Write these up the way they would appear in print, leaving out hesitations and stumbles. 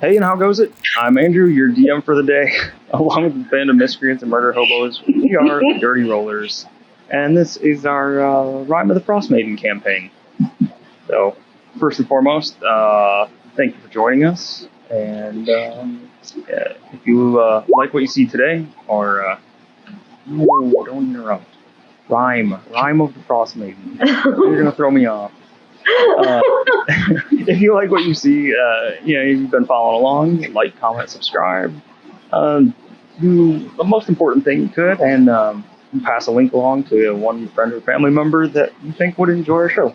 Hey, and how goes it? I'm Andrew, your DM for the day. Along with a band of miscreants and murder hobos, we are the Dirty Rollers. And this is our Rime of the Frostmaiden campaign. So, first and foremost, thank you for joining us. And if you like what you see today, or... no, don't interrupt. Rime of the Frostmaiden. You're going to throw me off. If you like what you see, you've been following along, like, comment, subscribe. Do the most important thing you could, and pass a link along to one friend or family member that you think would enjoy our show.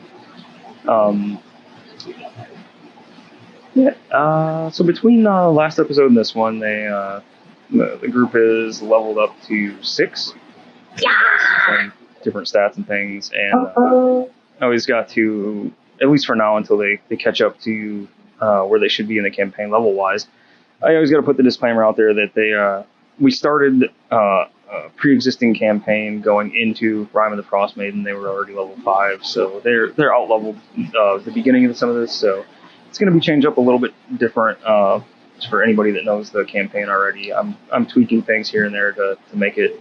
So between last episode and this one, the group is leveled up to 6. Yeah! Different stats and things, and always got to, at least for now, until they catch up to where they should be in the campaign level-wise. I always got to put the disclaimer out there that we started a pre-existing campaign going into Rime of the Frostmaiden. They were already level 5, so they're out-leveled at the beginning of some of this, so it's going to be changed up a little bit different for anybody that knows the campaign already. I'm tweaking things here and there to make it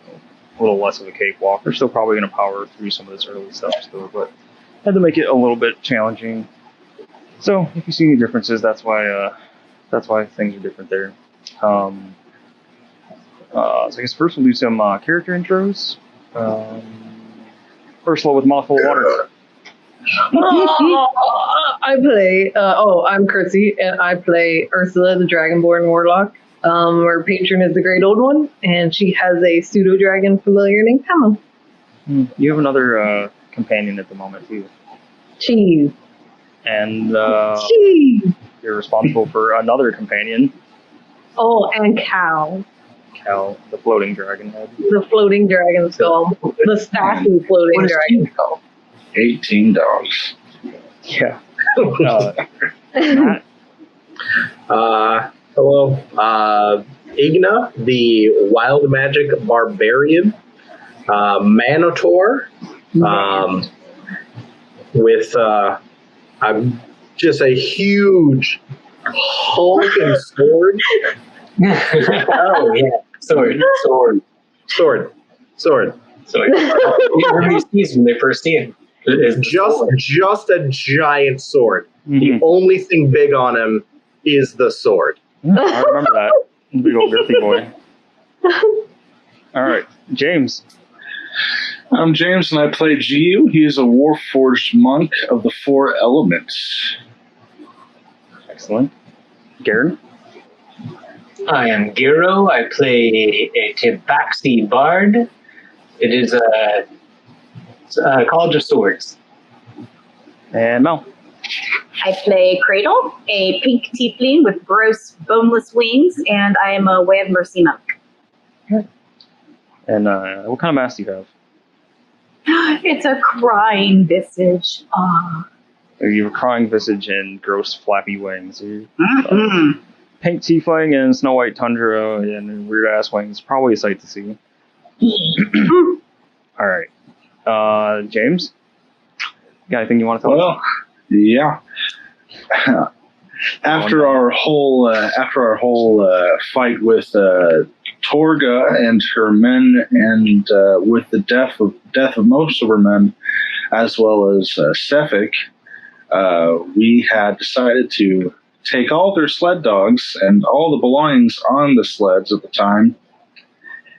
a little less of a cakewalk. They're still probably going to power through some of this early stuff still, but had to make it a little bit challenging. So if you see any differences, that's why things are different there. So I guess first we'll do some character intros. First of all, with Mouthful of Water. I play. I'm Chrissy, and I play Ursula, the Dragonborn Warlock. Our patron is the Great Old One, and she has a pseudo dragon familiar named Hammo. You have another companion at the moment too. Cheese. And Cheese. You're responsible for another companion. Oh, and Cal. Cal, the floating dragon head. The floating dragon skull. The statue floating dragon skull. 18 dogs. Yeah. Hello. Igna, the wild magic barbarian. Manotaur. With just a huge hulking sword. Oh, yeah. Sword. Everybody sees when they first see him. Just a giant sword. Mm-hmm. The only thing big on him is the sword. I remember that. Big old girthy boy. All right, James. I'm James, and I play Jiyu. He is a Warforged monk of the 4 elements. Excellent. Garen. I am Giro. I play a Tabaxi bard. It is a College of Swords. And Mel. I play Cradle, a pink tiefling with gross, boneless wings, and I am a Way of Mercy monk. Okay. And what kind of mask do you have? It's a crying visage. You have a crying visage and gross, flappy wings. Pink tiefling and snow white tundra and weird ass wings. Probably a sight to see. All right, James. Got anything you want to tell us? Well, yeah. After our whole fight with Torga and her men, and with the death of most of her men, as well as Sefik, we had decided to take all their sled dogs and all the belongings on the sleds at the time,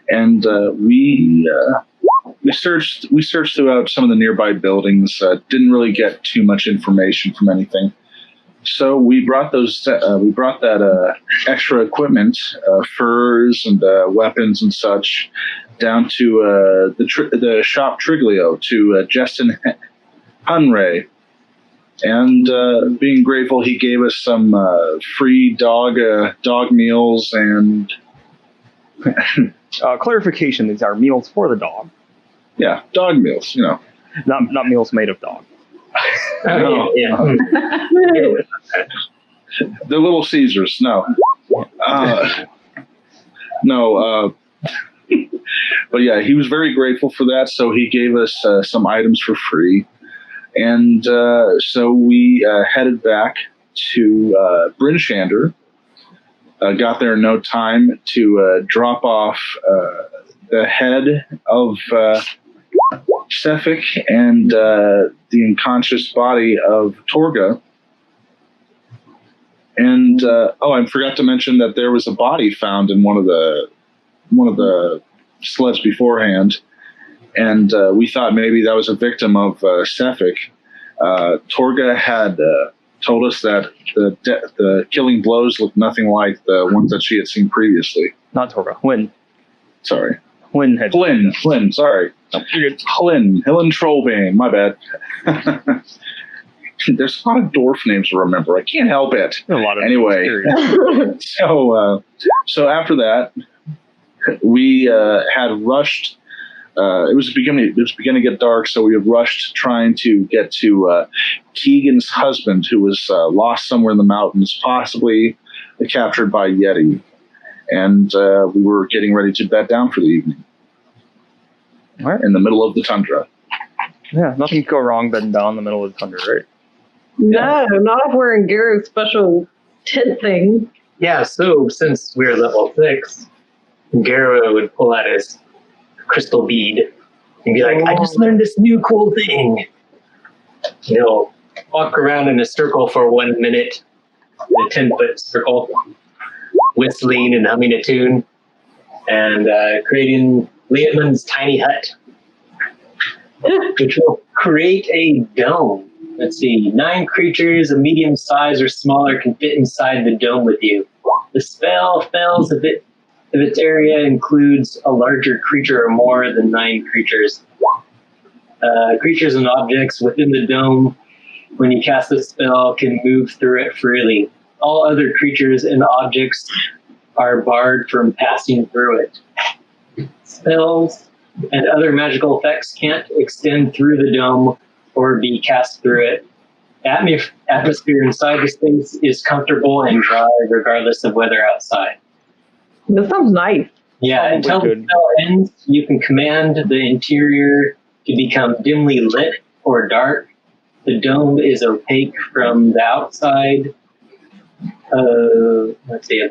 and we searched throughout some of the nearby buildings. Didn't really get too much information from anything. So we brought that extra equipment, furs and weapons and such, down to the shop Triglio to Justin Hunray, and being grateful, he gave us some free dog meals and clarification: these are meals for the dog. Yeah, dog meals. Not meals made of dog. The Little Caesars, no. But yeah, he was very grateful for that, so he gave us some items for free. And so we headed back to Bryn Shander, got there in no time to drop off the head of Sefik and the unconscious body of Torga. And I forgot to mention that there was a body found in one of the sleds beforehand, and we thought maybe that was a victim of Sefik. Torga had told us that the killing blows looked nothing like the ones that she had seen previously. Not Torga. Flynn. Sorry. Flynn had. Flynn, sorry. Oh, you're good. Helen Trollbane, my bad. There's a lot of dwarf names to remember. I can't help it. A lot of Anyway, so after that, we had rushed. It was beginning to get dark, so we had rushed trying to get to Keegan's husband, who was lost somewhere in the mountains, possibly captured by Yeti. And we were getting ready to bed down for the evening. All right. In the middle of the tundra. Yeah, nothing can go wrong bedding down in the middle of the tundra, right? No, not if we're in Garo's special tent thing. Yeah, so since we're level 6, Garo would pull out his crystal bead and be like, I just learned this new cool thing. He'll walk around in a circle for 1 minute, in a 10-foot circle, whistling and humming a tune, and creating Leatman's tiny hut, which will create a dome. Let's see, 9 creatures of medium size or smaller can fit inside the dome with you. The spell fails if its area includes a larger creature or more than 9 creatures. Creatures and objects within the dome, when you cast the spell, can move through it freely. All other creatures and objects are barred from passing through it. Spells and other magical effects can't extend through the dome or be cast through it. Atmosphere inside the space is comfortable and dry regardless of weather outside. That sounds nice. Yeah, until the spell ends, you can command the interior to become dimly lit or dark. The dome is opaque from the outside. The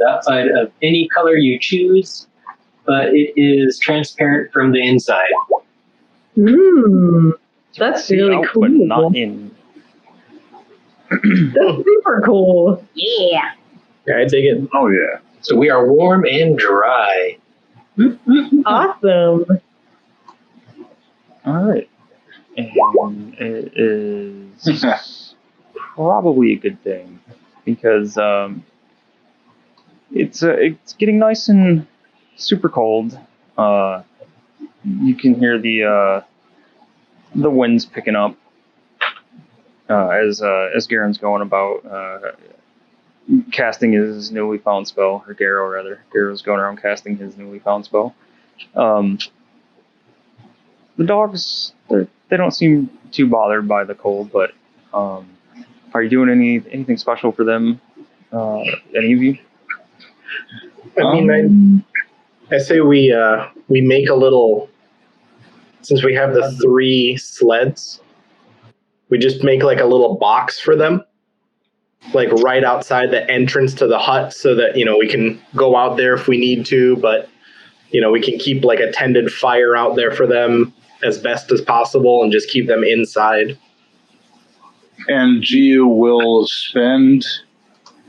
outside of any color you choose, but it is transparent from the inside. That's really cool. But not in. That's super cool. Yeah. Yeah, I dig it. Oh, yeah. So we are warm and dry. Awesome. All right. And it is probably a good thing because it's getting nice and super cold. You can hear the winds picking up as Garen's going about casting his newly found spell, or Garo rather. Garo's going around casting his newly found spell. The dogs, they don't seem too bothered by the cold, but are you doing anything special for them? Any of you? I mean, I say we make a little, since we have the 3 sleds, we just make like a little box for them, like right outside the entrance to the hut, so that, we can go out there if we need to, but, we can keep like a tended fire out there for them as best as possible and just keep them inside. And Jiyu will spend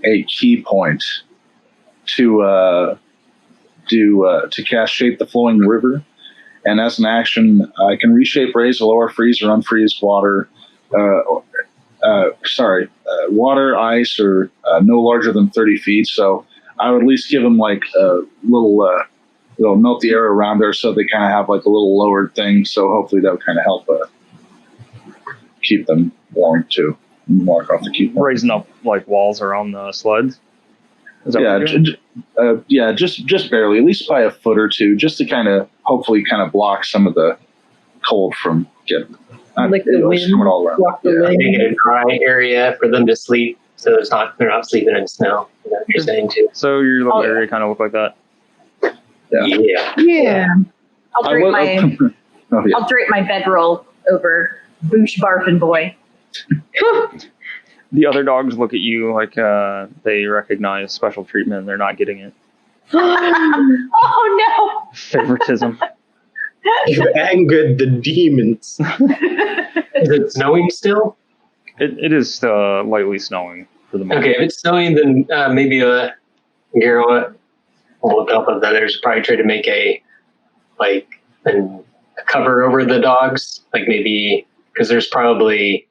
a key point to cast Shape the Flowing River, and as an action, I can reshape, raise, lower, freeze, or unfreeze water. Water, ice, or no larger than 30 feet. So I would at least give them like a little melt the air around there, so they kind of have like a little lowered thing. So hopefully that would kind of help keep them warm too. Mark off the key point. Raising up like walls around the sleds. Is that what you're doing? Just barely, at least by a foot or two, just to kind of hopefully block some of the cold from getting. Like the wind, all around. block the wind. Make it a dry area for them to sleep, so they're not sleeping in snow. Is that what you're saying too? So your little area kind of look like that. Yeah. I'll drape my bedroll over Boosh Barfin Boy. The other dogs look at you like they recognize special treatment and they're not getting it. Oh Favoritism. You've angered the demons. Is it snowing still? It is lightly snowing for the moment. Okay, if it's snowing, then maybe Garo will look up that there's probably try to make a cover over the dogs, like maybe because there's probably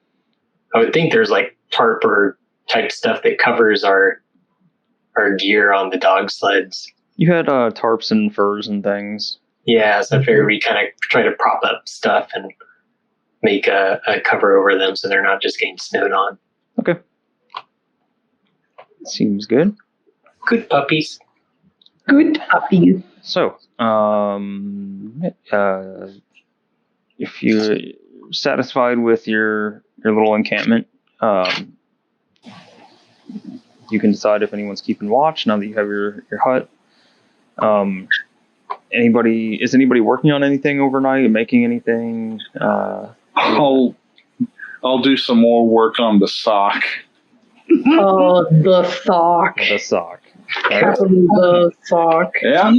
I would think there's like tarp or type stuff that covers our gear on the dog sleds. You had tarps and furs and things. Yeah, so I figured we kind of try to prop up stuff and make a cover over them so they're not just getting snowed on. Okay. Seems good. Good puppies. Good puppy. So, if you're satisfied with your little encampment, you can decide if anyone's keeping watch now that you have your hut. Is anybody working on anything overnight, making anything? I'll do some more work on the sock. Oh, the sock. The sock. The sock. Yeah.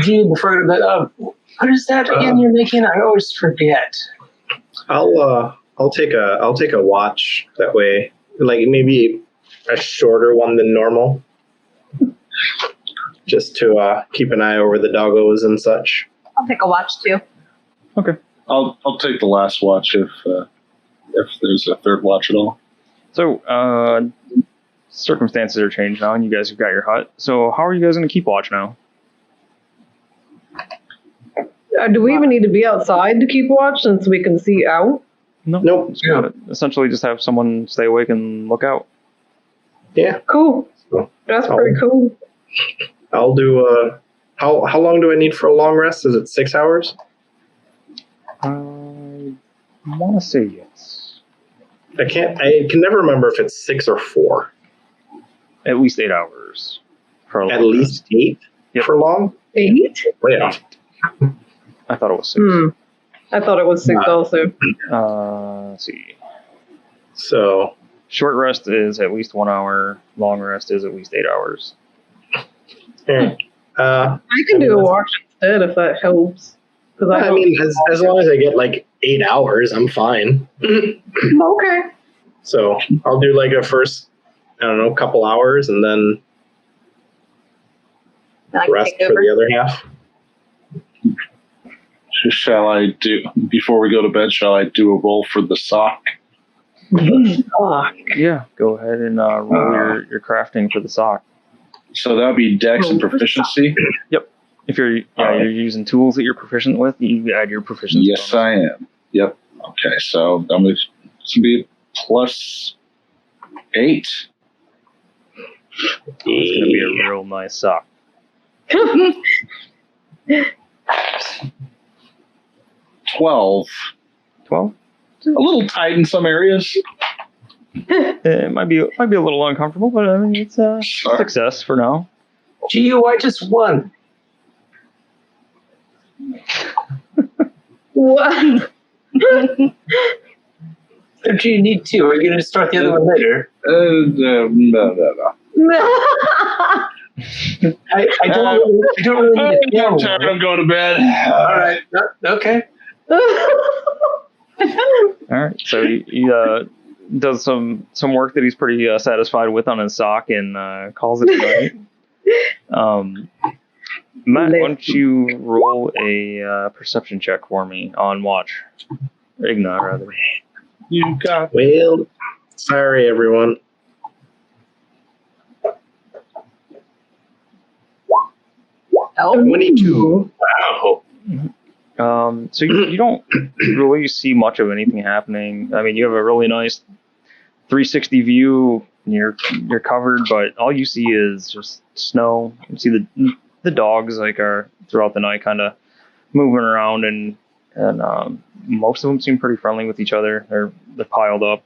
Jiyu, before that, what is that again you're making? I always forget. I'll take a watch that way, like maybe a shorter one than normal, just to keep an eye over the doggos and such. I'll take a watch too. Okay. I'll take the last watch if there's a third watch at all. So, circumstances are changed now, and you guys have got your hut. So, how are you guys going to keep watch now? Do we even need to be outside to keep watch since we can see out? No. Nope. Just gotta essentially just have someone stay awake and look out. Yeah, Cool. That's pretty cool. I'll do. How long do I need for a long rest? Is it 6 hours? I want to say yes. I can never remember if it's 6 or 4. At least 8 hours. For a At long least rest. 8 Yep. for long. 8? Yeah. I thought it was 6. I thought it was 6 also. Let's see. So Short rest is at least 1 hour. Long rest is at least 8 hours. I I can do a watch instead if that helps. Because I mean, as long as I get like 8 hours, I'm fine. Okay. So I'll do like a first, I don't know, couple hours, and then I can rest take for over. the other half. Shall I do, before we go to bed, shall I do a roll for the sock? Fuck. Yeah, go ahead and roll your crafting for the sock. So that would be dex and proficiency? If you're using tools that you're proficient with, you add your proficiency. Yes, I am. Yep. Okay, so I'm going to be +8. It's going to be a real nice sock. 12. 12? A little tight in some areas. It might be a little uncomfortable, but I mean it's a Sure. success for now. Jiyu, I just won. What? Don't you need 2? Are you going to start the other one later? No. I don't really need to know. I'm going to bed. All right. Okay. All right, so he does some work that he's pretty satisfied with on his sock and calls it a night. Matt, why don't you roll a perception check for me on watch? Igna, rather. You got Well, sorry everyone. Oh, 22. Wow. So you don't really see much of anything happening. I mean, you have a really nice 360 view. And you're covered, but all you see is just snow. You see the dogs are throughout the night, kind of moving around, and most of them seem pretty friendly with each other. They're piled up.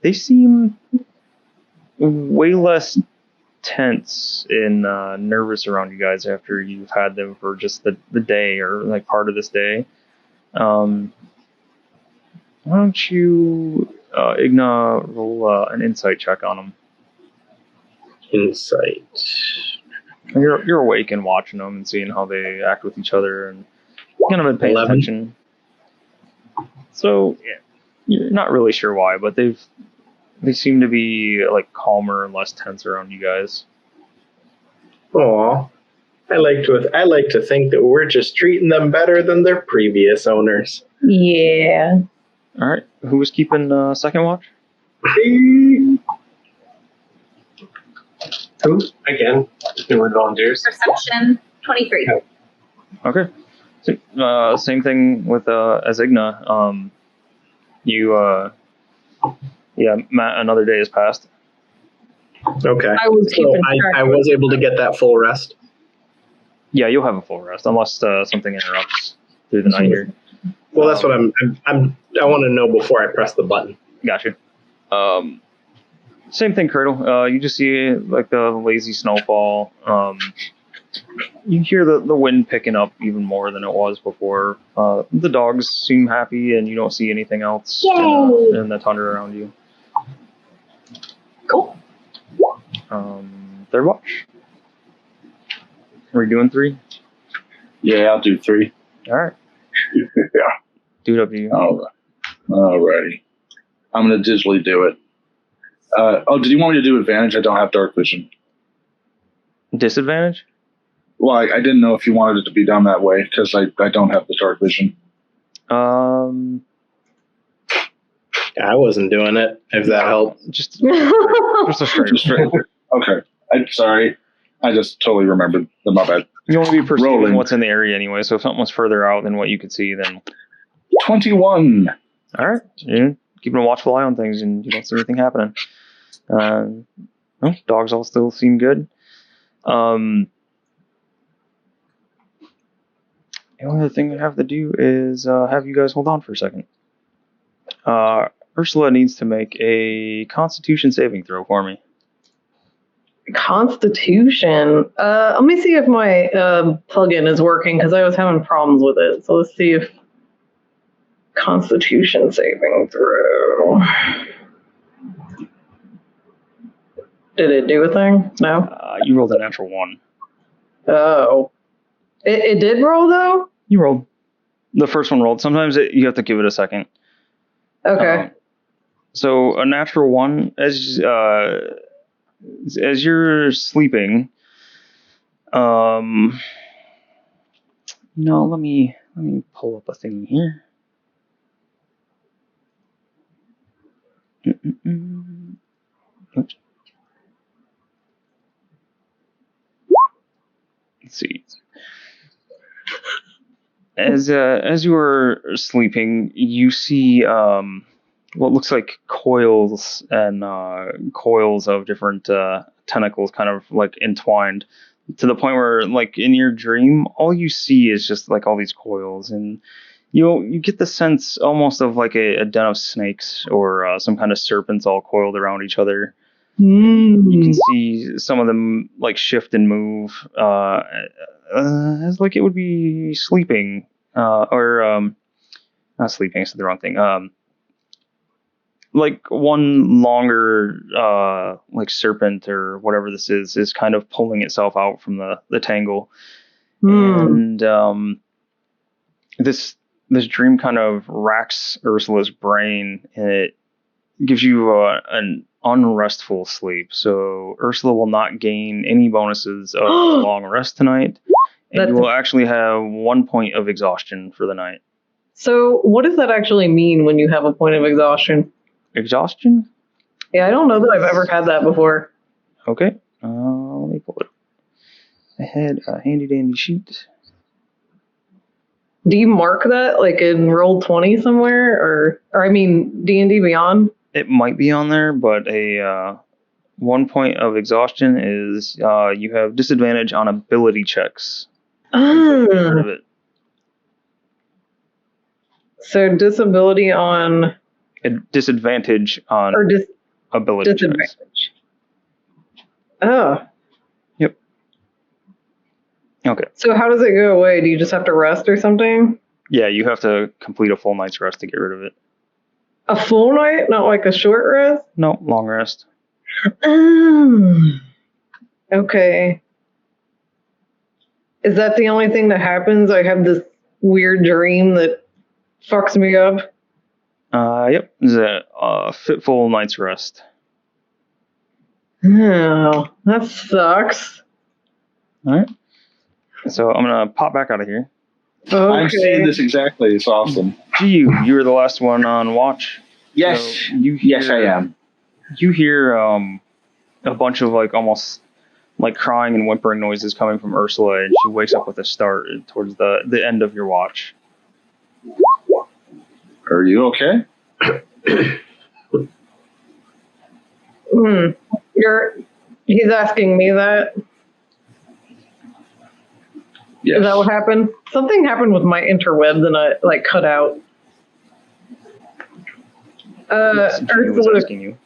They seem way less tense and nervous around you guys after you've had them for just the day or like part of this day. Why don't you Igna, roll an insight check on them. Insight. You're awake and watching them and seeing how they act with each other and kind of been paying 11. attention. So yeah, you're not really sure why, but they seem to be like calmer and less tense around you guys. Aw. I like to think that we're just treating them better than their previous owners. Yeah. All right, who was keeping second watch? Who? Again, who were volunteers? Perception 23. Okay. So, same thing with as Igna. Matt, another day has passed. Okay. I was So keeping track. I was able to get that full rest. Yeah, you'll have a full rest unless something interrupts through the night here. Well, that's what I want to know before I press the button. Gotcha. Same thing, Curdle. You just see like the lazy snowfall. You hear the wind picking up even more than it was before. The dogs seem happy, and you don't see anything else in the tundra around you. Cool. Third watch. Are we doing 3? Yeah, I'll do 3. All right. Yeah. Do it up to you. Alrighty. I'm going to digitally do it. Did you want me to do advantage? I don't have dark vision. Disadvantage? Well, I didn't know if you wanted it to be done that way because I don't have the dark vision. I wasn't doing it, if that helps. just a straight. Okay. I'm sorry. I just totally remembered. My bad. You want to be perceiving Rolling. what's in the area anyway, so if something was further out than what you could see, then... 21. All right. You're keeping a watchful eye on things, and you don't see anything happening. Dogs all still seem good. The only other thing I have to do is have you guys hold on for a second. Ursula needs to make a Constitution saving throw for me. Constitution. Let me see if my plugin is working because I was having problems with it. So let's see if Constitution saving throw. Did it do a thing? No. You rolled a natural 1. Oh. It did roll though? You rolled. The first one rolled. Sometimes you have to give it a second. Okay. So a natural 1 as you're sleeping. Let me pull up a thing here. Oops. Let's see. As you are sleeping, you see what looks like coils and coils of different tentacles kind of like entwined to the point where, like, in your dream, all you see is just like all these coils, and you get the sense almost of like a den of snakes or some kind of serpents all coiled around each other. You can see some of them like shift and move as like it would be sleeping or not sleeping. I said the wrong thing. Like one longer like serpent or whatever this is kind of pulling itself out from the tangle. And this dream kind of racks Ursula's brain, and it gives you an unrestful sleep. So Ursula will not gain any bonuses of long rest tonight, and you will actually have 1 point of exhaustion for the night. So what does that actually mean when you have a point of exhaustion? Exhaustion? Yeah, I don't know that I've ever had that before. Okay. Let me pull it. I had a handy dandy sheet. Do you mark that like in Roll20 somewhere, or I mean D&D Beyond? It might be on there, but a 1 point of exhaustion is you have disadvantage on ability checks. Heard of it. So disability on A disadvantage on ability checks. disadvantage. Oh. Yep. Okay. So how does it go away? Do you just have to rest or something? Yeah, you have to complete a full night's rest to get rid of it. A full night, not like a short rest? No, long rest. Okay. Is that the only thing that happens? I have this weird dream that fucks me up. Yep. It's a fitful night's rest. Oh, that sucks. All right. So I'm gonna pop back out of here. I'm seeing Okay. this exactly. It's awesome. Jiyu, you were the last one on watch. Yes. So you hear, Yes, I am. You hear a bunch of like almost like crying and whimpering noises coming from Ursula, and she wakes up with a start towards the end of your watch. Are you okay? He's asking me that. Yes. Is that what happened? Something happened with my interwebs and I like cut out. Jiyu was asking you.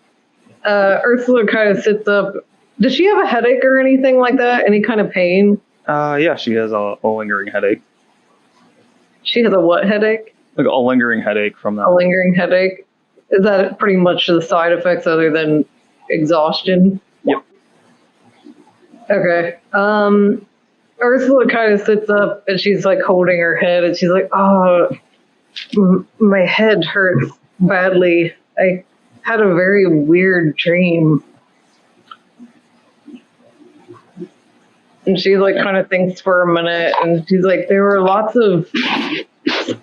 Ursula kind of sits up. Does she have a headache or anything like that? Any kind of pain? Yeah, she has a lingering headache. She has a what headache? Like a lingering headache from that. A lingering headache. Is that pretty much the side effects other than exhaustion? Yep. Okay. Ursula kind of sits up and she's like holding her head and she's like, oh, my head hurts badly. I had a very weird dream. And she like kind of thinks for a minute and she's like, there were lots of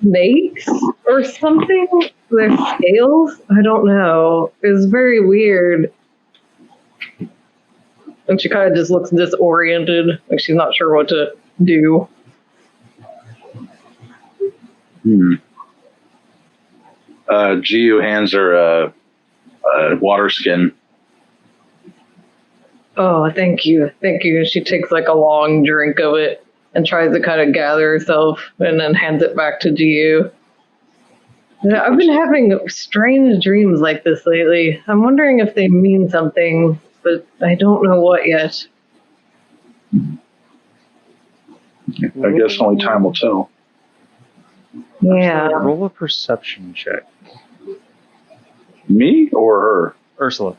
snakes or something. Their scales? I don't know. It was very weird. And she kind of just looks disoriented, like she's not sure what to do. Jiyu hands her a water skin. Oh, thank you. Thank you. She takes like a long drink of it and tries to kind of gather herself and then hands it back to Jiyu. Yeah, I've been having strange dreams like this lately. I'm wondering if they mean something, but I don't know what yet. I guess only time will tell. Yeah. Roll a perception check. Me or her? Ursula.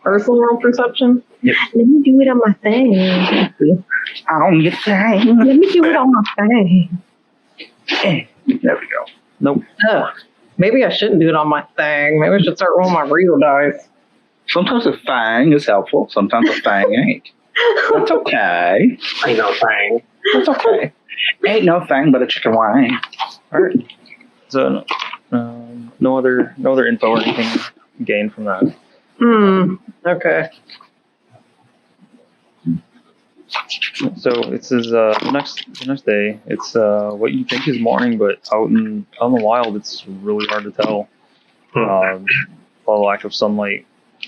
Ursula roll perception? Yep. Let me do it on my thing. On your thing. Let me do it on my thing. There we go. Nope. Ugh. Maybe I shouldn't do it on my thing. Maybe I should start rolling my real dice. Sometimes a fang is helpful. Sometimes a fang ain't. That's okay. I know, Fang. That's okay. Ain't no thing but a chicken wing. All right. So no other info or anything gained from that. Okay. So it says the next day. It's what you think is morning, but out in the wild, it's really hard to tell. The lack of sunlight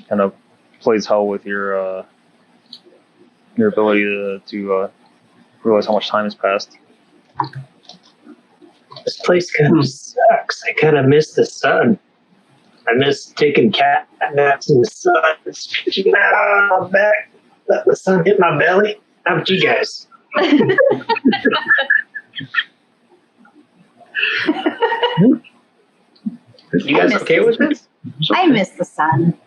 kind of plays hell with your ability to realize how much time has passed. This place kind of sucks. I kind of miss the sun. I miss taking cat naps in the sun, stretching out on my back, let the sun hit my belly. How about you guys? You guys okay with this? I miss the sun.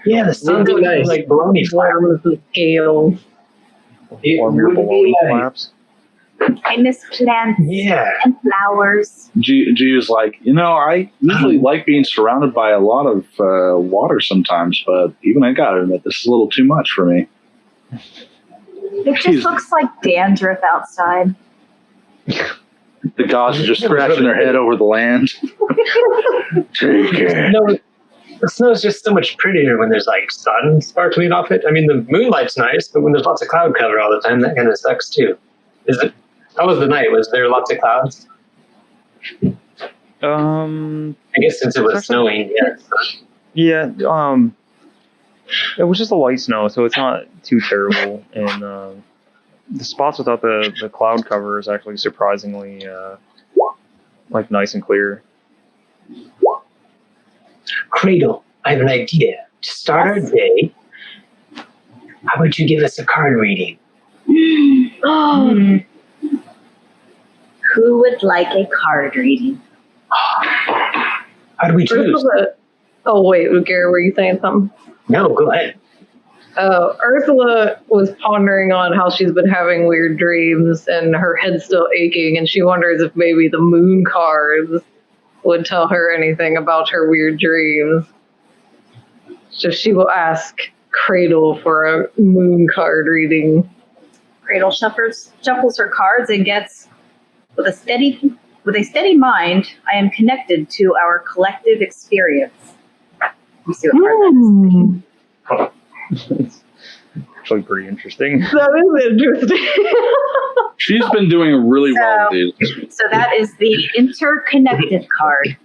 Yeah, the sun's Really nice. like baloney Warm flowers. with the scales. Or your baloney flaps. I miss plants Yeah. and flowers. Jiyu's like, I usually like being surrounded by a lot of water sometimes, but even I gotta admit, this is a little too much for me. It just Jeez. looks like dandruff outside. The gods are just scratching their head over the land. Take it. No, the snow's just so much prettier when there's like sun sparkling off it. I mean, the moonlight's nice, but when there's lots of cloud cover all the time, that kind of sucks too. How was the night? Was there lots of clouds? I guess since it was snowing, yeah. Yeah. It was just a light snow, so it's not too terrible. And the spots without the cloud cover is actually surprisingly like nice and clear. Cradle, I have an idea. To start our day, how about you give us a card reading? Who would like a card reading? How do we choose? Ursula. Oh wait, Gary, were you saying something? No, go ahead. Ursula was pondering on how she's been having weird dreams and her head's still aching, and she wonders if maybe the moon cards would tell her anything about her weird dreams. So she will ask Cradle for a moon card reading. Cradle shuffles her cards and gets, with a steady mind, I am connected to our collective experience. Let me see what card that is. It's actually pretty interesting. That is interesting. She's been doing really well with these. So that is the interconnected card.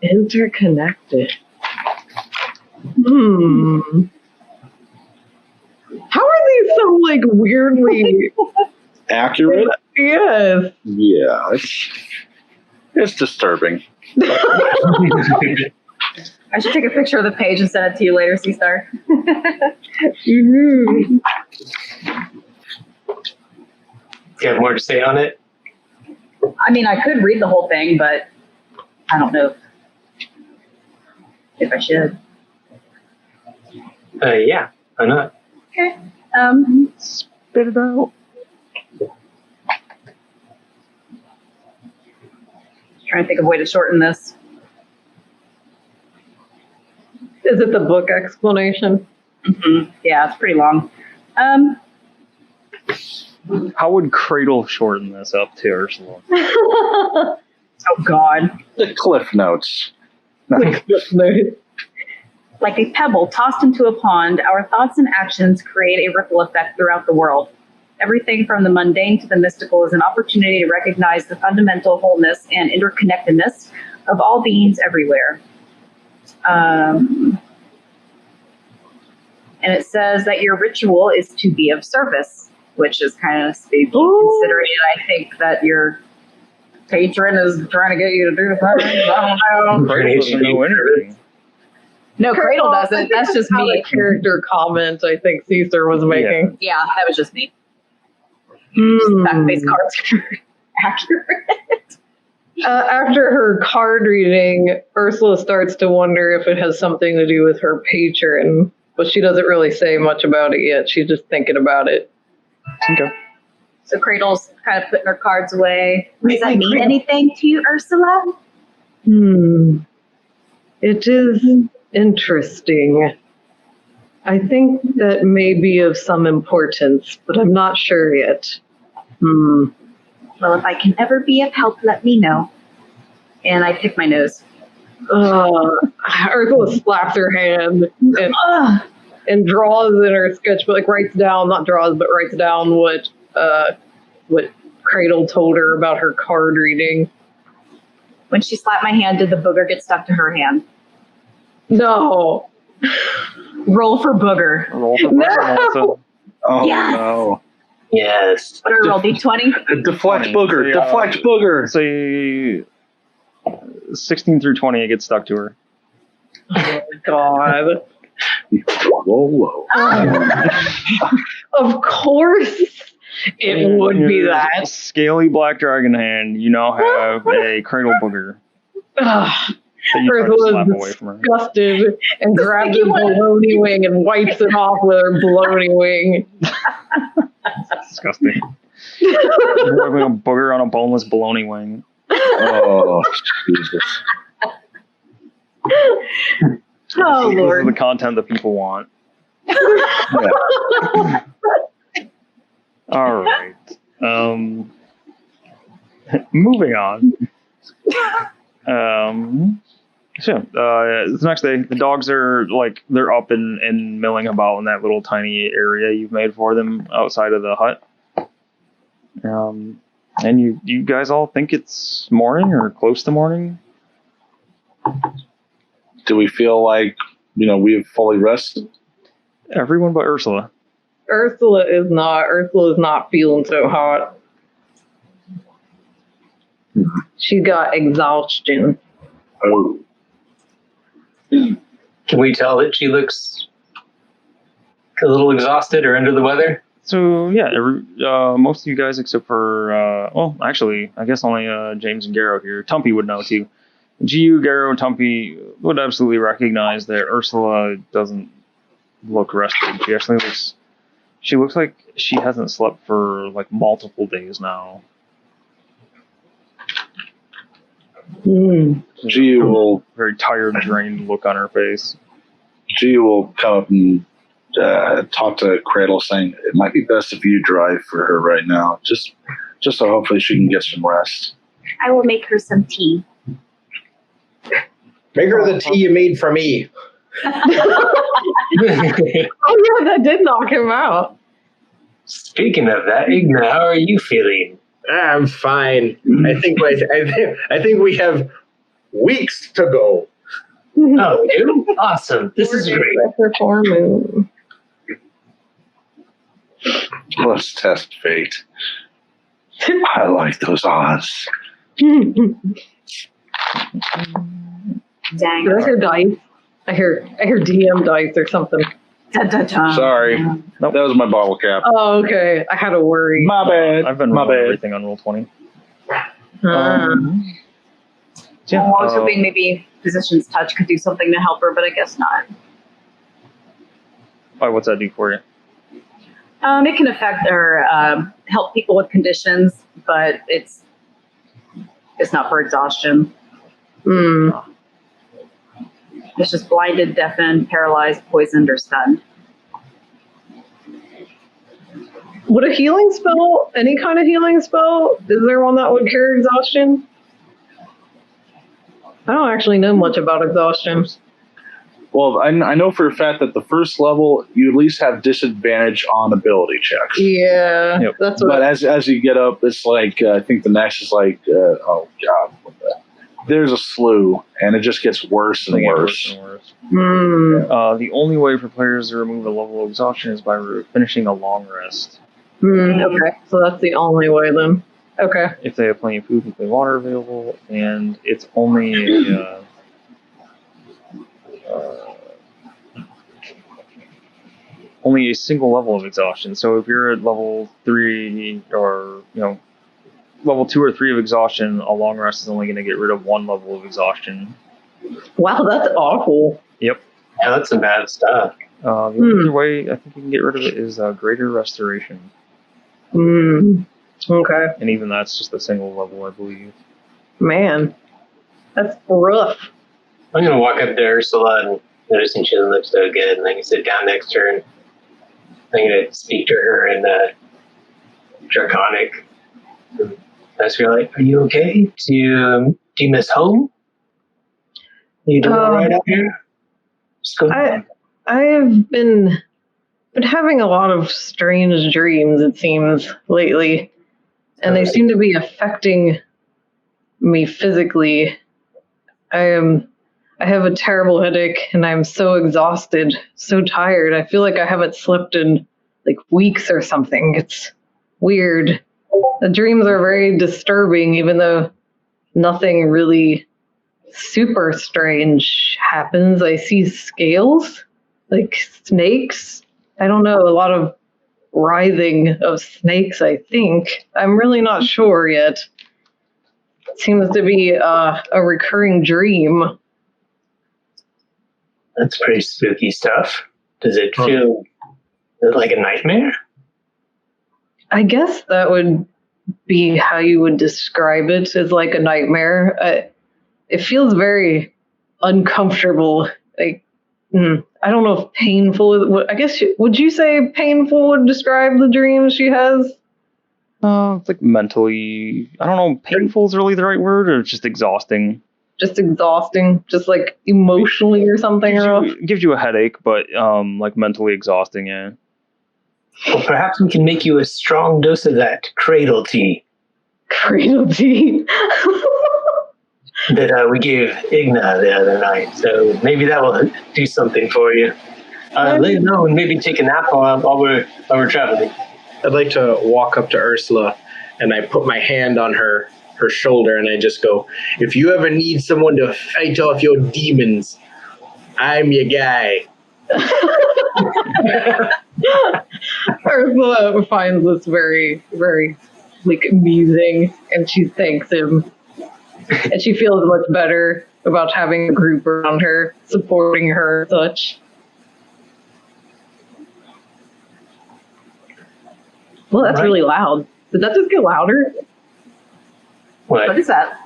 Interconnected. How are these so like weirdly Accurate? Yes. Yeah, it's disturbing. I should take a picture of the page and send it to you later, C-Star. Mhm. Do you have more to say on it? I mean, I could read the whole thing, but I don't know if I should. Yeah, why not? Okay. Spit it out. Trying to think of a way to shorten this. Is it the book explanation? Mm-hmm. Yeah, it's pretty long. How would Cradle shorten this up to Ursula? Oh God. The Cliff Notes. Like a pebble tossed into a pond, our thoughts and actions create a ripple effect throughout the world. Everything from the mundane to the mystical is an opportunity to recognize the fundamental wholeness and interconnectedness of all beings everywhere. And it says that your ritual is to be of service, which is kind of spooky, considering I think that your patron is trying to get you to do things. I don't know. Cradle doesn't know anything. No, Cradle doesn't. That's just me. A character comment I think Caesar was making. Yeah, that was just me. Hmm. Fact-based cards are accurate. After her card reading, Ursula starts to wonder if it has something to do with her patron, but she doesn't really say much about it yet. She's just thinking about it. Okay. So Cradle's kind of putting her cards away. Does that mean anything to you, Ursula? It is interesting. I think that may be of some importance, but I'm not sure yet. Well, if I can ever be of help, let me know. And I pick my nose. Ursula slaps her hand and draws in her sketchbook, like writes down, not draws, but writes down what Cradle told her about her card reading. When she slapped my hand, did the booger get stuck to her hand? No. Roll for booger. Roll for Booger also. Oh Yes. no. Yes. What do I roll? D20? Deflect 20. booger. So, Deflect booger. Say 16 through 20, it gets stuck to her. Oh, God. Whoa. Of course it would be Your that. Scaly black dragon hand, you now have a Cradle booger Ugh. that you try to Ursula slap is away from her. disgusted and grabs her baloney wing and wipes it off with her baloney wing. Disgusting. You're rubbing a booger on a boneless bologna wing. Oh, Jesus. Oh, This is Lord. the content that people want. Yeah. All right. Moving on. So, it's the next day. The dogs are they're up and milling about in that little tiny area you've made for them outside of the hut. And you guys all think it's morning or close to morning? Do we feel like, we've fully rested? Everyone but Ursula. Ursula is not feeling so hot. She got exhaustion. Oh. Can we tell that she looks a little exhausted or under the weather? So yeah, most of you guys except for actually, I guess only James and Garrow here. Tumpy would know too. Jiyu, Garo, and Tumpy would absolutely recognize that Ursula doesn't look rested. She looks like she hasn't slept for like multiple days now. Jiyu will Very tired, drained look on her face. Jiyu will come up and talk to Cradle, saying it might be best if you drive for her right now, just so hopefully she can get some rest. I will make her some tea. Make her the tea you made for me. Oh yeah, that did knock him out. Speaking of that, Igna, how are you feeling? I'm fine. I think we have weeks to go. Oh, you? Awesome. This is great. After full moon. Let's test fate. I like those odds. Dang. Did I hear dice? I hear DM dice or something. Sorry, that was my bottle cap. Oh, okay. I had a worry. My bad. I've been rolling everything on Roll20. Ah. Yeah, I was hoping maybe Physician's Touch could do something to help her, but I guess not. what's that do for you? It can affect or help people with conditions, but it's not for exhaustion. It's just blinded, deafened, paralyzed, poisoned, or stunned. Would a healing spell, any kind of healing spell, is there one that would cure exhaustion? I don't actually know much about exhaustion. Well, I know for a fact that the first level, you at least have disadvantage on ability checks. Yeah, Yep. that's what. But as you get up, it's like, I think the next is like, oh God, there's a slew, and it just gets worse and worse. The only way for players to remove a level of exhaustion is by finishing a long rest. Okay, so that's the only way then. Okay. If they have plenty of food and clean water available, and it's only only a single level of exhaustion. So if you're at level 3 or level 2 or 3 of exhaustion, a long rest is only going to get rid of one level of exhaustion. Wow, that's awful. Yep. Yeah, that's some bad stuff. The other way I think you can get rid of it is greater restoration. Okay. And even that's just a single level, I believe. Man, that's rough. I'm going to walk up to Ursula and noticing she doesn't look so good, and I'm going to sit down next to her, and I'm going to speak to her in Draconic. And ask her, like, are you okay? Do you miss home? You doing all right out here? Just go on. I have been having a lot of strange dreams, it seems, lately. And they seem to be affecting me physically. I have a terrible headache, and I'm so exhausted, so tired. I feel like I haven't slept in like weeks or something. It's weird. The dreams are very disturbing, even though nothing really super strange happens. I see scales, like snakes. I don't know, a lot of writhing of snakes, I think. I'm really not sure yet. It seems to be a recurring dream. That's pretty spooky stuff. Does it feel like a nightmare? I guess that would be how you would describe it, as like a nightmare. It feels very uncomfortable. Like, I don't know if painful. I guess would you say painful would describe the dreams she has? It's like mentally. I don't know. Painful is really the right word, or just exhausting. Just exhausting, just like emotionally or something. Gives you a headache, but like mentally exhausting. Yeah. Well, perhaps we can make you a strong dose of that cradle tea. Cradle tea. That we gave Igna the other night. So maybe that will do something for you. Let you know and maybe take a nap while we're traveling. I'd like to walk up to Ursula, and I put my hand on her shoulder, and I just go, if you ever need someone to fight off your demons, I'm your guy. Ursula finds this very, very like amusing, and she thanks him. And she feels much better about having a group around her, supporting her and such. Well, that's Right. really loud. Did that just get louder? What What? is that?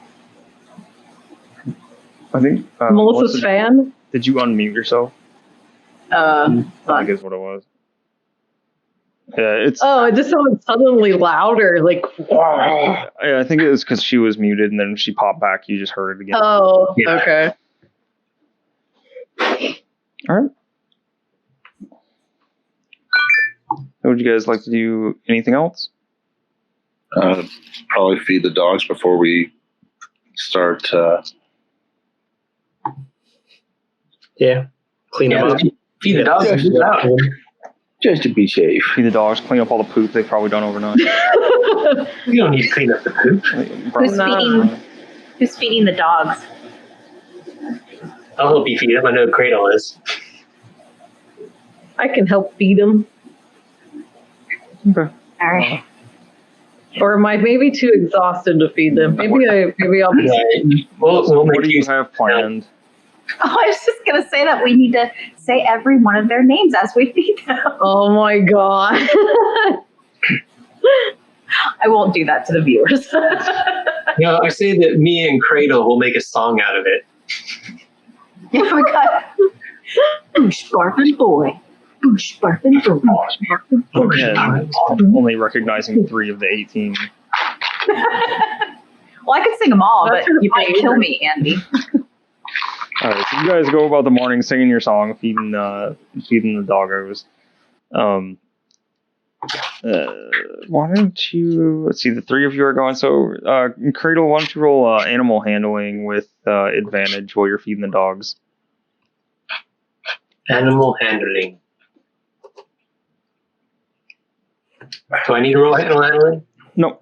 I think Melissa's fan? Did you unmute yourself? I think is what it was. Yeah, it's. Oh, it just sounded suddenly louder. Like, Yeah, I think it was because she was muted, and then she popped back. You just heard it again. oh, Yeah. okay. All right. Would you guys like to do anything else? Probably feed the dogs before we start. Yeah. Clean them up. Feed the dogs and get out. Just to be safe. Feed the dogs, clean up all the poop they've probably done overnight. You don't need to clean up the poop. Who's feeding the dogs? I'll help you feed them. I know Cradle is. I can help feed them. Okay. All right. Or am I maybe too exhausted to feed them? Maybe I'll be. Right. We'll What make do you use. have planned? Oh, I was just going to say that we need to say every one of their names as we feed them. Oh my god. I won't do that to the viewers. No, I say that me and Cradle will make a song out of it. Oh my god. Boosh barfing boy. Boosh barfing boy. Yeah, only recognizing 3 of the 18. Well, I could sing them all, That's but your you might favorite. kill me, Andy. All right, so you guys go about the morning singing your song, feeding the doggos. Why don't you? Let's see. The 3 of you are going. So, Cradle, why don't you roll animal handling with advantage while you're feeding the dogs? Animal handling. Do I need to roll animal handling? No.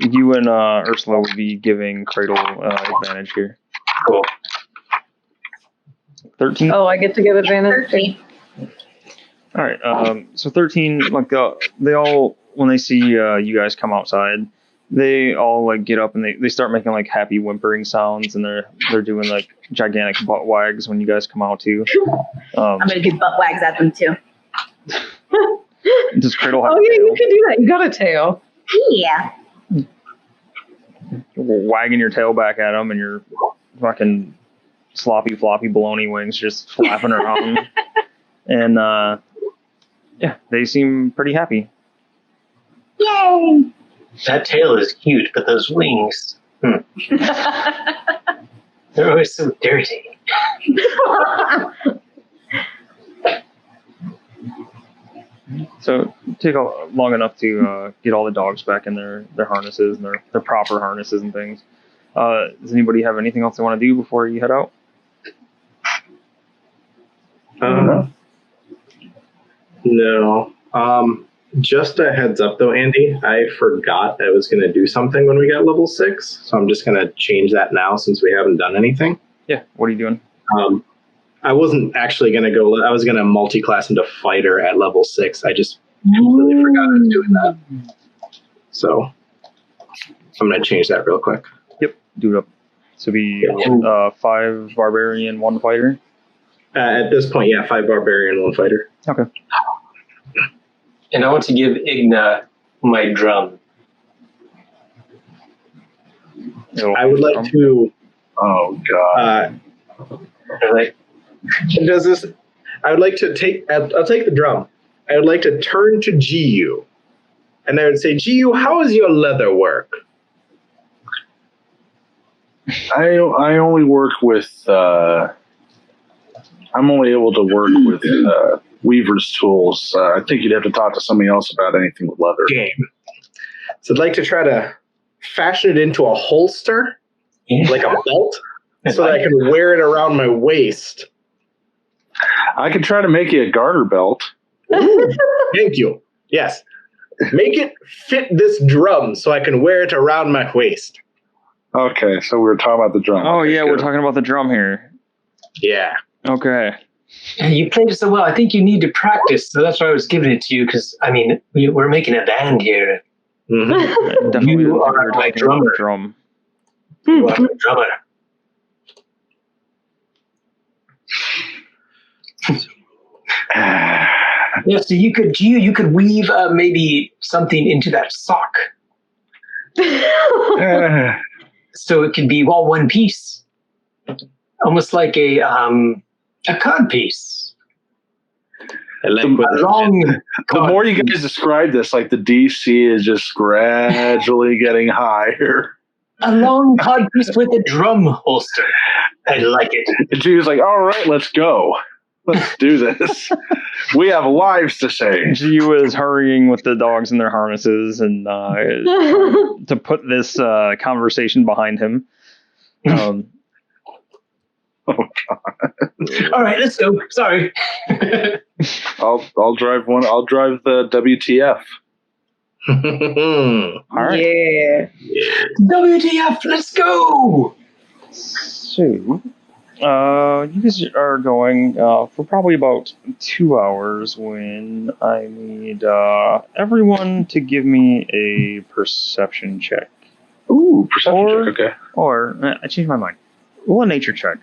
You and Ursula will be giving Cradle advantage here. Cool. 13. Oh, I get to give advantage. 13. All right. So 13, like they all, when they see you guys come outside, they all like get up and they start making like happy whimpering sounds, and they're doing like gigantic butt wags when you guys come out too. I'm going to do butt wags at them too. Does Cradle have Oh a yeah, tail? you can do that. You got a tail. Yeah. Wagging your tail back at them, and your fucking sloppy floppy baloney wings just flapping around. And yeah, they seem pretty happy. Yay! That tail is cute, but those wings, they're always so dirty. So take long enough to get all the dogs back in their harnesses and their proper harnesses and things. Does anybody have anything else they want to do before you head out? No. Just a heads up though, Andy. I forgot I was going to do something when we got level 6, so I'm just going to change that now since we haven't done anything. Yeah. What are you doing? I wasn't actually going to go. I was going to multi-class into fighter at level 6. I just completely forgot I was doing that. So I'm going to change that real quick. Yep. Do it up. So be 5 barbarian, 1 fighter. At this point, yeah, 5 barbarian, 1 fighter. Okay. And I want to give Igna my drum. I would like to. Oh God. They're like, Does this? I would like to take. I'll take the drum. I would like to turn to Jiyu, and I would say, Jiyu, how is your leather work? I only work with. I'm only able to work with weaver's tools. I think you'd have to talk to somebody else about anything with leather. Game. So I'd like to try to fashion it into a holster, like a belt, so that I can wear it around my waist. I could try to make you a garter belt. Ooh, thank you. Yes. Make it fit this drum so I can wear it around my waist. Okay, so we were talking about the drum. Oh Okay, yeah, good. we're talking about the drum here. Yeah. Okay. you played it so well. I think you need to practice. So that's why I was giving it to you, because, I mean, we're making a band here. Mm-hmm. Definitely You didn't think we are were my talking about the drummer. drum. You are the drummer. Yeah, so you could weave maybe something into that sock, so it could be all one piece, almost like a cod piece. I like what The more you guys describe this, like the DC is just gradually getting higher. A long cod piece with a drum holster. I like it. And Jiyu's like, all right, let's go. Let's do this. We have lives to save. Jiyu is hurrying with the dogs in their harnesses and to put this conversation behind him. Oh God! All right, let's go. Sorry. I'll drive one. I'll drive the WTF. All right. Yeah. WTF? Let's go. So, you guys are going for probably about 2 hours when I need everyone to give me a perception check. Ooh, perception check. Okay. Or, I changed my mind. Well, a nature check.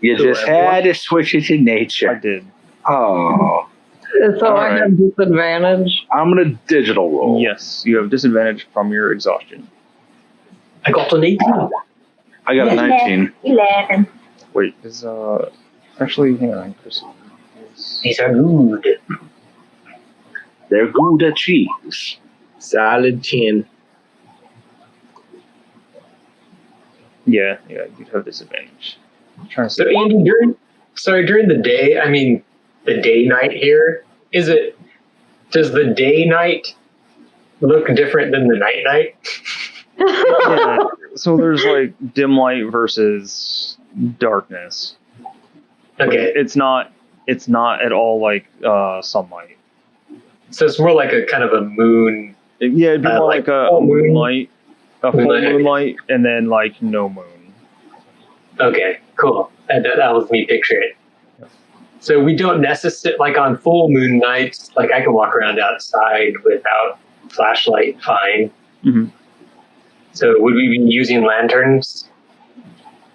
You just had to switch it to I nature. did. Oh. So All I right. have disadvantage. I'm going to digital roll. Yes, you have disadvantage from your exhaustion. I got an 18. I got a 19. 11. Wait, is actually hang on, Chris. These are good. They're Gouda cheese. solid 10. Yeah, you'd have disadvantage. I'm trying to So say. Andy, during the day, I mean the day night here, does the day night look different than the night? Yeah, so there's like dim light versus darkness. Okay. It's not at all like sunlight. So it's more like a kind of a moon. Yeah, it'd be more like like a full moon? moonlight, a full Moonlight. moonlight, and then like no moon. Okay, cool. That was me picturing it. So we don't necessarily, like on full moon nights, like I can walk around outside without flashlight fine. Mm-hmm. So would we be using lanterns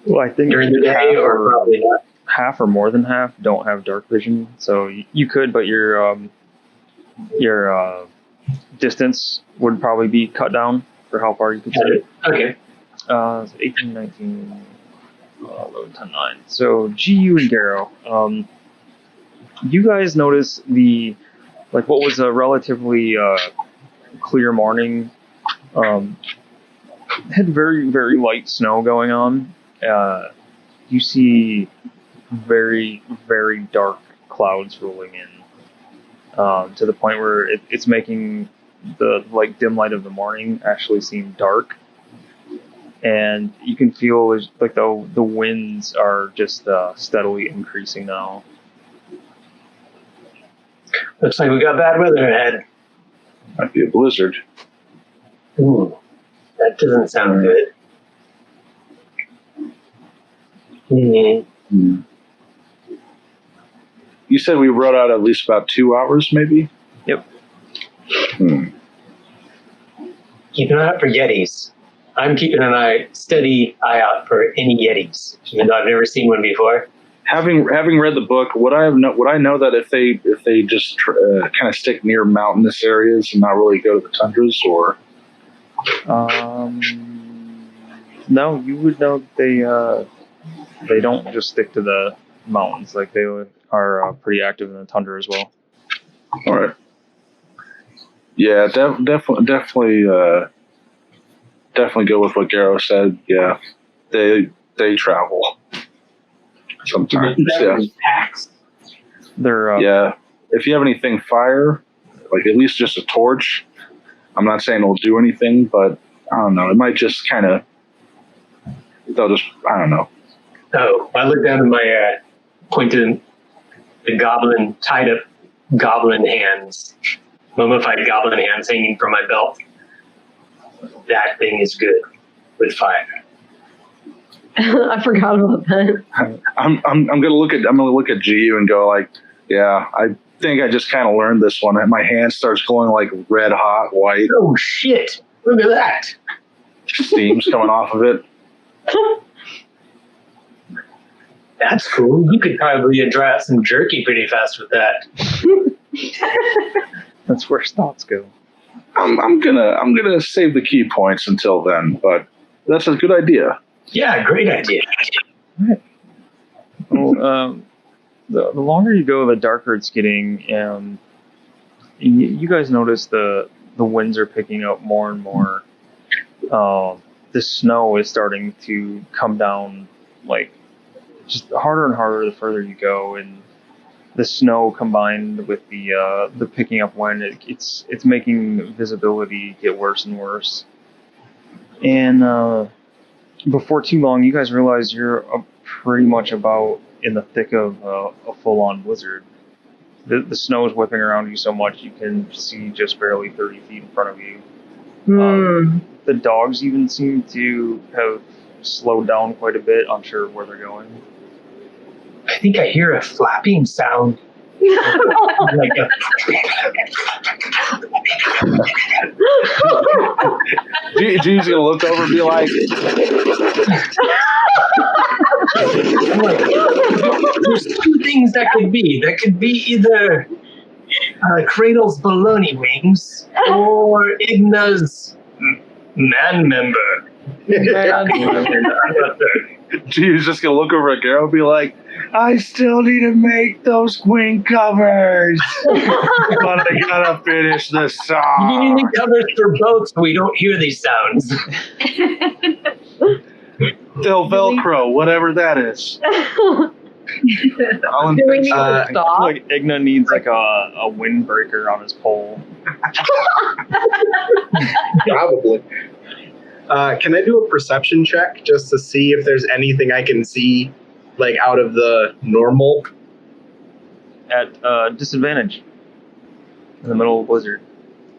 Well, I think during the day, or probably not? half or more than half don't have dark vision, so you could, but your distance would probably be cut down for how far you could see. Okay. 18, 19, 11, 10, 9. So Jiyu and Garo, you guys notice what was a relatively clear morning, had very, very light snow going on. You see very, very dark clouds rolling in, to the point where it's making the dim light of the morning actually seem dark. And you can feel like the winds are just steadily increasing now. Looks like we got bad weather ahead. Might be a blizzard. Ooh, that doesn't sound good. Mm-hmm. You said we rode out at least about 2 hours, maybe? Yep. Keep an eye out for Yetis. I'm keeping a steady eye out for any Yetis, even though I've never seen one before. Having read the book, would I know that if they just kind of stick near mountainous areas and not really go to the tundras, or? No, you would know they don't just stick to the mountains. Like they are pretty active in the tundra as well. All right. Yeah, definitely go with what Garo said. Yeah, they travel sometimes. Yeah. Packs. They're Yeah. If you have anything fire, like at least just a torch. I'm not saying it'll do anything, but I don't know. It might just kind of. They'll just. I don't know. Oh, I looked down at my pointed the goblin tied up goblin hands, mummified goblin hands hanging from my belt. That thing is good with fire. I forgot about that. I'm gonna look at Jiyu and go like, yeah, I think I just kind of learned this one. And my hand starts glowing like red hot white. Oh shit! Look at that. steam's coming off of it. That's cool. You could probably dry out some jerky pretty fast with that. That's where thoughts go. I'm gonna save the key points until then, but that's a good idea. Yeah, great idea. Well, the longer you go, the darker it's getting, and you guys notice the winds are picking up more and more. The snow is starting to come down, like, just harder and harder the further you go, and the snow combined with the picking up wind, it's making visibility get worse and worse. And before too long, you guys realize you're pretty much about in the thick of a full-on blizzard. The snow is whipping around you so much you can see just barely 30 feet in front of you. The dogs even seem to have slowed down quite a bit, unsure of where they're going. I think I hear a flapping sound. Like a... G's gonna look over and be like, There's two things that could be. That could be either Cradle's baloney wings or Igna's man member. G's just gonna look over at Garrow and be like, I still need to make those wing covers. But I gotta finish the You song. need covers for both so we don't hear these sounds. They'll Velcro, whatever that is. I'll Do we need to I feel stop? like Igna needs like a windbreaker on his pole. Probably. Can I do a perception check just to see if there's anything I can see, like out of the normal? At disadvantage in the middle of a blizzard.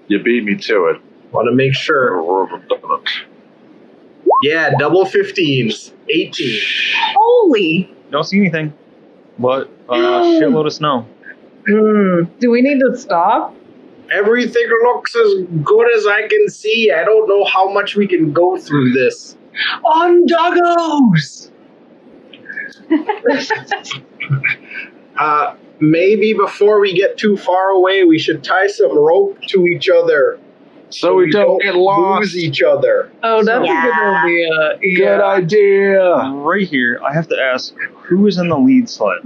You beat me to it. Want to make sure. Yeah, double 15s, 18. Holy! Don't see anything, but a shitload of snow. Do we need to stop? Everything looks as good as I can see. I don't know how much we can go through this. On doggos! Maybe before we get too far away, we should tie some rope to each other So we don't get lost. lose each other. Oh, that's Yeah. a good idea. Good idea. Right here, I have to ask, who is in the lead sled?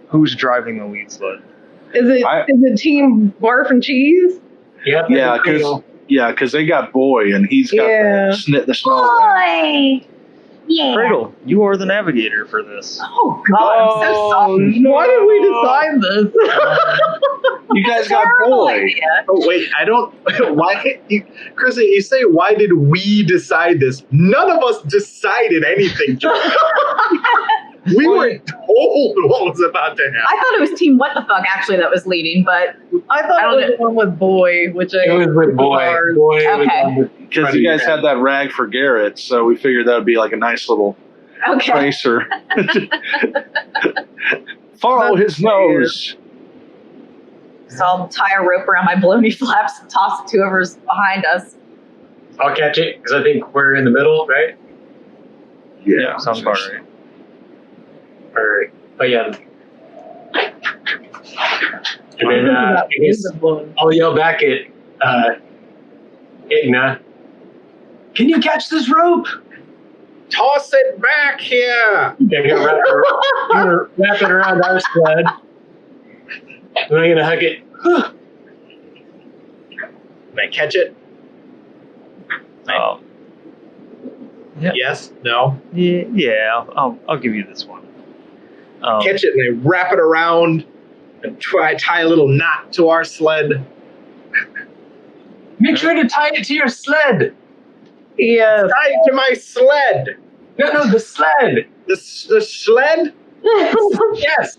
Who's driving the lead sled? Is it Team Barf and Cheese? Yep, Yeah, because they got Boy and he's got Yeah. the snow. Boy! Yeah. Cradle, you are the navigator for this. Oh, God, I'm so sorry. Why did we decide this? You guys got Terrible Boy. idea. Oh, wait, I don't. Why? Chrissy, you say, why did we decide this? None of us decided anything. We were told what was about to happen. I thought it was Team What the Fuck actually that was leading, but I thought I don't it was the one with Boy, which I It was with Boy. ours. Boy was Okay. on the Because front you of guys your had that rag for Garrett, so we figured that would be like a nice little okay. tracer. Follow his nose. So I'll tie a rope around my baloney flaps and toss it to whoever's behind us. I'll catch it because I think we're in the middle, right? Yeah, sounds about right. Or yeah. And then I guess I'll yell back at Igna. Can you catch this rope? Toss it back here. Yeah, gonna wrap it around our sled. And I'm gonna hug it. Can I catch it? Yeah. Yes? No? Yeah, I'll give you this one. Catch it and I wrap it around and tie a little knot to our sled. Make sure to tie it to your sled. Yes. Tie it to my sled. No, the sled. The sled? Yes.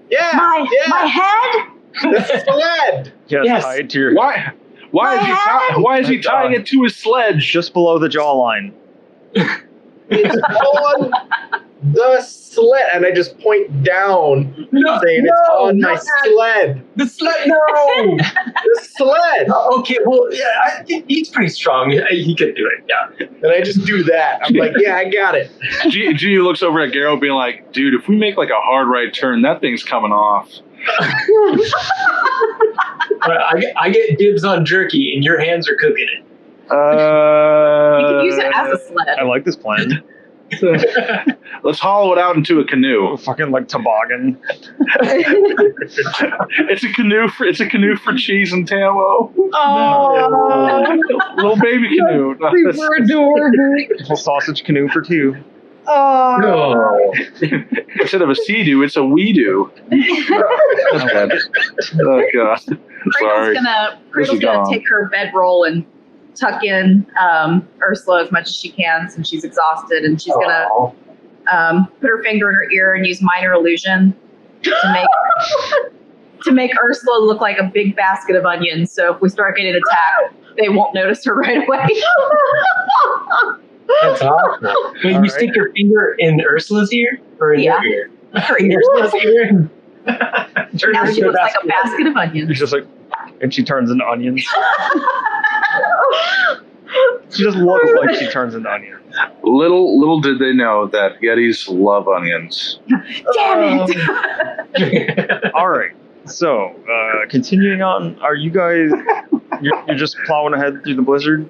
Yeah. My yeah. head? The sled. Yes, tied to your Why is he tying it to his sledge? just below the jawline. It's the sled, and I just point down, saying it's on my sled. The sled, no! The sled. Okay, well, yeah, he's pretty strong. He could do it, yeah. And I just do that. I'm like, yeah, I got it. Jiyu looks over at Garrow being like, dude, if we make like a hard right turn, that thing's coming off. I get dibs on jerky, and your hands are cooking it. You can use it as a sled. I like this plan. Let's hollow it out into a canoe. Fucking like toboggan. It's a canoe for cheese and Tammo. Oh, Little baby canoe. super adorable. Little sausage canoe for two. Oh, No. Instead of a sea-doo, it's a we-do. That's bad. Oh, God. Sorry. Cradle's gonna take her bedroll and tuck in Ursula as much as she can since she's exhausted, and she's gonna put her finger in her ear and use minor illusion to make Ursula look like a big basket of onions. So if we start getting attacked, they won't notice her right away. That's awesome. Wait, you stick your finger in Ursula's ear? Or in your ear? Her In ear. Ursula's ear? Now she looks like a basket of onions. She's just like, and she turns into onions. She just looks like she turns into onions. Little did they know that Yetis love onions. Damn it! All right. So, continuing on, are you guys? You're just plowing ahead through the blizzard.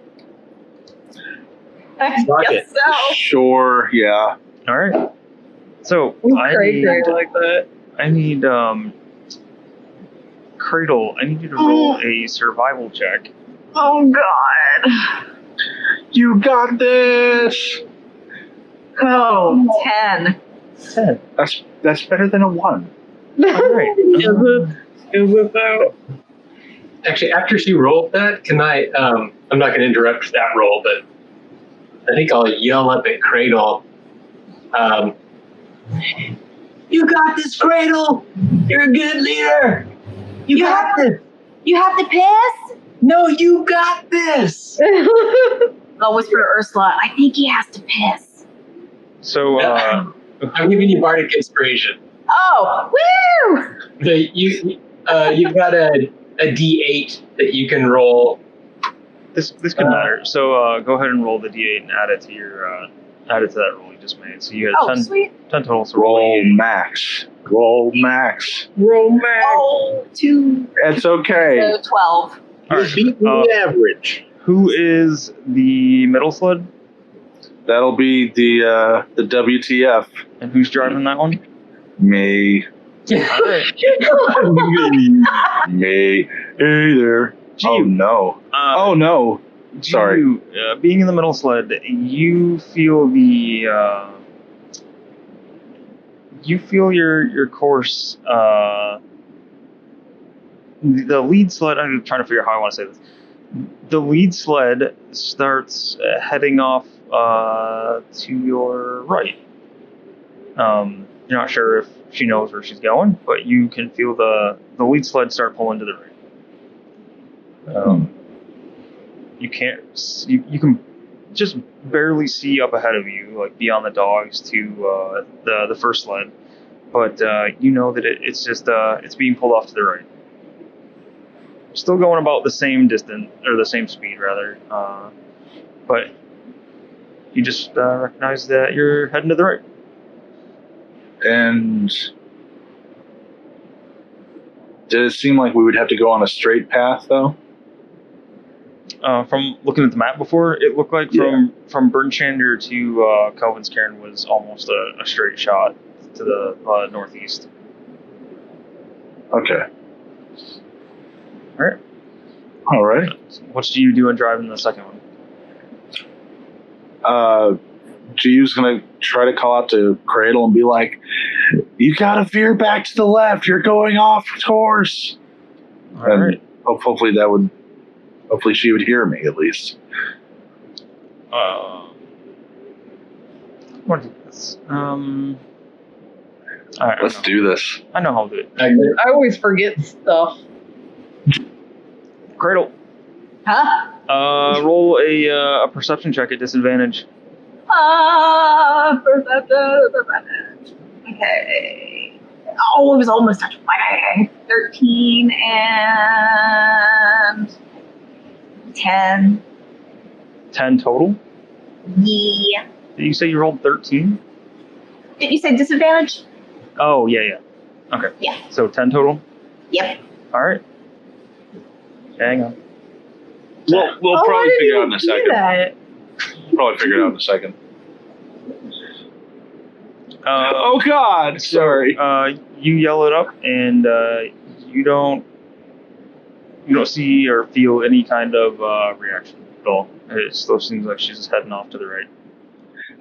I Fuck guess it. so. Sure, yeah. All right. So cray like that. I need Cradle. I need you to roll a survival check. Oh God. You got this. Oh, 10. 10. That's better than a 1. All right. Is it though? Actually, after she rolled that, can I, I'm not going to interrupt that roll, but I think I'll yell up at Cradle. You got this, Cradle! You're a good leader! You got this! You have to piss? No, you got this! I'll whisper to Ursula, I think he has to piss. So, I'm giving you bardic inspiration. Oh, woo! You've got a D8 that you can roll. this could matter. So, go ahead and roll the d8 and add it to your add it to that roll you just made. So you had Oh, 10 sweet. total. So Roll D8. max. Roll max. Romance. Oh, 2. It's okay. So 12. All You right. beat the average. Who is the middle sled, That'll be the WTF. and who's driving that one? Me. All right. Me. Hey there. Oh no. Oh no. Sorry. Jiyu, being in the middle sled, you feel your course. The lead sled. I'm trying to figure out how I want to say this. The lead sled starts heading off to your right. You're not sure if she knows where she's going, but you can feel the lead sled start pulling to the right. You can't. You can just barely see up ahead of you, like beyond the dogs to the first sled, but you know that it's just it's being pulled off to the right. Still going about the same distance or the same speed rather, but you just recognize that you're heading to the right. And did it seem like we would have to go on a straight path though? From looking at the map before, it looked like from Burnchander to Kelvin's Cairn was almost a straight shot to the northeast. Okay. All right. All right. What do you do in driving the second one? Jiyu's gonna try to call out to Cradle and be like, "You gotta veer back to the left. You're going off course." All right. Hopefully she would hear me at least. What is this? All right, Let's do this. I know how to do it. I always forget stuff. Cradle. Huh? Roll a perception check at disadvantage. Okay. Oh, it was almost touched. 13 and 10. 10 total? Yeah. Did you say you rolled 13? Did you say disadvantage? Oh, yeah. Okay. Yeah. So 10 total? Yep. All right. Hang on. We'll probably figure it out in a second. That? Probably figure it out in a second. Uh, Oh God! Sorry. You yell it up, and you don't see or feel any kind of reaction at all. It still seems like she's just heading off to the right.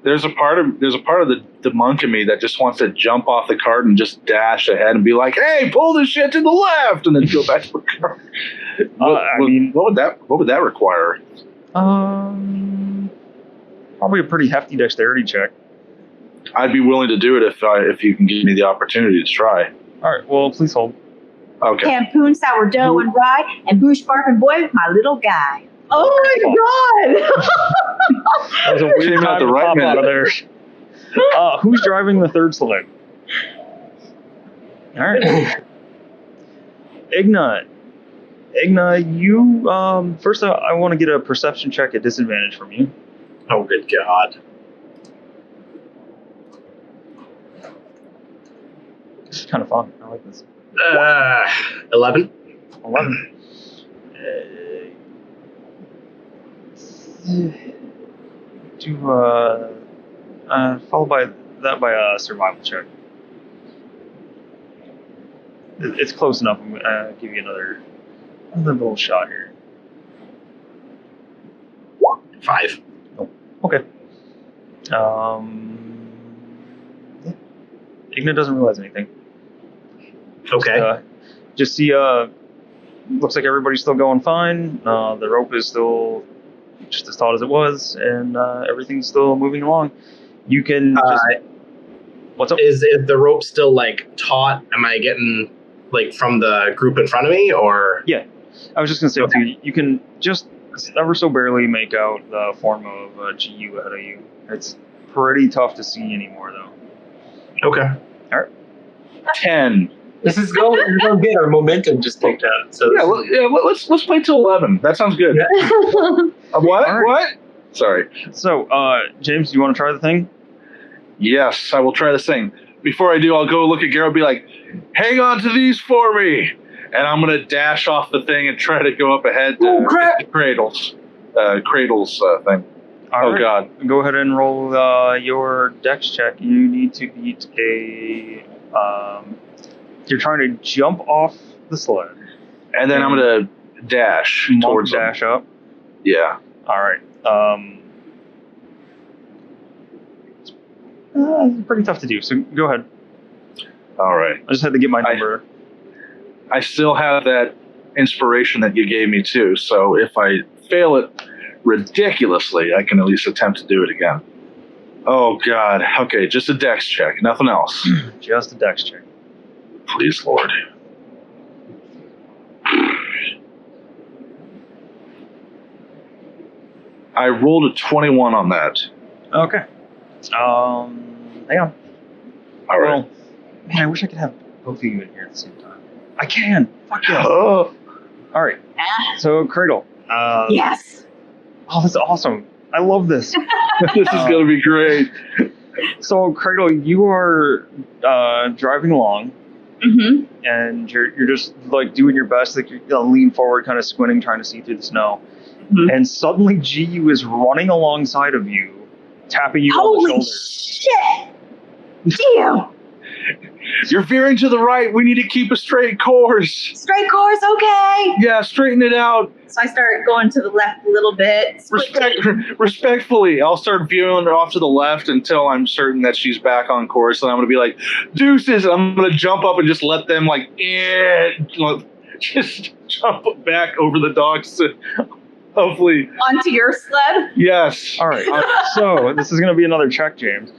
There's a part of the monk in me that just wants to jump off the cart and just dash ahead and be like, "Hey, pull this shit to the left," and then go back to the cart. What would that require? Probably a pretty hefty dexterity check. I'd be willing to do it if you can give me the opportunity to try. All right. Well, please hold. Okay. Campoon, sourdough, and rye, and boosh barfing boy, my little guy. Oh my god! That was a weird Came out time the to right pop out of minute. there. Who's driving the third sled? All right. Igna, you first I want to get a perception check at disadvantage from you. Oh, good God. This is kind of fun. I like this. 11. 11. Followed by a survival check. It's close enough. I'm gonna give you another little shot here. 5. Okay. Igna doesn't realize anything. Okay. Just see, looks like everybody's still going fine. The rope is still just as taut as it was, and everything's still moving along. You can just... What's up? Is the rope still, like, taut? Am I getting, like, from the group in front of me, or? Yeah. I was just going to say, too, you can just ever so barely make out the form of Jiyu ahead of you. It's pretty tough to see anymore, though. Okay. All right. 10. We're going to get our momentum just picked up. So Let's play till 11. That sounds good. What? All right. What? Sorry. So, James, do you want to try the thing? Yes, I will try this thing. Before I do, I'll go look at Garrett and be like, "Hang on to these for me." And I'm going to dash off the thing and try to go up ahead to the Cradle's thing. All right. God. Go ahead and roll your dex check. You need to beat a... you're trying to jump off the sled. And then I'm going to dash towards them. Dash up. Yeah. All right. It's pretty tough to do, so go ahead. All right. I just had to get my number. I still have that inspiration that you gave me too, so if I fail it ridiculously, I can at least attempt to do it again. Oh God. Okay, just a dex check, nothing else. Just a dex check. Please, Lord. I rolled a 21 on that. Okay. Hang on. All right. Well, man, I wish I could have both of you in here at the same time. I can. Fuck yeah. Oh. All right. So, Cradle. Yes. Oh, that's awesome. I love this. This is going to be great. So, Cradle, you are driving along. Mm-hmm. And you're just like doing your best, like you're gonna lean forward, kind of squinting, trying to see through the snow. Mm-hmm. And suddenly, Jiyu is running alongside of you, tapping you on the Holy shoulder. shit! Jiyu! You're veering to the right. We need to keep a straight course. Straight course, okay. Yeah, straighten it out. So I start going to the left a little bit. Respectfully, I'll start veering her off to the left until I'm certain that she's back on course, and I'm going to be like, "Deuces!" I'm going to jump up and just let them just jump back over the docks. Hopefully, Onto your sled? yes. All right. So this is going to be another check, James.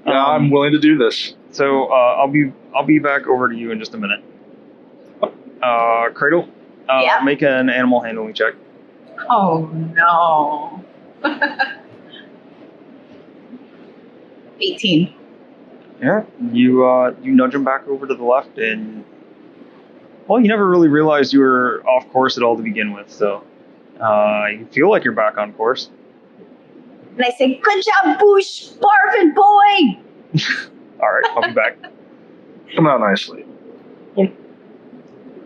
Yeah, I'm willing to do this. So I'll be back over to you in just a minute. Cradle, Yeah. make an animal handling check. Oh no. 18. Yeah, you nudge him back over to the left, and well, you never really realized you were off course at all to begin with, so you feel like you're back on course. And I say, good job, Boosh, barfing boy! All right, I'll be back. Come out nicely.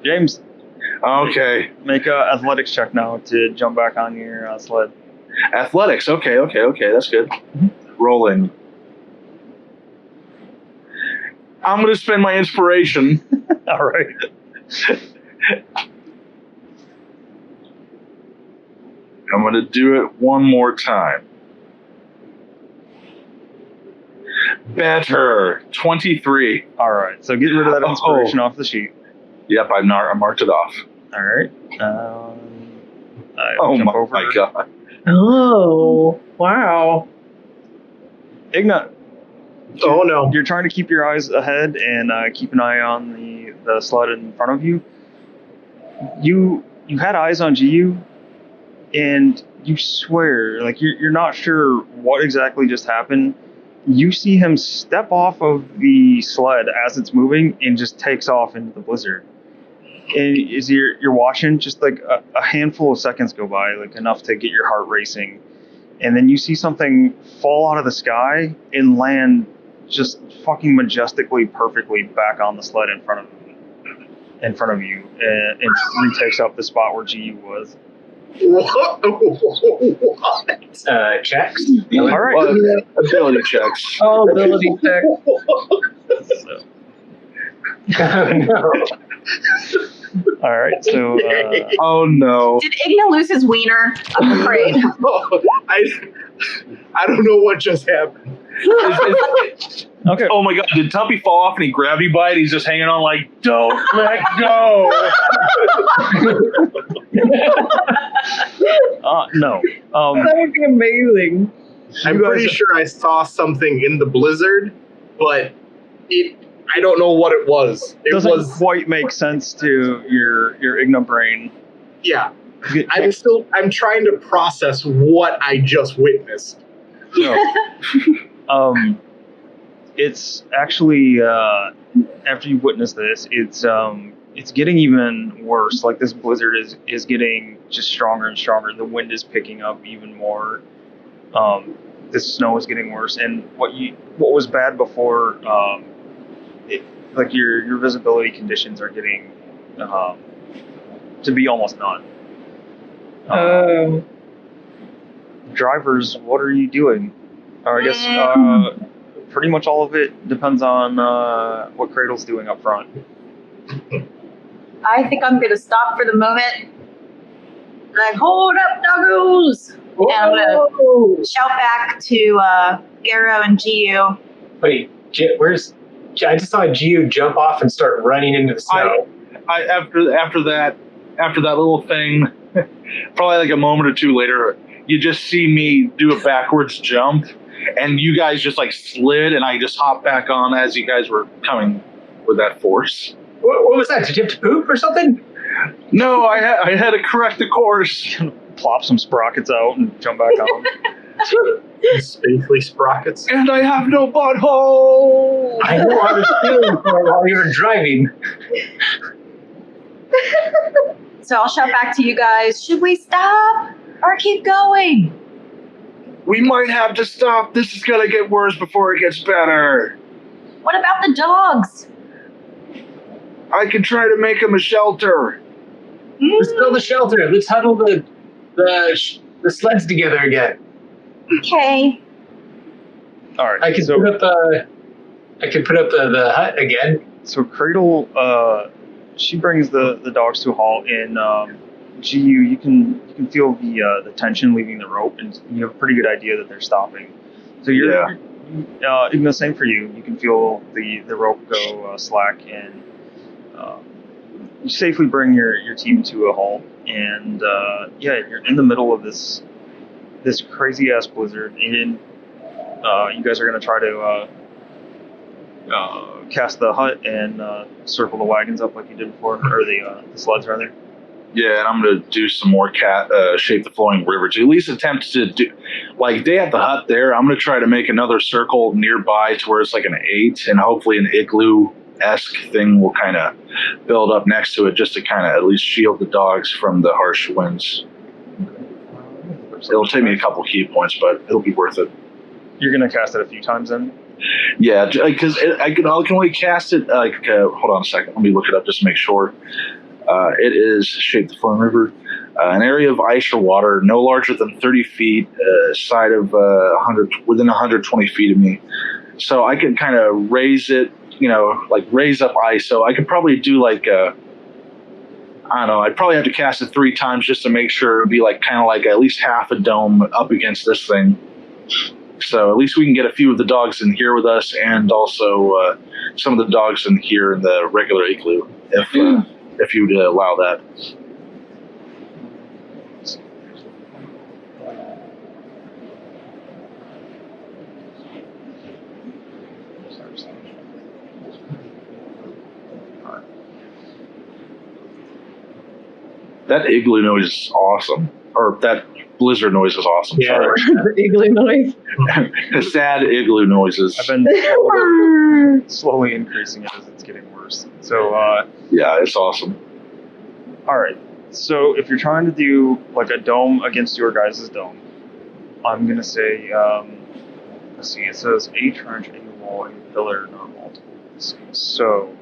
James, Okay. make a athletics check now to jump back on your sled. Athletics. Okay. That's good. Rolling. I'm going to spend my inspiration. All right. I'm going to do it one more time. Better. 23. All right. So get rid of that inspiration off the sheet. Yep, I marked it off. All right. Oh jump my over. god. Oh, wow. Igna, Oh no. you're trying to keep your eyes ahead and keep an eye on the sled in front of you. You had eyes on Jiyu, and you swear, like you're not sure what exactly just happened. You see him step off of the sled as it's moving and just takes off into the blizzard. And as you're watching, just like a handful of seconds go by, like enough to get your heart racing, and then you see something fall out of the sky and land just fucking majestically, perfectly back on the sled in front of you, and retakes up the spot where Jiyu was. What? Checks. All right. Ability checks. Oh, ability check. So, No. all right. So Oh no. Did Igna lose his wiener? I'm afraid. I don't know what just happened. okay. Oh my god, did Tumpy fall off and he grabbed you by it? He's just hanging on like, don't let go. No. That would be amazing. I'm pretty sure I saw something in the blizzard, but I don't know what it was. It doesn't was quite make sense to your Igna brain. yeah. I'm trying to process what I just witnessed. No. It's actually after you witness this, it's getting even worse. Like this blizzard is getting just stronger and stronger. The wind is picking up even more. The snow is getting worse, and what was bad before, like your visibility conditions are getting to be almost none. Drivers, what are you doing? Or I guess pretty much all of it depends on what Cradle's doing up front. I think I'm going to stop for the moment. Like, hold up, doggos! And I'm going to shout back to Garo and Jiyu. Wait, where's? I just saw Jiyu jump off and start running into the snow. After that little thing, probably like a moment or two later, you just see me do a backwards jump, and you guys just like slid, and I just hopped back on as you guys were coming with that force. What was that? Did you have to poop or something? No, I had to correct the course. Plop some sprockets out and jump back on. Spacely sprockets. And I have no butthole. I know I was feeling for it while you were driving. So I'll shout back to you guys. Should we stop or keep going? We might have to stop. This is gonna get worse before it gets better. What about the dogs? I can try to make them a shelter. Let's build a shelter. Let's huddle the sleds together again. Okay. All right. I can put up the hut again. So Cradle, she brings the dogs to a halt, and Jiyu, you can feel the tension leaving the rope, and you have a pretty good idea that they're stopping. So Igna, same for you. You can feel the rope go slack, and you safely bring your team to a halt. And you're in the middle of this crazy ass blizzard, and you guys are gonna try to cast the hut and circle the wagons up like you did before, or the sleds rather. Yeah, and I'm gonna do some more shape the flowing river to at least attempt to do like they have the hut there. I'm gonna try to make another circle nearby to where it's like an 8, and hopefully an igloo-esque thing will kind of build up next to it just to kind of at least shield the dogs from the harsh winds. It'll take me a couple key points, but it'll be worth it. You're gonna cast it a few times then? Yeah, because I can only cast it. Hold on a second. Let me look it up just to make sure. It is Shape the Flowing River, an area of ice or water no larger than 30 feet, side of 100 within 120 feet of me. So I can kind of raise it, like raise up ice. So I could probably do like I don't know. I'd probably have to cast it 3 times just to make sure it'd be like kind of like at least half a dome up against this thing. So at least we can get a few of the dogs in here with us, and also some of the dogs in here in the regular igloo, if you would allow that. That igloo noise is awesome, or that blizzard noise is awesome. Yeah. Sorry. The igloo noise. The sad igloo noises. I've been slowly increasing it as it's getting worse. So, Yeah, it's awesome. all right. So if you're trying to do like a dome against your guys' dome, I'm gonna say, let's see. It says a trench, a wall, a pillar, not multiple. Let's see. So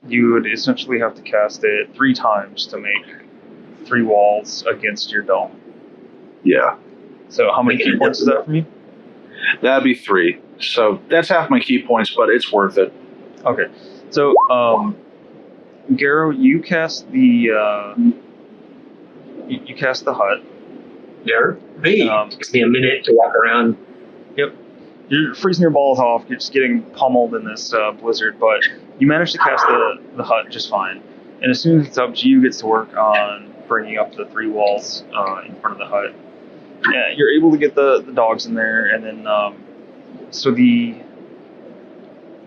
you would essentially have to cast it 3 times to make 3 walls against your dome. Yeah, So how many key points is that from you? that'd be 3. So that's half my key points, but it's worth it. Okay. So, Garrow, you cast the you cast the hut. There. Hey, Um, takes me a minute to walk around. Yep. You're freezing your balls off. You're just getting pummeled in this blizzard, but you manage to cast the hut just fine. And as soon as it's up, Jiyu gets to work on bringing up the 3 walls in front of the hut. Yeah, you're able to get the dogs in there, and then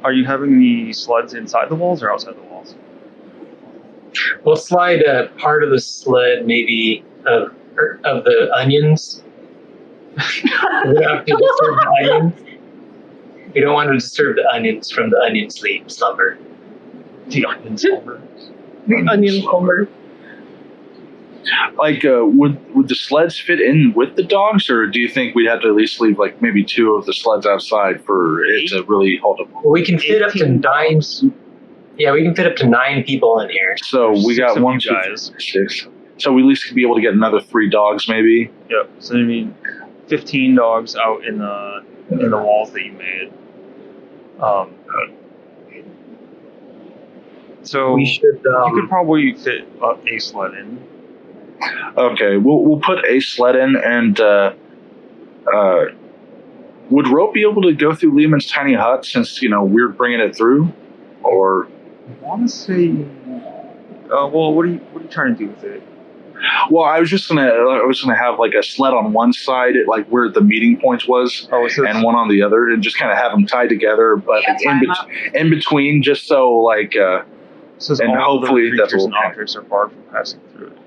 are you having the sleds inside the walls or outside the walls? We'll slide a part of the sled, maybe of the onions. We don't have to disturb the onions. We don't want to disturb the onions from the onion slumber. The onion slumber. The onion slumber. Like, would the sleds fit in with the dogs, or do you think we'd have to at least leave like maybe 2 of the sleds outside for it to really hold up? Well, we can fit up to 18 9. Yeah, we can fit up to 9 people in here. So we 6 got of 1, you 2, guys. 6. So we at least could be able to get another 3 dogs, maybe. Yep. So you need 15 dogs out in the walls that you made. So We should. you could probably fit a sled in. Okay, we'll put a sled in, and would Rope be able to go through Lehman's tiny hut since we're bringing it through, or? I want to say. Well, what are you trying to do with it? Well, I was gonna have like a sled on one side, like where the meeting points was, Oh, it says, and one on the other, and just kind of have them tied together, but Yeah, tie 'em up. in between, just so like. it says and all hopefully other that's creatures and okay. objects are barred from passing through it.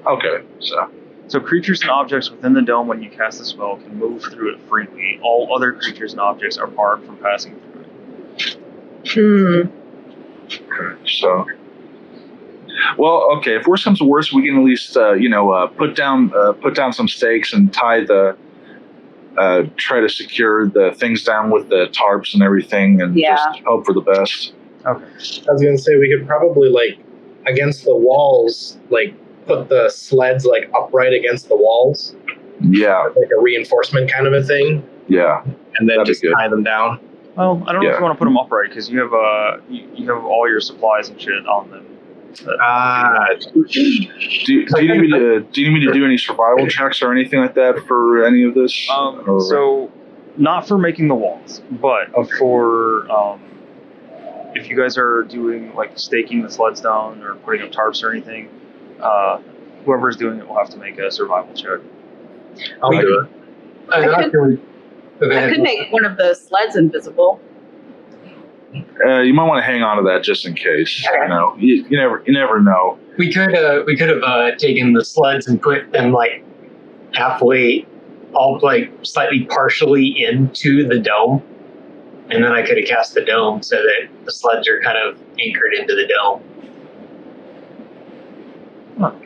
Okay, so. So creatures and objects within the dome when you cast the spell can move through it freely. All other creatures and objects are barred from passing through it. So, well, okay. If worse comes to worse, we can at least, put down some stakes and tie try to secure the things down with the tarps and everything, and Yeah. just hope for the best. Okay. I was gonna say we could probably like against the walls, like put the sleds like upright against the walls, Yeah, like a reinforcement kind of a thing, yeah, and then That'd be just good. tie them down. Well, I don't know if Yeah. you want to put them upright because you have you have all your supplies and shit on them. Do you need me to do any survival checks or anything like that for any of this? Or- So, not for making the walls, but for if you guys are doing like staking the sleds down or putting up tarps or anything, whoever's doing it will have to make a survival check. I'll do it. I could make one of the sleds invisible. You might want to hang on to that just in case. You know, you never know. We could have taken the sleds and put them like halfway, all like slightly partially into the dome, and then I could have cast the dome so that the sleds are kind of anchored into the dome.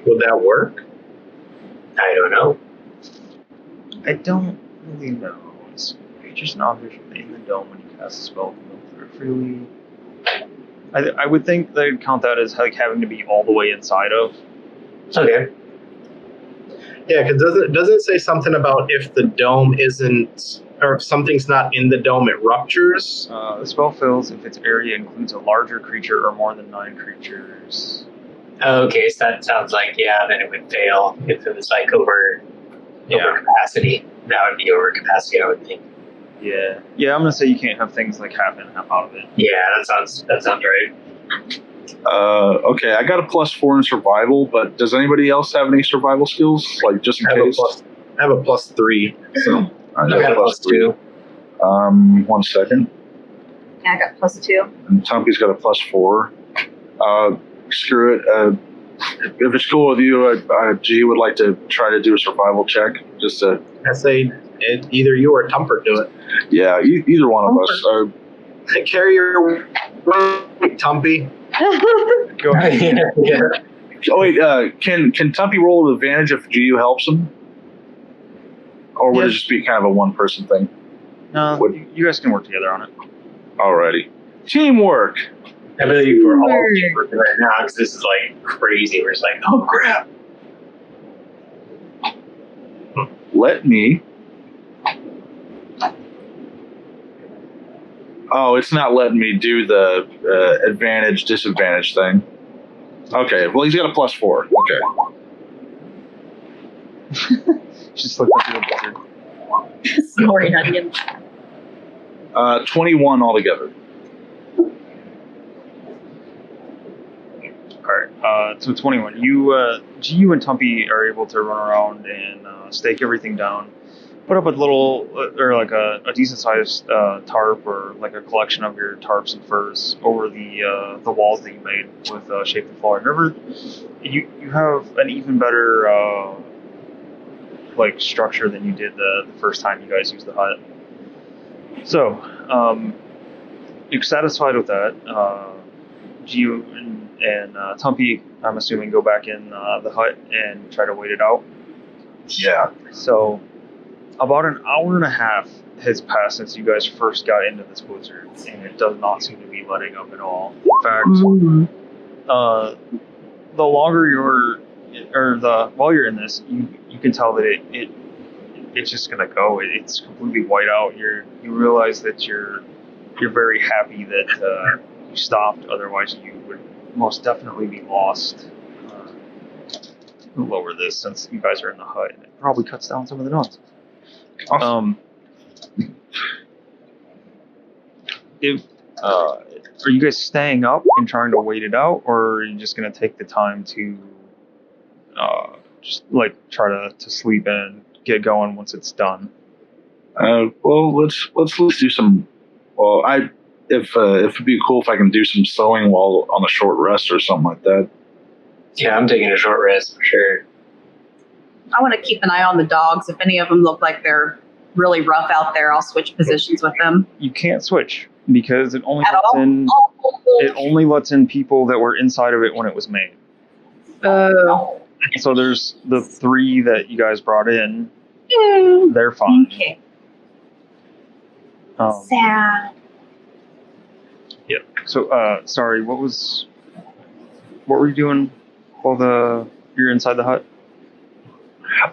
Would that work? I don't know. I don't really know. It's just an object in the dome when you cast a spell can move through freely. I would think they'd count that as like having to be all the way inside of. Okay. Yeah, because doesn't it say something about if the dome isn't, or if something's not in the dome, it ruptures? The spell fails if its area includes a larger creature or more than 9 creatures. Okay, so that sounds like, then it would fail if it was like over capacity. That would be over capacity, I would think. Yeah, I'm gonna say you can't have things like half in, half out of it. Yeah, that sounds right. Okay, I got a +4 in survival, but does anybody else have any survival skills? Like, just in case? I have a +3, so. I I got a +2. 1 second. Yeah, I got +2. And Tumpy's got a +4. Screw it. If it's cool with you, G would like to try to do a survival check. Just to. I say either you or Tumper do it. Yeah, either one of us. Carry your weight, Tumpy. Go ahead. Yeah. Oh wait, can Tumpy roll with advantage if Jiyu helps him, or would it just be kind of a one-person thing? No, you guys can work together on it. Alrighty, teamwork. I believe we're all working right now because this is like crazy. We're just like, oh crap. Let me. Oh, it's not letting me do the advantage disadvantage thing. Okay, well he's got a +4. Okay. Just look like a blizzard. Snoring onion. 21 altogether. Alright, so 21. Jiyu and Tumpy are able to run around and stake everything down. Put up a little, or like a decent sized tarp, or like a collection of your tarps and furs over the walls that you made with Shape the Falling River. You have an even better like structure than you did the first time you guys used the hut. So, you're satisfied with that. Jiyu and Tumpy, I'm assuming, go back in the hut and try to wait it out. Yeah. So, about an hour and a half has passed since you guys first got into this blizzard, and it does not seem to be letting up at all. In fact, the longer while you're in this, you can tell that it's just gonna go. It's completely white out. You realize that you're very happy that you stopped. Otherwise, you would most definitely be lost. Lower this since you guys are in the hut. It probably cuts down some of the noise. Awesome. Are you guys staying up and trying to wait it out, or are you just gonna take the time to just like try to sleep and get going once it's done? Well, let's do some. Well, if it'd be cool if I can do some sewing while on a short rest or something like that. Yeah, I'm taking a short rest for sure. I want to keep an eye on the dogs. If any of them look like they're really rough out there, I'll switch positions with them. You can't switch because it only At lets all? in it only lets in people that were inside of it when it was made. Oh. So there's the 3 that you guys brought in. They're fine. Okay. Um, Sad. Yep. So, sorry, what were you doing while you're inside the hut?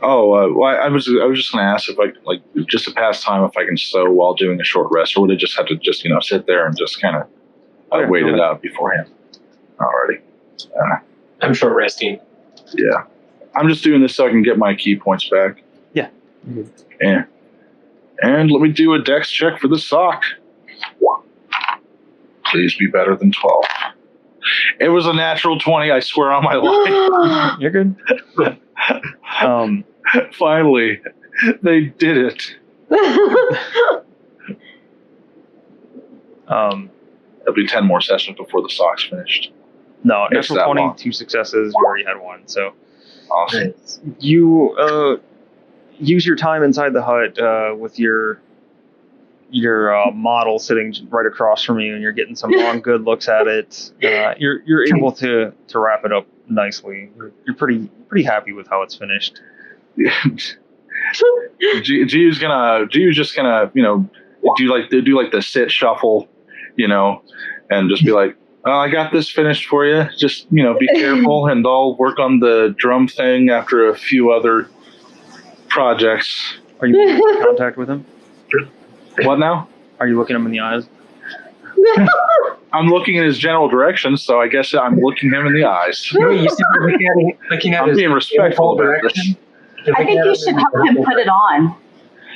Oh, well, I was just going to ask if just to pass time, if I can sew while doing a short rest, or would I just have to sit there and just kind of wait it out beforehand? Alrighty. I'm short resting. Yeah. I'm just doing this so I can get my key points back. Yeah. Yeah. And let me do a dex check for the sock. Please be better than 12. It was a natural 20, I swear on my life. You're good. Finally, they did it. It'll be 10 more sessions before the stock's finished. No, It's natural that 20, long. 2 successes. You already had one. So Awesome. you use your time inside the hut with your model sitting right across from you, and you're getting some long, good looks at it. You're able to wrap it up nicely. You're pretty happy with how it's finished. Jiyu's just gonna, do like the sit shuffle, and just be like, oh, I got this finished for you. Just, be careful, and I'll work on the drum thing after a few other projects. Are you making contact with him? What now? Are you looking him in the eyes? I'm looking in his general direction, so I guess I'm looking him in the eyes. Wait, you said you're looking at I'm his being respectful about this. direction? I think you should help him put it on.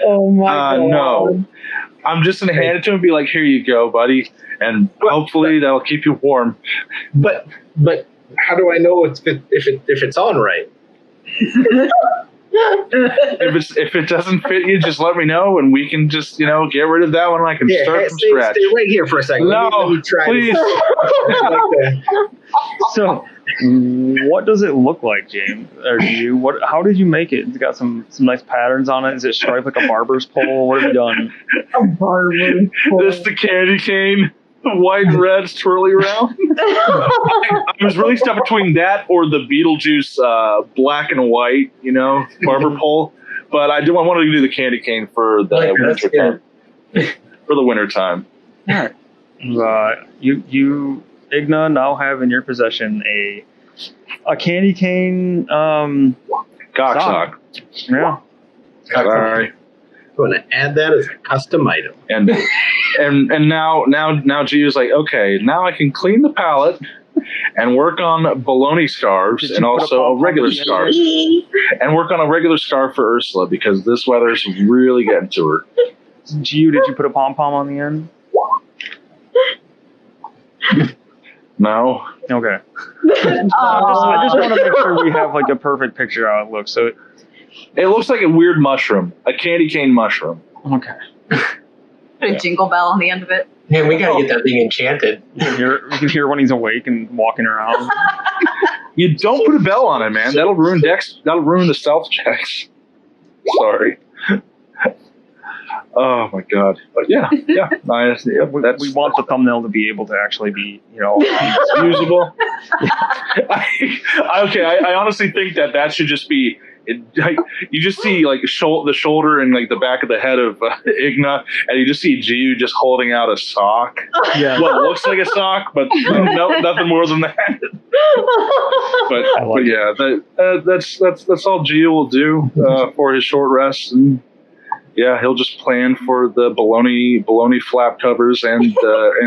Oh my god. No. I'm just gonna hand it to him and be like, here you go, buddy. And hopefully that'll keep you warm. But how do I know if it's on right? If it doesn't fit you, just let me know and we can just, get rid of that one and I can start from scratch. Stay right here for a second. No, let me try please. So, what does it look like, James? Or you? How did you make it? It's got some nice patterns on it. Is it striped like a barber's pole? What have you done? A barber. This the candy cane, the white and red twirly around. I was really stuck between that or the Beetlejuice black and white, barber pole. But I wanted to do the candy cane for the winter time. For the winter time. All right. You Igna now have in your possession a candy cane. Cocksock. Yeah. Sorry. I'm going to add that as a custom item. And now Jiyu's like, okay, now I can clean the palette and work on baloney scarves Did you and put a also a pom-pom regular at the end scarf. of it? And work on a regular scarf for Ursula because this weather's really getting to her. Jiyu, did you put a pom pom on the end? No. Okay. I just want to make sure we have like a perfect picture how it looks. So, It looks like a weird mushroom, a candy cane mushroom. okay. Put a jingle bell on the end of it. Man, we gotta get that thing enchanted. We can hear when he's awake and walking around. You don't put a bell on it, man. That'll ruin the stealth checks. Sorry. Oh my god. But yeah. Nice. Yeah, We want the thumbnail to be able to actually be, usable. I honestly think that should just be. You just see like the shoulder and like the back of the head of Igna, and you just see Jiyu just holding out a sock. Yeah. What looks like a sock, but nothing more than that. But yeah, that's all Jiyu will do for his short rest, and yeah, he'll just plan for the baloney flap covers and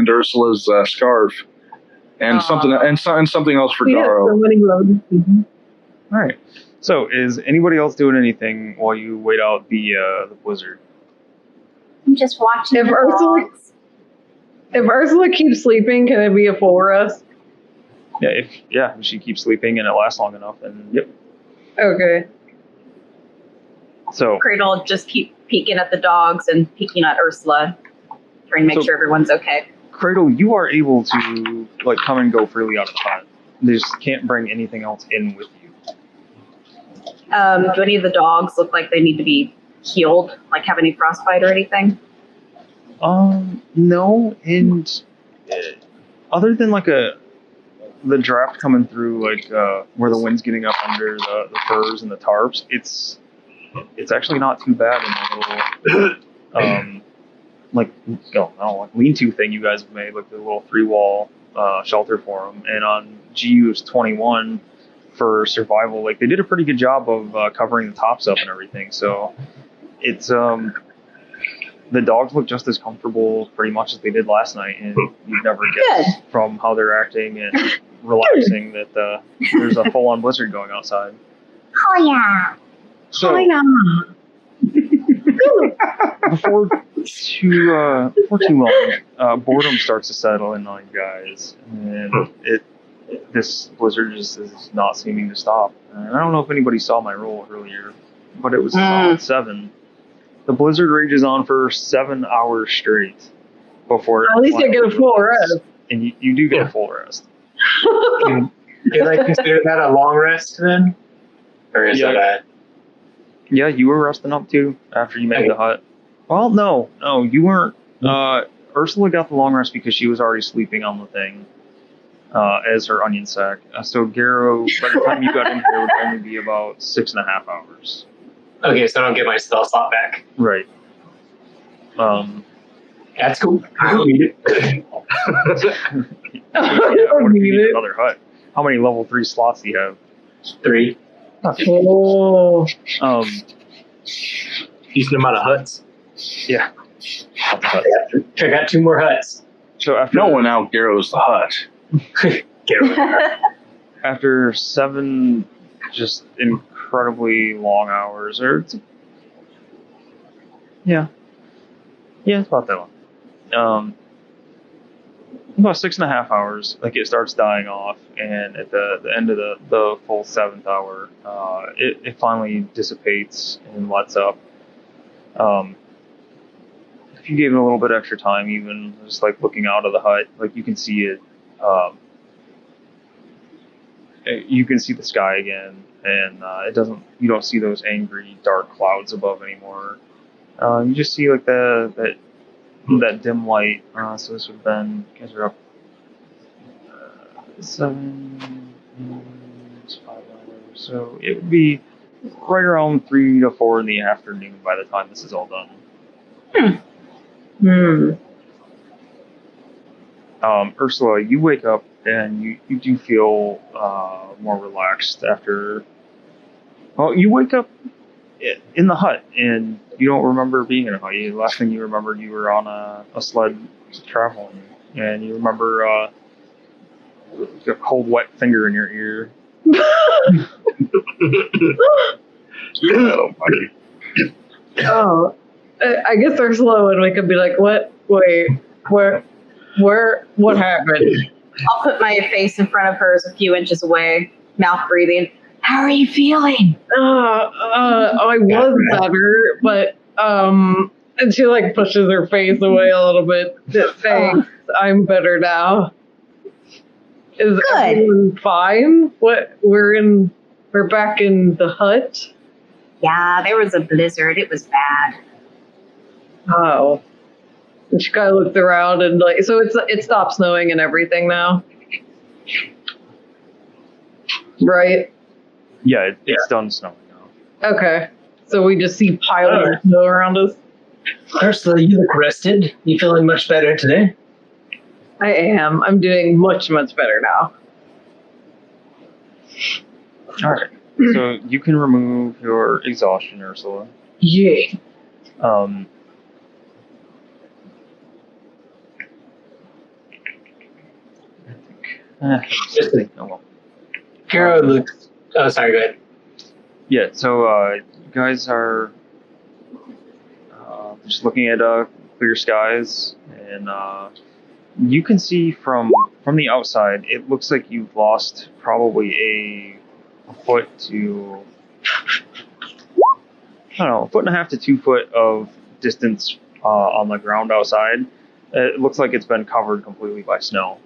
Ursula's scarf, and something else for We have Daro. so many loads. All right. So, is anybody else doing anything while you wait out the blizzard? I'm just watching If the Ursula- dogs. If Ursula keeps sleeping, can it be a full rest? Yeah, if she keeps sleeping and it lasts long enough, then yep. Okay. So, Cradle will just keep peeking at the dogs and peeking at Ursula, trying to make sure everyone's okay. Cradle, you are able to like come and go freely out of the hut. They just can't bring anything else in with you. Do any of the dogs look like they need to be healed? Like have any frostbite or anything? No, and other than like the draft coming through, like where the wind's getting up under the furs and the tarps, it's actually not too bad in the little like lean-to thing you guys have made, like the little 3-wall shelter for them. And on GU's 21 for survival, like they did a pretty good job of covering the tops up and everything. So it's the dogs look just as comfortable pretty much as they did last night, and you'd never guess from how they're acting and relaxing that there's a full-on blizzard going outside. Oh yeah. So before too long, boredom starts to settle in on you guys, and this blizzard just is not seeming to stop. And I don't know if anybody saw my roll earlier, but it was a solid 7. The blizzard rages on for 7 hours straight. before. At least I get a full rest. And you do get a full rest. Can I consider that a long rest then? Or is it a... Yeah, you were resting up too after you made the hut. Well, no, you weren't. Ursula got the long rest because she was already sleeping on the thing as her onion sack. So Garrow, by the time you got in here, would only be about 6.5 hours. Okay, so I don't get my spell slot back. Right. That's cool. I don't need it. What if you need another hut? How many level 3 slots do you have? 3. Oh. Decent amount of huts. Yeah. I got 2 more huts. So after No one outgarrows the hut. after 7 just incredibly long hours, it's about that long. About 6.5 hours, like it starts dying off, and at the end of the full 7th hour, it finally dissipates and lets up. If you gave it a little bit extra time, even just like looking out of the hut, like you can see it. You can see the sky again, and you don't see those angry dark clouds above anymore. You just see like that dim light. So this would have been, you guys are up 7 hours, 5 hours. So it would be right around 3 to 4 in the afternoon by the time this is all done. Ursula, you wake up and you do feel more relaxed after. Well, you wake up in the hut and you don't remember being in a hut. The last thing you remembered, you were on a sled traveling, and you remember a cold, wet finger in your ear. Oh, I guess they're slow, and we could be like, "What? Wait, what happened?" I'll put my face in front of hers a few inches away, mouth breathing. How are you feeling? I was better, but and she like pushes her face away a little bit. Thanks, I'm better now. Is everyone fine? What? We're back in the hut. Yeah, there was a blizzard. It was bad. Oh. And she kind of looks around and like, so it stopped snowing and everything now, right? Yeah, it's done snowing now. Okay, so we just see piles of snow around us. Ursula, you look rested. You feeling much better today? I am. I'm doing much, much better now. All right. So you can remove your exhaustion, Ursula. Yeah. Garrow looks... Oh, sorry, go ahead. Yeah, so you guys are just looking at clear skies, and you can see from the outside, it looks like you've lost probably a foot to, I don't know, 1.5 to 2 foot of distance on the ground outside. It looks like it's been covered completely by snow.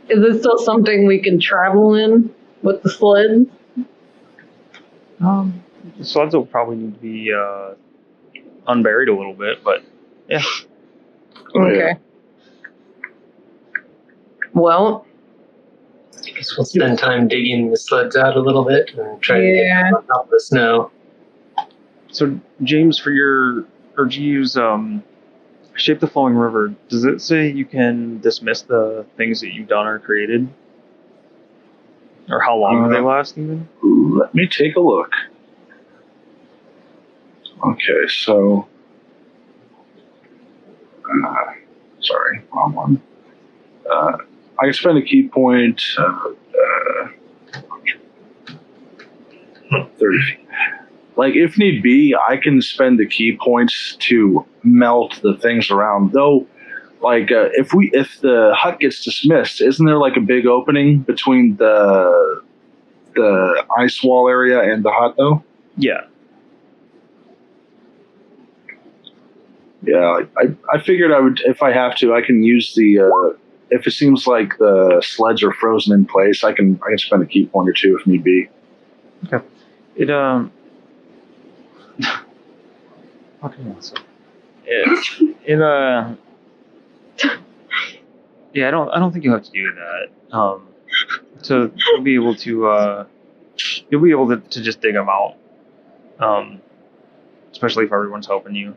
Is this still something we can travel in with the sleds? The sleds will probably need to be unburied a little bit, but yeah. Okay. Well, I guess we'll spend time digging the sleds out a little bit and try to get on top of the snow. So, James, for Jiyu's Shape the Flowing River, does it say you can dismiss the things that you've done or created? Or how long do they last, even? Let me take a look. Okay, so... sorry, wrong one. I can spend a key point... 30 feet. Like, if need be, I can spend the key points to melt the things around. Though, like, if the hut gets dismissed, isn't there like a big opening between the ice wall area and the hut, though? Yeah. Yeah, I figured I would, if I have to, I can use the, if it seems like the sleds are frozen in place, I can spend a key point or two if need be. Okay. What can I say? Yeah, I don't think you have to do that. So you'll be able to just dig them out. Especially if everyone's helping you.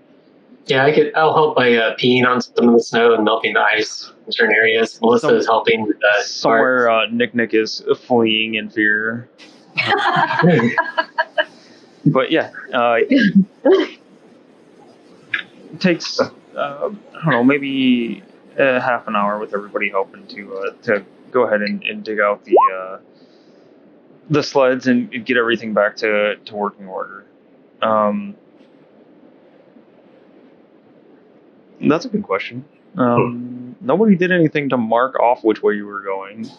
Yeah, I'll help by peeing on some of the snow and melting the ice in certain areas. Melissa is helping with that. Somewhere Nick is fleeing in fear. But yeah, it takes I don't know, maybe half an hour with everybody helping to go ahead and dig out the sleds and get everything back to working order. That's a good question. Nobody did anything to mark off which way you were going.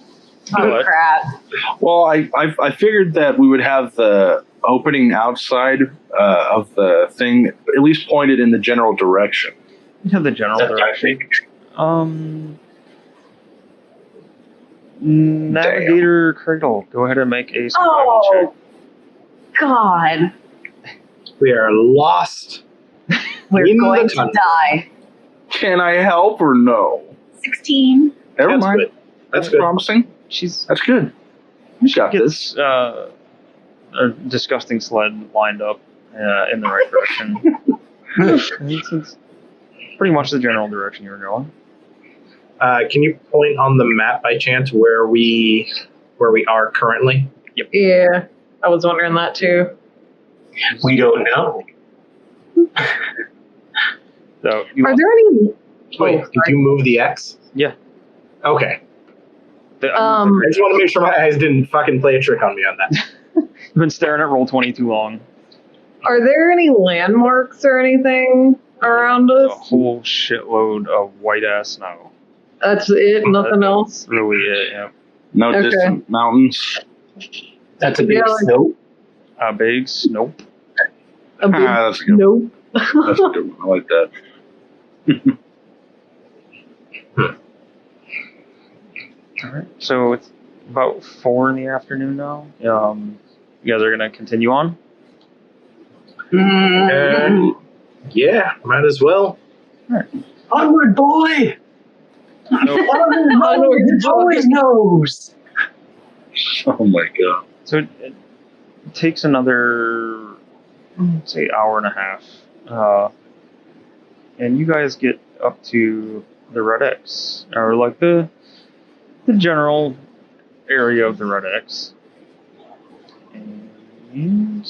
Oh, crap. Well, I figured that we would have the opening outside of the thing at least pointed in the general direction. You have the general direction. Navigator Cradle, go ahead and make a survival check. God. We are lost. We're In going the to tundra. die. Can I help or no? 16. Never That's mind. good. That's That's good. promising. That's good. You got this. Gets a disgusting sled lined up in the right direction. It's pretty much the general direction you're going. Can you point on the map by chance where we are currently? Yeah, I was wondering that too. We don't know. So you Are there any? Wait, did you move the X? Yeah. Okay. I I just want to make sure my eyes didn't fucking play a trick on me on that. You've been staring at Roll20 too long. Are there any landmarks or anything around A us? whole shitload of white ass snow. That's it. Nothing else. That's really it. Yeah. No Okay. distant mountains. That's a big Yeah, like- snow. Big nope. A big That's a good one. nope. That's a good one. I like that. All right. So it's about 4 in the afternoon now. You guys are gonna continue on. Yeah, might as well. Onward, boy! Onward, always knows. Oh my god. So it takes another, say, hour and a half, and you guys get up to the Red X, or like the general area of the Red X. And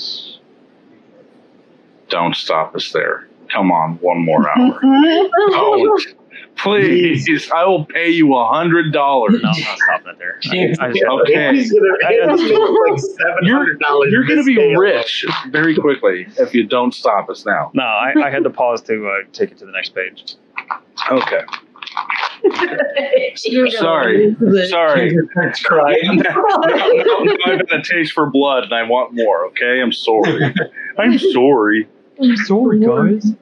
Don't stop us there. Come on, one more hour. Don't. Please, I will pay you $100. no, I'm not stopping it there. I just, Okay. He's gonna make like $700. You're going to be scale. rich very quickly if you don't stop us now. no, I had to pause to take it to the next page. Okay. You're gonna Sorry. lose it. Sorry. That's crying. Now I've got a taste for blood and I want more, okay? I'm sorry. I'm sorry. I'm sorry, guys.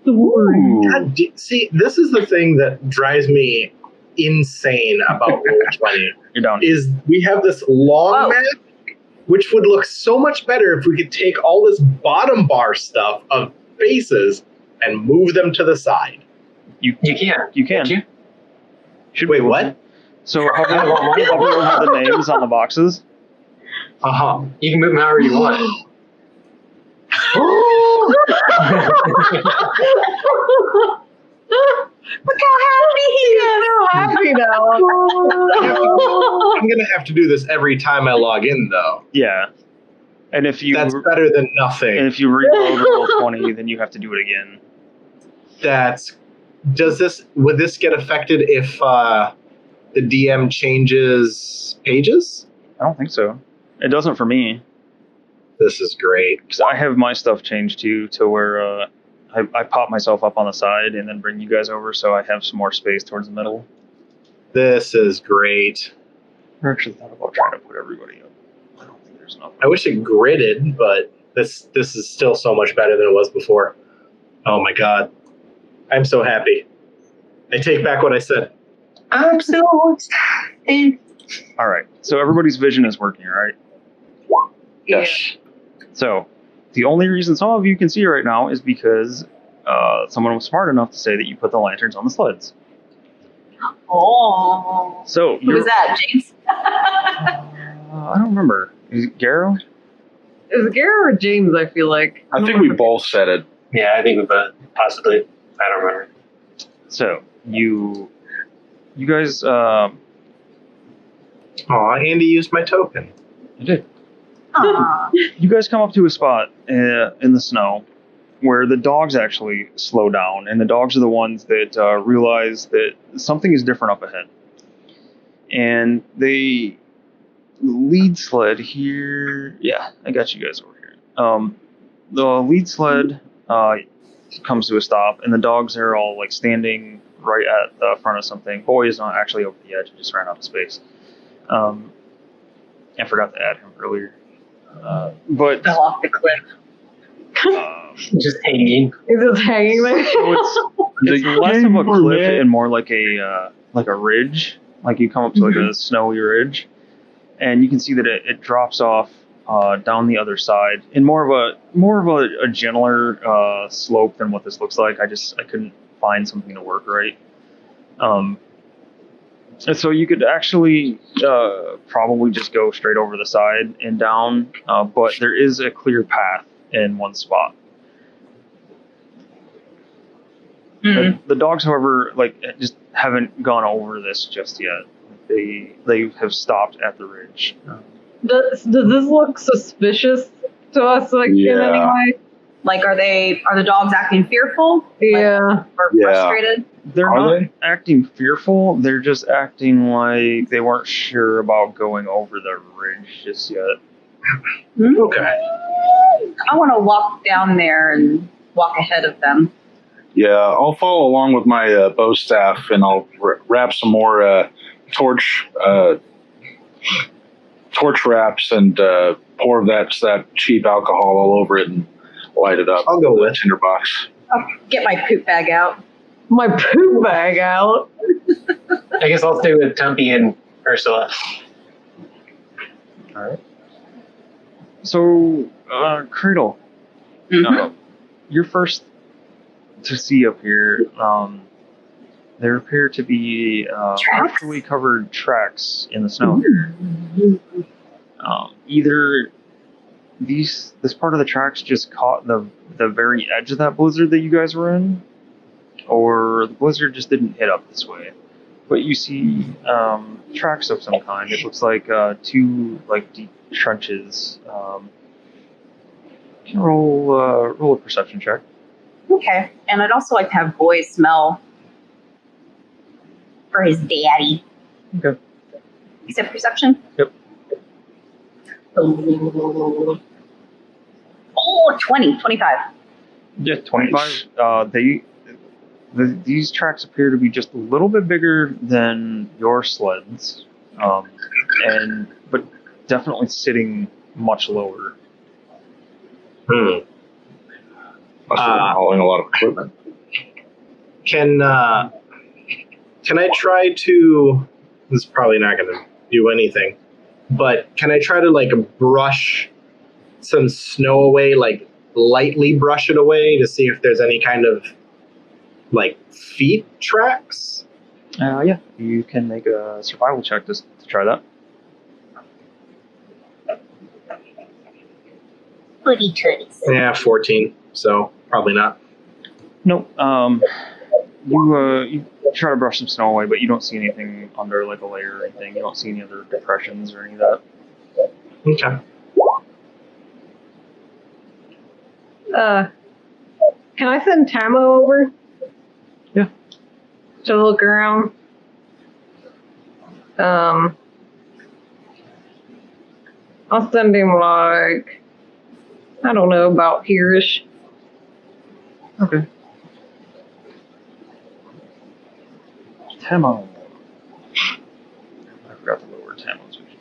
Ooh. God, see, this is the thing that drives me insane about Roll20 You're down. is we have this long Whoa. map, which would look so much better if we could take all this bottom bar stuff of bases and move them to the side. You You can. You can. Can't you? Should Wait, be able what? to. So hover over the names on the boxes. Uh-huh. You can move them however you want. Look how happy he is. So happy now. I'm going to have to do this every time I log in, though. Yeah. And if you That's better than nothing. reload Roll20, then you have to do it again. Would this get affected if the DM changes pages? I don't think so. It doesn't for me. This is great. Because I have my stuff changed too to where I pop myself up on the side and then bring you guys over so I have some more space towards the middle. This is great. I actually thought about trying to put everybody up. I don't think there's enough. I wish it gridded, but this is still so much better than it was before. Oh my god. I'm so happy. I take back what I said. I'm so excited. All right. So everybody's vision is working, right? Yes. So the only reason some of you can see right now is because someone was smart enough to say that you put the lanterns on the sleds. Oh. So Who was that, James? I don't remember. Is it Garrow? Is it Garrett or James? I feel like. I think we both said it. Yeah, I think we both possibly. I don't remember. So you guys, Aw, Andy used my token. you did. Aw. You guys come up to a spot in the snow where the dogs actually slow down, and the dogs are the ones that realize that something is different up ahead. And the lead sled here, yeah, I got you guys over here. The lead sled comes to a stop, and the dogs are all like standing right at the front of something. Boy is not actually over the edge; he just ran out of space. I forgot to add him earlier, but Fell off the cliff. Just hanging. Is it hanging there? so it's less of a cliff and more like a ridge. Like you come up to like a snowy ridge, and you can see that it drops off down the other side in more of a gentler slope than what this looks like. I couldn't find something to work right. And so you could actually probably just go straight over the side and down, but there is a clear path in one spot. The dogs, however, like just haven't gone over this just yet. They have stopped at the ridge. Does this look suspicious to us, like in any way? Like, are the dogs acting fearful? Yeah. Or Yeah. frustrated? They're Are not they? acting fearful. They're just acting like they weren't sure about going over the ridge just yet. Okay. I want to walk down there and walk ahead of them. Yeah, I'll follow along with my bow staff, and I'll wrap some more torch wraps and pour that cheap alcohol all over it and light it up. I'll go with. tinderbox. I'll get my poop bag out. My poop bag out. I guess I'll stay with Tumpy and Ursula. All right. So, Cradle, you're first to see up here. There appear to be partially covered tracks in the snow. Either this part of the tracks just caught the very edge of that blizzard that you guys were in, or the blizzard just didn't hit up this way. But you see tracks of some kind. It looks like two like deep trenches. Can roll a perception check. Okay. And I'd also like to have Boy smell for his daddy. Okay. You said perception? Yep. Oh, 25. Yeah, 25. These tracks appear to be just a little bit bigger than your sleds, but definitely sitting much lower. Must have been hauling a lot of equipment. Can I try to? This is probably not going to do anything, but can I try to like brush some snow away, like lightly brush it away to see if there's any kind of like feet tracks? Yeah, you can make a survival check to try that. Booty tooties. Yeah, 14. So probably not. Nope. You try to brush some snow away, but you don't see anything under like a layer or anything. You don't see any other depressions or any of that. Okay. Can I send Tamo over? Yeah. To look around. I'll send him like, I don't know, about here-ish. Okay. Tamo. I forgot to lower Tamo's vision.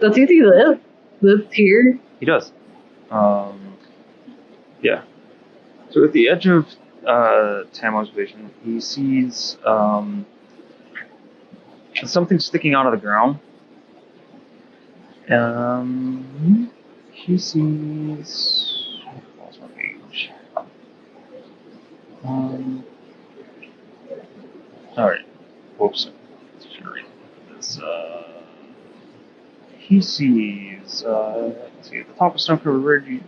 Does he see this? This here? He does. Yeah. So at the edge of Tamo's vision, he sees something sticking out of the ground. He sees. I lost my page. All right. Whoops. This. He sees. Let's see, at the top of Snow Covered Ridge.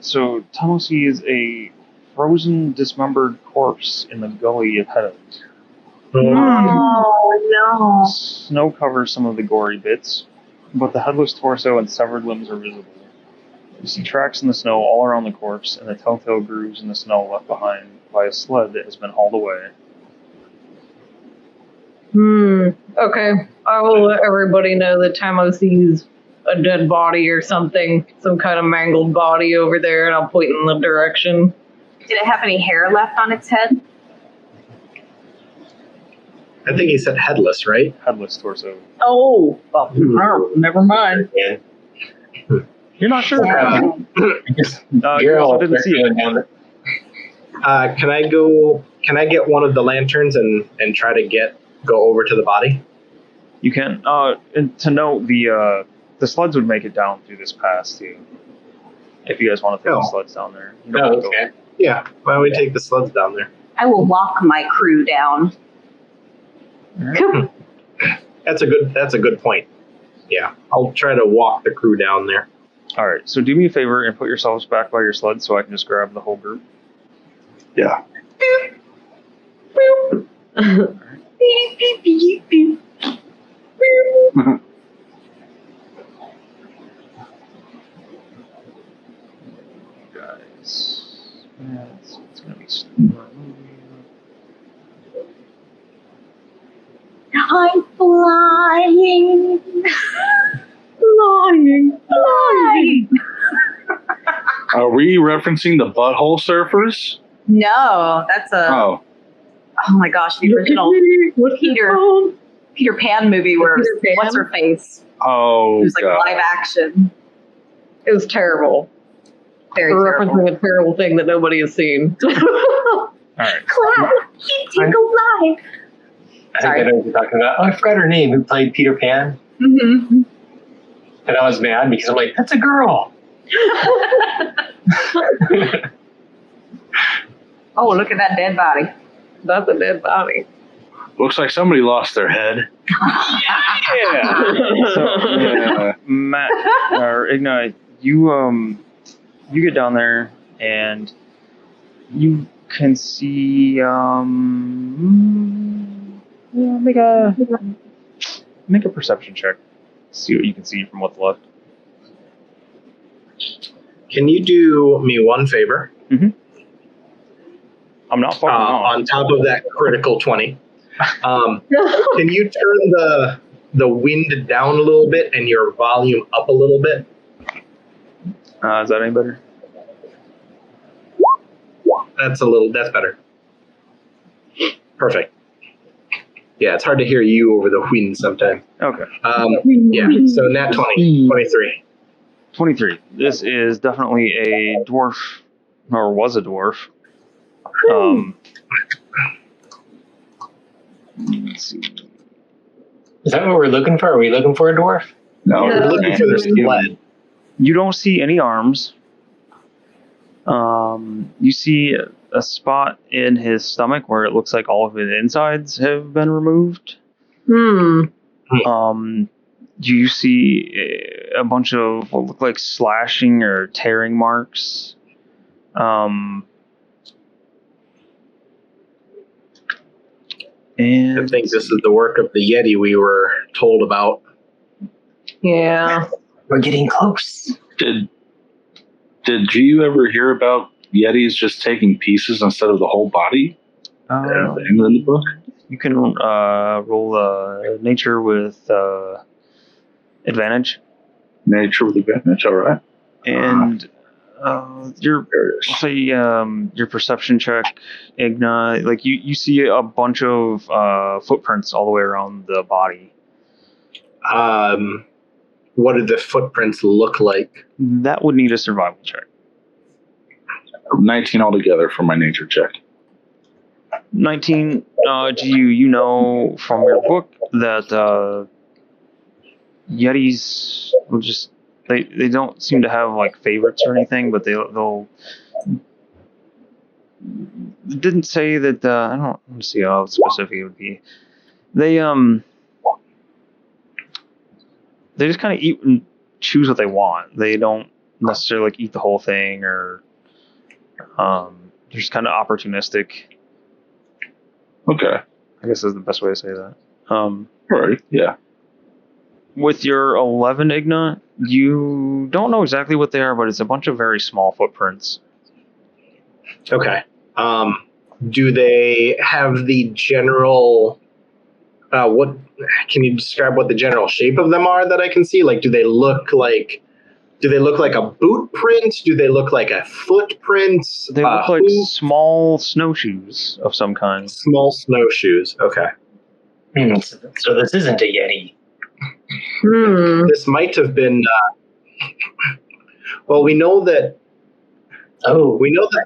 So Tamo sees a frozen, dismembered corpse in the gully ahead of him. Oh no! Snow covers some of the gory bits, but the headless torso and severed limbs are visible. You see tracks in the snow all around the corpse and the telltale grooves in the snow left behind by a sled that has been hauled away. Okay. I will let everybody know that Tamo sees a dead body or something, some kind of mangled body over there, and I'll point in the direction. Did it have any hair left on its head? I think he said headless, right? Headless torso. Oh, well, never mind. Yeah. You're not sure? You're You also all didn't see it. Can I get one of the lanterns and try to go over to the body? You can. And to note, the sleds would make it down through this pass too. If you guys want to take the sleds down there. You don't have to go. Okay. Yeah. Why don't we take the sleds down there? I will walk my crew down. That's a good point. Yeah, I'll try to walk the crew down there. All right. So do me a favor and put yourselves back by your sled so I can just grab the whole group. Yeah. Guys, it's gonna be. I'm flying. Flying. Are we referencing the Butthole Surfers? No, that's a. Oh. Oh my gosh, the original Peter Pan movie where Peter Pan? what's her face? Oh, It was like God. live action. It was terrible. Very We're terrible. referencing a terrible thing that nobody has seen. All right. Clap, take a live. I Sorry. think I know what you're talking about. Oh, I forgot her name. Who played Peter Pan? Mm-hmm. And I was mad because I'm like, that's a girl. Oh, look at that dead body. That's a dead body. Looks like somebody lost their head. So, Matt or Ignite, you get down there and you can see make a perception check. See what you can see from what's left. Can you do me one favor? I'm not fucking On top of that critical 20, can you turn the wind down a little bit and your volume up a little bit? Is that any better? That's better. Perfect. Yeah, it's hard to hear you over the wind sometimes. Okay. Yeah, so nat 20, 23. 23. This is definitely a dwarf, or was a dwarf. Let's see. Is that what we're looking for? Are we looking for a dwarf? No, We're looking for the sled. You don't see any arms. You see a spot in his stomach where it looks like all of his insides have been removed. You see a bunch of what look like slashing or tearing marks. And I think this is the work of the Yeti we were told about. Yeah. We're getting close. Did you ever hear about Yetis just taking pieces instead of the whole body? In the book? You can roll nature with advantage. Nature with advantage, all right. And your perception check, Igna, like you see a bunch of footprints all the way around the body. What do the footprints look like? That would need a survival check. 19 altogether for my nature check. 19, Jiyu, you know from your book that Yetis will just they don't seem to have like favorites or anything, but they'll didn't say that I don't let me see how specific it would be. They just kind of eat and choose what they want. They don't necessarily like eat the whole thing or they're just kind of opportunistic. Okay. I guess is the best way to say that. Right. Yeah. With your 11 Igna, you don't know exactly what they are, but it's a bunch of very small footprints. Okay. Do they have the general? What can you describe? What the general shape of them are that I can see? Like, do they look like a boot print? Do they look like a footprint? They look like small snowshoes of some kind. Small snowshoes. Okay. So this isn't a Yeti. This might have been. Well, we know that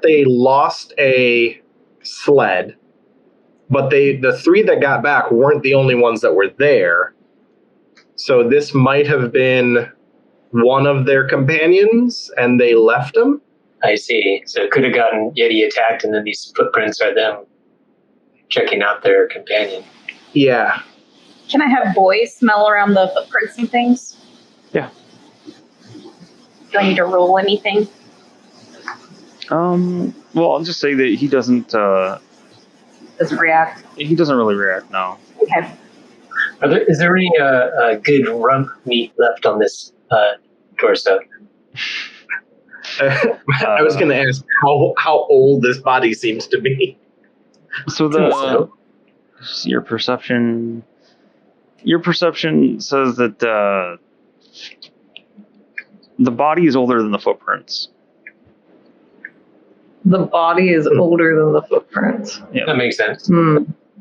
they lost a sled, but the three that got back weren't the only ones that were there. So this might have been one of their companions, and they left him. I see. So it could have gotten Yeti attacked, and then these footprints are them checking out their companion. Yeah. Can I have boys smell around the footprints and things? Yeah. Do I need to roll anything? Well, I'll just say that he doesn't. Doesn't react. He doesn't really react now. Okay. Is there any good rump meat left on this torso? I was going to ask how old this body seems to be. So your perception says that the body is older than the footprints. The body is older than the footprints. Yeah, that makes sense.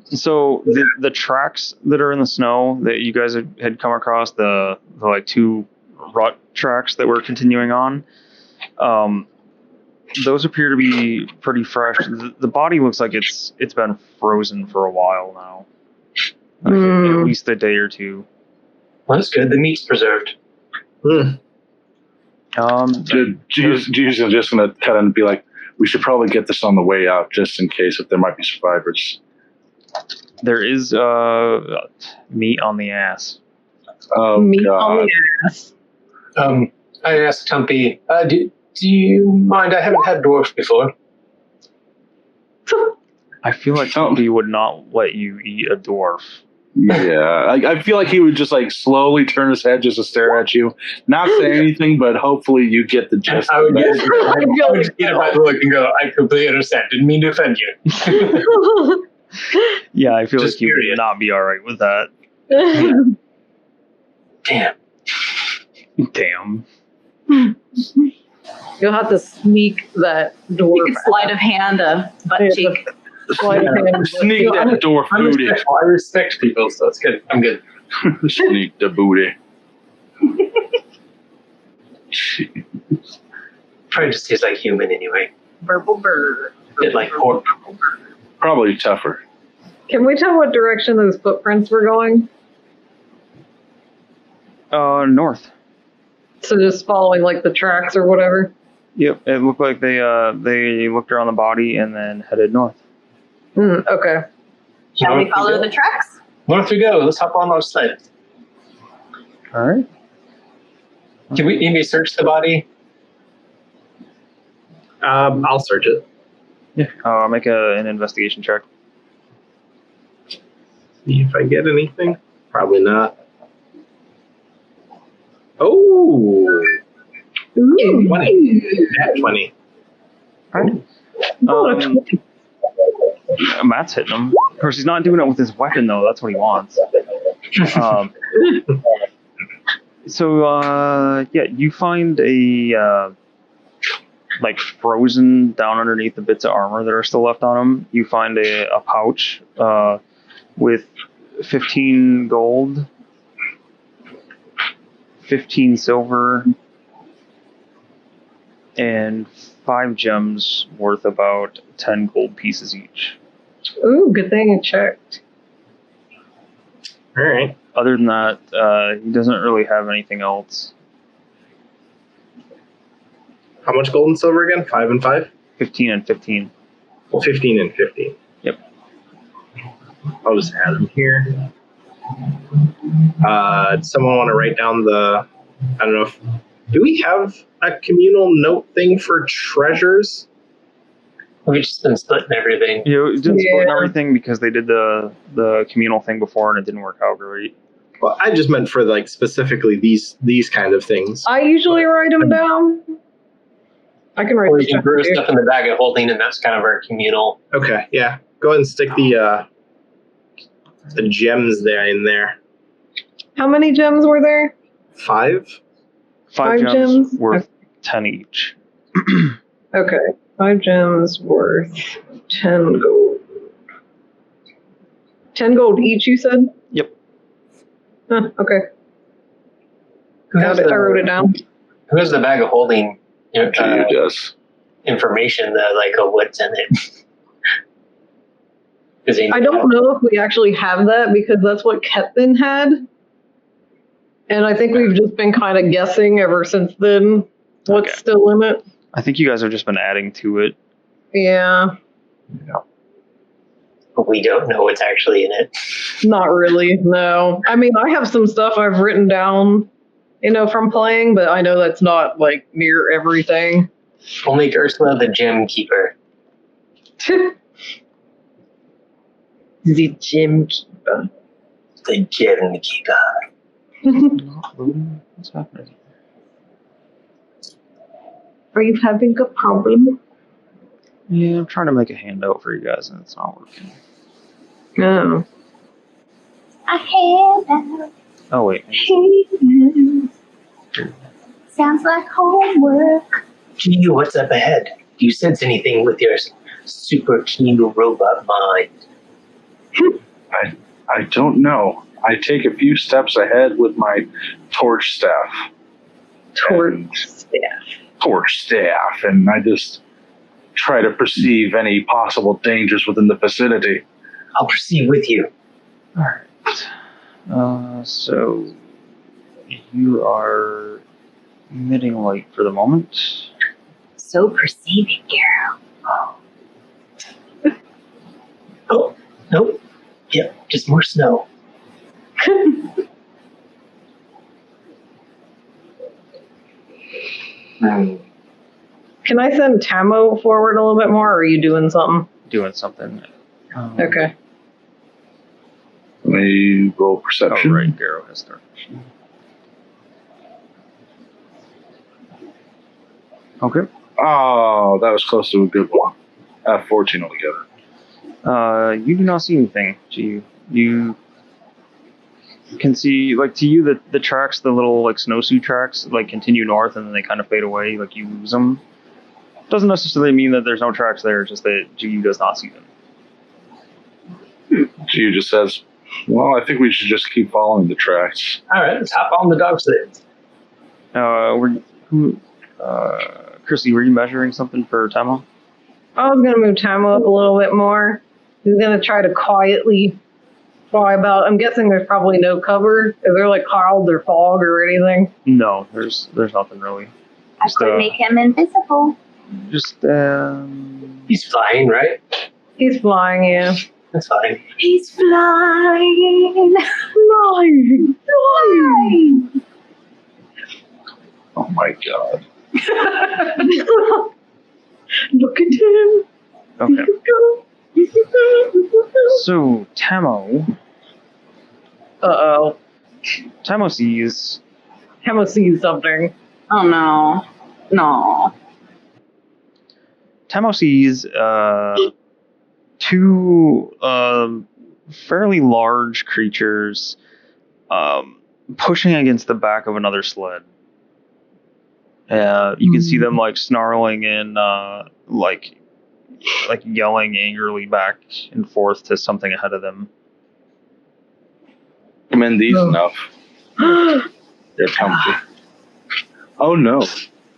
So the tracks that are in the snow that you guys had come across, the like two rut tracks that were continuing on, those appear to be pretty fresh. The body looks like it's been frozen for a while now, like at least a day or two. Well, that's good. The meat's preserved. Jesus is just going to kind of be like, we should probably get this on the way out, just in case if there might be survivors. There is meat on the ass. Oh, Meat God. on the ass. I asked Tumpy, do you mind? I haven't had dwarf before. I feel like Tumpy would not let you eat a dwarf. Yeah, I feel like he would just like slowly turn his head just to stare at you, not say anything, but hopefully you get the gist. I would of get that. it by the look and go, I completely understand. Didn't mean to offend you. Yeah, I feel Just like you curious. would not be all right with that. Damn. Damn. You'll have to sneak that dwarf. You could sleight of hand a butt cheek. Sleight of hand. Sneak that dwarf I'm booty. respectful. I respect people, so it's good. I'm good. Sneak the booty. Probably just tastes like human anyway. Verbal bird. Bit like pork. Probably tougher. Can we tell what direction those footprints were going? North. So just following like the tracks or whatever? Yep, it looked like they looked around the body and then headed north. Okay. Shall we follow the tracks? North we go. Let's hop on our sled. All right. Can we maybe search the body? I'll search it. Yeah. I'll make an investigation check. See if I get anything. Probably not. Oh, 20. At 20. All right. Matt's hitting him. Of course, he's not doing it with his weapon, though. That's what he wants. Yeah, you find a like frozen down underneath the bits of armor that are still left on him. You find a pouch with 15 gold 15 silver, and 5 gems worth about 10 gold pieces each. Ooh, good thing I checked. All right. Other than that, he doesn't really have anything else. How much gold and silver again? 5 and 5? 15 and 15. Well, 15 and 15. Yep. I'll just add them here. Does someone want to write down the... I don't know if... Do we have a communal note thing for treasures? We've just been splitting everything. You know, it didn't split Yeah. everything because they did the communal thing before and it didn't work out great. Well, I just meant for like specifically these kind of things. I usually write them down. I can write Or this you can down. brew too. stuff in the bag of holding, and that's kind of our communal. Okay, yeah. Go ahead and stick the gems there in there. How many gems were there? 5? 5 5 gems gems? worth 10 each. Okay. 5 gems worth 10 gold. 10 gold each, you said? Yep. Huh, okay. Who has Got it. I wrote it down. Who has the bag of holding Jiyu does. information, of what's in it? Does he I don't know if we actually have that because that's what Ketvin had. And I think we've just been kind of guessing ever since then what's Okay. still in it. I think you guys have just been adding to it. Yeah, But we don't know what's actually in it. not really, no. I mean, I have some stuff I've written down, from playing, but I know that's not, near everything. Only Ursula, the gem keeper. The gym keeper. The gem keeper. What's happening? Are you having a problem? Yeah, I'm trying to make a handout for you guys and it's not working. No. A handout. Oh, wait. Sounds like homework. Jiyu, what's up ahead? Do you sense anything with your super keen robot mind? I don't know. I take a few steps ahead with my torch staff. Torch staff. Torch staff, and I just try to perceive any possible dangers within the vicinity. I'll proceed with you. Alright. So, you are emitting light for the moment. So perceiving, girl. Oh, nope. Yep, just more snow. Can I send Tamo forward a little bit more, or are you doing something? Doing something. Okay. Let me roll Oh, perception. right. Garrow has dark vision. Okay. Oh, that was close to a good one. 14 altogether. You do not see anything, Jiyu. You can see, to you, the tracks, the little, snowsuit tracks, continue north and then they kind of fade away, you lose them. Doesn't necessarily mean that there's no tracks there, just that Jiyu does not see them. Jiyu just says, well, I think we should just keep following the tracks. All right, let's hop on the dog sled. Chrissy, were you measuring something for Tamo? I was going to move Tamo up a little bit more. He's going to try to quietly fly about. I'm guessing there's probably no cover. Is there clouds or fog or anything? No, there's nothing really. I could make him invisible. Just He's flying, right? He's flying, yeah. That's fine. He's flying. Flying! Flying. Oh my god. Look at him. okay. So Tamo Uh-oh. sees Tamo sees something. Oh no. No. Tamo sees two fairly large creatures pushing against the back of another sled. You can see them snarling and yelling angrily back and forth to something ahead of them. Commend these Oh. enough. They're comfy. Oh no,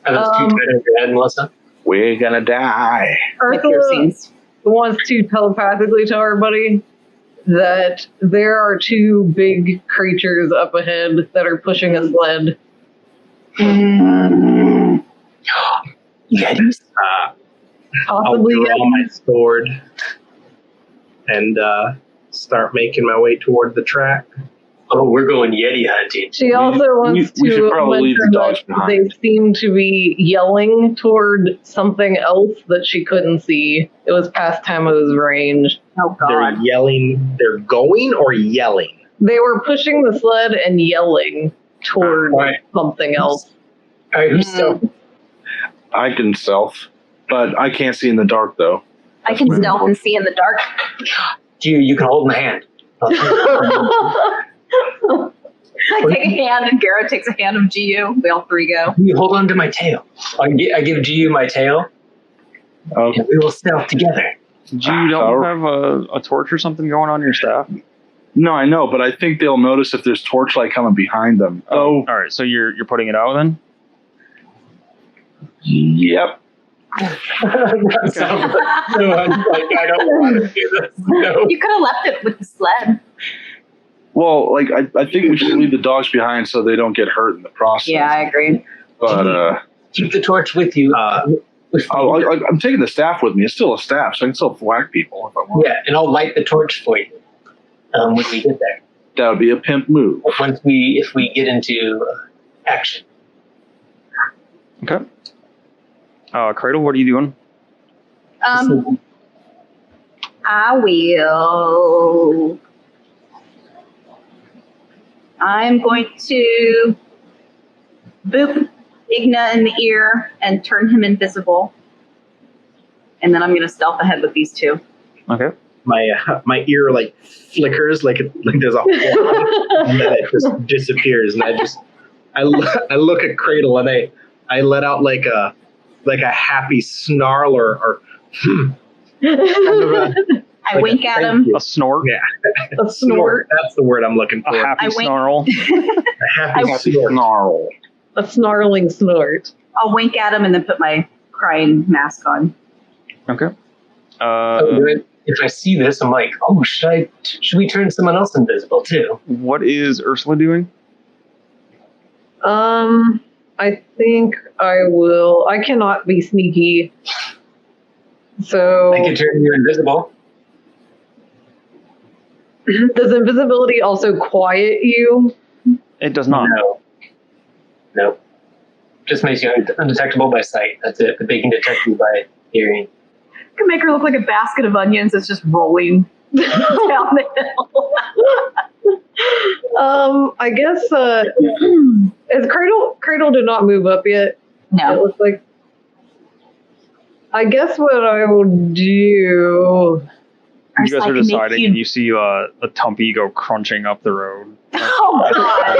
Are those two dead in your head, Melissa? we're gonna die. Like Ursula piercings. wants to telepathically tell everybody that there are two big creatures up ahead that are pushing a sled. Yetis. I'll Possibly draw my Yetis. sword and start making my way toward the track. Oh, we're going Yeti hunting. She also wants we should to probably leave the mention dogs that they behind. seem to be yelling toward something else that she couldn't see. It was past Tamo's range. Oh They're God. yelling. They're going or yelling? They were pushing the sled and yelling toward Right. something else. All right, who's stealth? I can stealth, but I can't see in the dark though. I can stealth and see in the dark. Jiyu, you can hold my hand. I take a hand and Garrett takes a hand of Jiyu. We all three go. You hold on to my tail. I give Jiyu my tail, Okay. and we will stealth together. You don't have a torch or something going on your staff? No, I know, but I think they'll notice if there's torchlight coming behind them. Oh, All right, so you're putting it out then? yep. That sounds like, no, I'm like, I don't want to do this. No. You could have left it with the sled. Well, like I think we should leave the dogs behind so they don't get hurt in the process. Yeah, I agree. But Keep the torch with you. I'm taking the staff with me. It's still a staff, so I can still whack people if I want. Yeah, and I'll light the torch for you when we get there. That would be a pimp move. If we get into action. Okay. Cradle, what are you doing? I will. I'm going to boop Igna in the ear and turn him invisible. And then I'm going to stealth ahead with these two. Okay. My ear like flickers like there's a hole, and then it just disappears. And I look at Cradle and I let out like a happy snarl or I wink at him. A snort? Yeah, A snort. That's the word I'm looking for. A happy I wink. snarl? A happy snort. Snarl. A snarling snort. I'll wink at him and then put my crying mask on. Okay. If I see this, I'm like, oh, should we turn someone else invisible too? What is Ursula doing? I think I will. I cannot be sneaky. So I can turn you invisible. does invisibility also quiet you? It does not. No. Just makes you undetectable by sight. That's it. But they can detect you by hearing. I can make her look like a basket of onions that's just rolling down the hill. I guess is Cradle did not move up yet. It No. looks like. I guess what I will do. You guys I are can make deciding, and you see a Tumpy go crunching up the road. Oh God!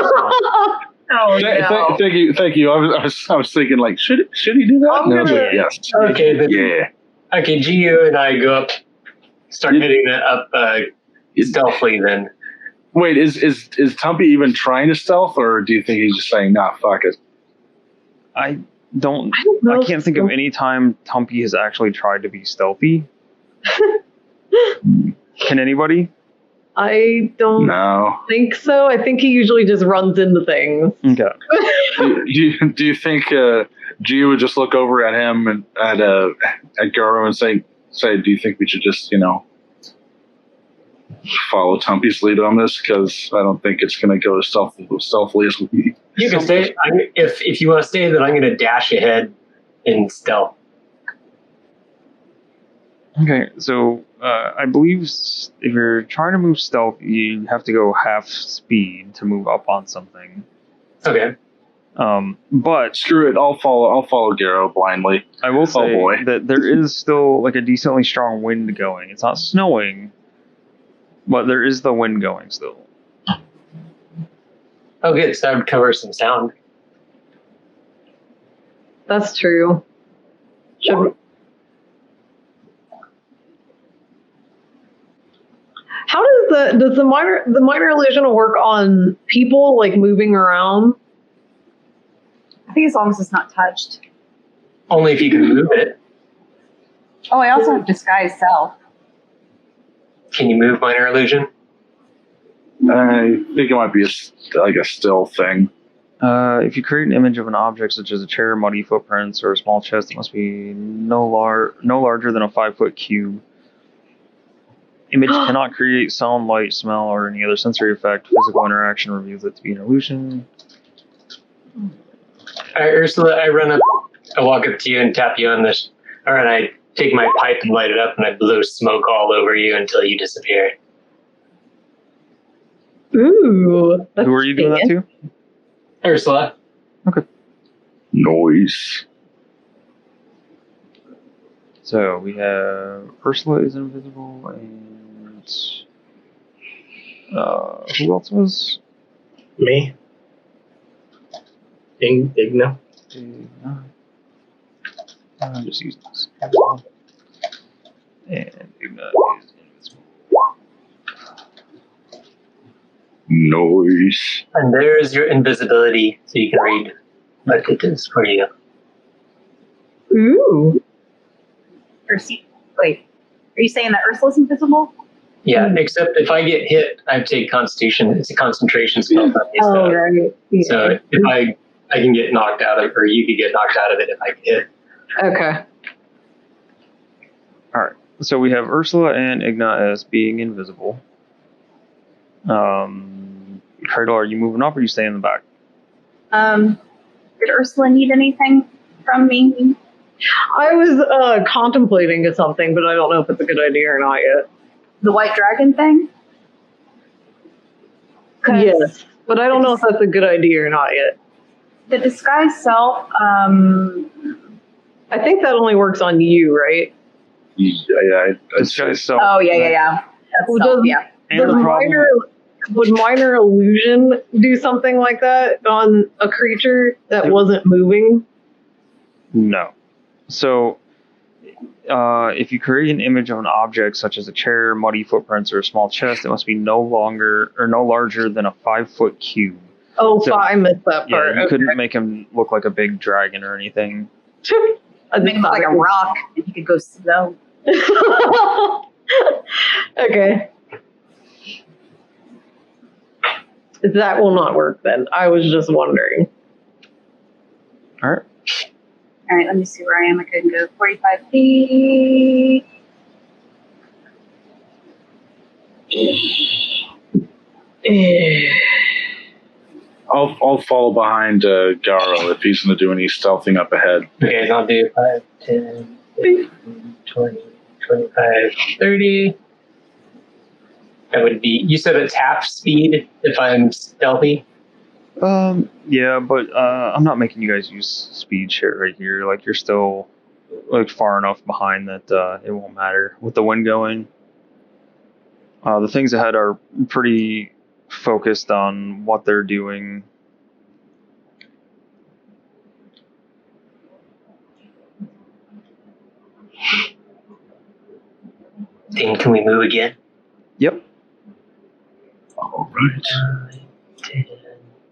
Oh no! Thank you. I was thinking like, should he do that? I'm No, gonna- but yes. Okay, then, Yeah. okay, Jiyu and I go up, start hitting it up stealthily then. Wait, is Tumpy even trying to stealth, or do you think he's just saying, nah, fuck it? I don't know I can't think of any time Tumpy has actually tried to be stealthy. Can anybody? I don't No. think so. I think he usually just runs into things. Okay. Do you think Jiyu would just look over at him and at Garo and say, do you think we should just, follow Tumpy's lead on this? Because I don't think it's going to go as stealthily as we. You can stay. If you want to stay, then I'm going to dash ahead in stealth. Okay, so I believe if you're trying to move stealth, you have to go half speed to move up on something. Okay. But Screw it. I'll follow Garo blindly. I will say boy. that there is still like a decently strong wind going. It's not snowing, but there is the wind going still. Oh, good. So that would cover some sound. That's true. How does the minor illusion work on people like moving around? think as long as it's not touched. Only if you can move it. Oh, I also have disguise self. Can you move minor illusion? I think it might be a still thing. If you create an image of an object such as a chair, muddy footprints, or a small chest, it must be no larger than a 5-foot cube. Image cannot create sound, light, smell, or any other sensory effect. Physical interaction reveals it to be an illusion. All right, Ursula, I walk up to you and tap you on this. All right, I take my pipe and light it up, and I blow smoke all over you until you disappear. Ooh. Who are you doing that to? Ursula. Noise. So we have Ursula is invisible, and who else was? Me? Igna? I'm just using this. And Igna is invisible. Noise. And there's your invisibility, so you can read what it is for you. Ooh. Wait, are you saying that Ursula's invisible? Yeah, except if I get hit, I take Constitution. It's a concentration spell. Oh, right. Yeah. So if I can get knocked out of, or you could get knocked out of it if I get hit. Okay. Alright, so we have Ursula and Igna as being invisible. Cradle, are you moving up or are you staying in the back? Did Ursula need anything from me? I was contemplating something, but I don't know if it's a good idea or not yet. The white dragon thing? 'Cause Yes, but I don't know if that's a good idea or not yet. the disguise self, I think that only works on you, right? Yeah, This guy's so. oh yeah. That's Well, self, does- yeah. And the problem, Would minor illusion do something like that on a creature that wasn't moving? no. So, if you create an image of an object such as a chair, muddy footprints, or a small chest, it must be no larger than a 5-foot cube. Oh, So- I missed that Yeah, part. you Okay. couldn't make him look like a big dragon or anything. I Make him look like a rock and he could go slow. Okay. That will not work then. I was just wondering. All right. All right, let me see where I am. I can go 45 feet. I'll follow behind Garo if he's going to do any stealthing up ahead. Okay, I'll do 5, 10, 15, 20, 25, 30. That would be, you said it's half speed if I'm stealthy? Yeah, but I'm not making you guys use speed shit right here. Like, you're still like far enough behind that it won't matter with the wind going. The things ahead are pretty focused on what they're doing. Then can we move again? Yep. All right. 9, 10.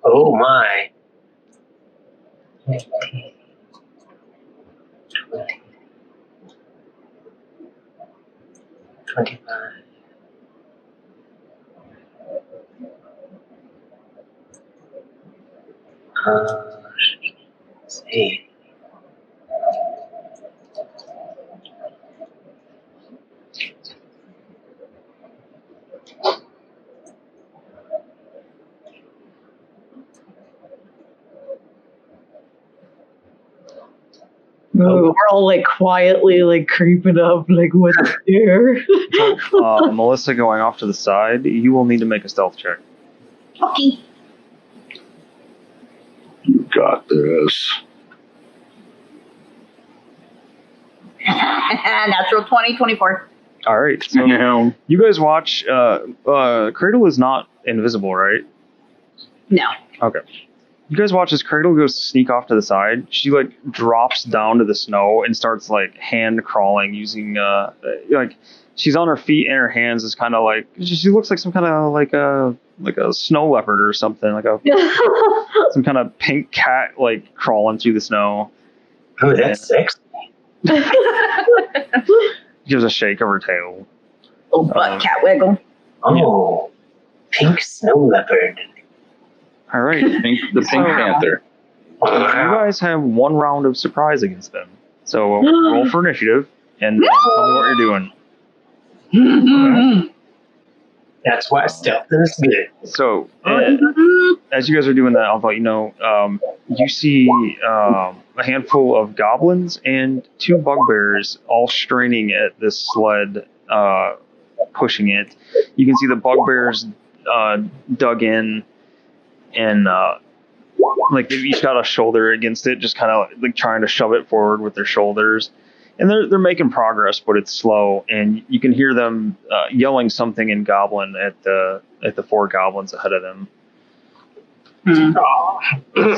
Oh my. 19, 20, 25. Let's see. Ooh, we're all like quietly like creeping up, like what's there? Melissa going off to the side, you will need to make a stealth check. Okay. You got this. Natural 20, 24. All right. So Yeah. you guys watch. Cradle is not invisible, right? No. Okay. You guys watch as Cradle goes to sneak off to the side. She like drops down to the snow and starts like hand crawling using like she's on her feet and her hands is kind of like she looks like some kind of like a snow leopard or something like a some kind of pink cat like crawling through the snow. Oh, that's sexy. Gives a shake of her tail. Oh, butt cat wiggle. Oh, pink snow leopard. All right. The Pink Panther. You guys have one round of surprise against them. So roll for initiative and tell me what you're doing. That's why stealth is good. So as you guys are doing that, I'll let you know. You see a handful of goblins and 2 bugbears all straining at this sled, pushing it. You can see the bugbears dug in and like they've each got a shoulder against it, just kind of like trying to shove it forward with their shoulders. And they're making progress, but it's slow. And you can hear them yelling something in Goblin at the 4 goblins ahead of them.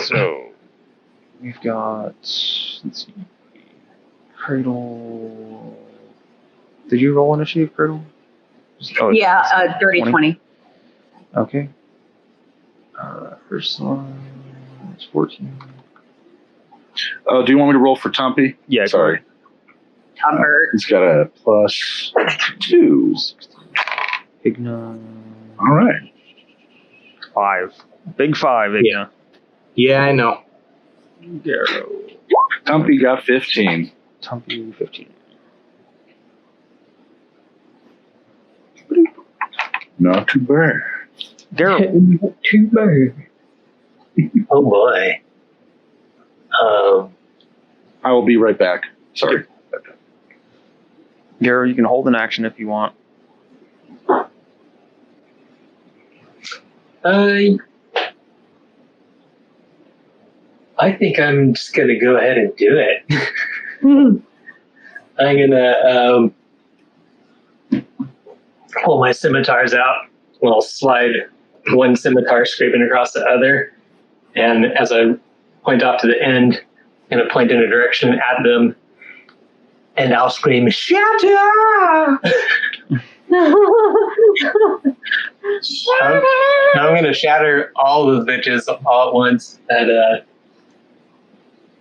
So we've got, let's see, Cradle. Did you roll initiative, Cradle? Yeah, dirty 20. Okay. First one is 14. Oh, do you want me to roll for Tumpy? Yeah, Sorry. Humbert. He's got a +2. Igna. All right. 5. Big 5, Igna. Yeah, I know. Garrow. Tumpy got 15. Tumpy, 15. Not too bad. Garrow. Too bad. Oh boy. I will be right back. Sorry. Garrow, you can hold an action if you want. I think I'm just gonna go ahead and do it. I'm gonna pull my scimitars out. I'll slide one scimitar scraping across the other, and as I point off to the end, I'm gonna point in a direction at them, and I'll scream, "Shatter!" I'm gonna shatter all those bitches all at once at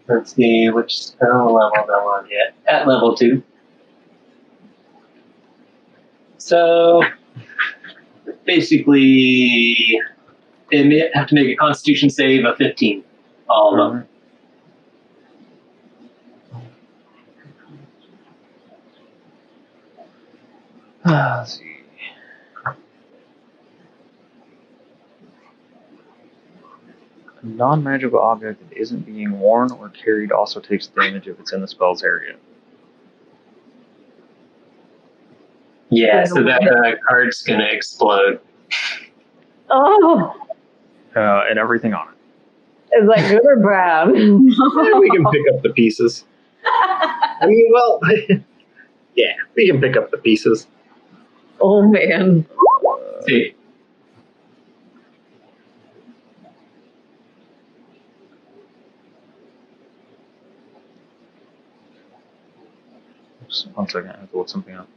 let's see which spell level I'm on yet. At level 2. So basically they have to make a constitution save of 15. All of them. Let's see. A non-magical object that isn't being worn or carried also takes damage if it's in the spell's area. Yeah, so that card's gonna explode. Oh, And everything on it. is that good or bad? Yeah, we can pick up the pieces. I mean, well, yeah, we can pick up the pieces. Oh man. See, Just 1 second, I have to look something up.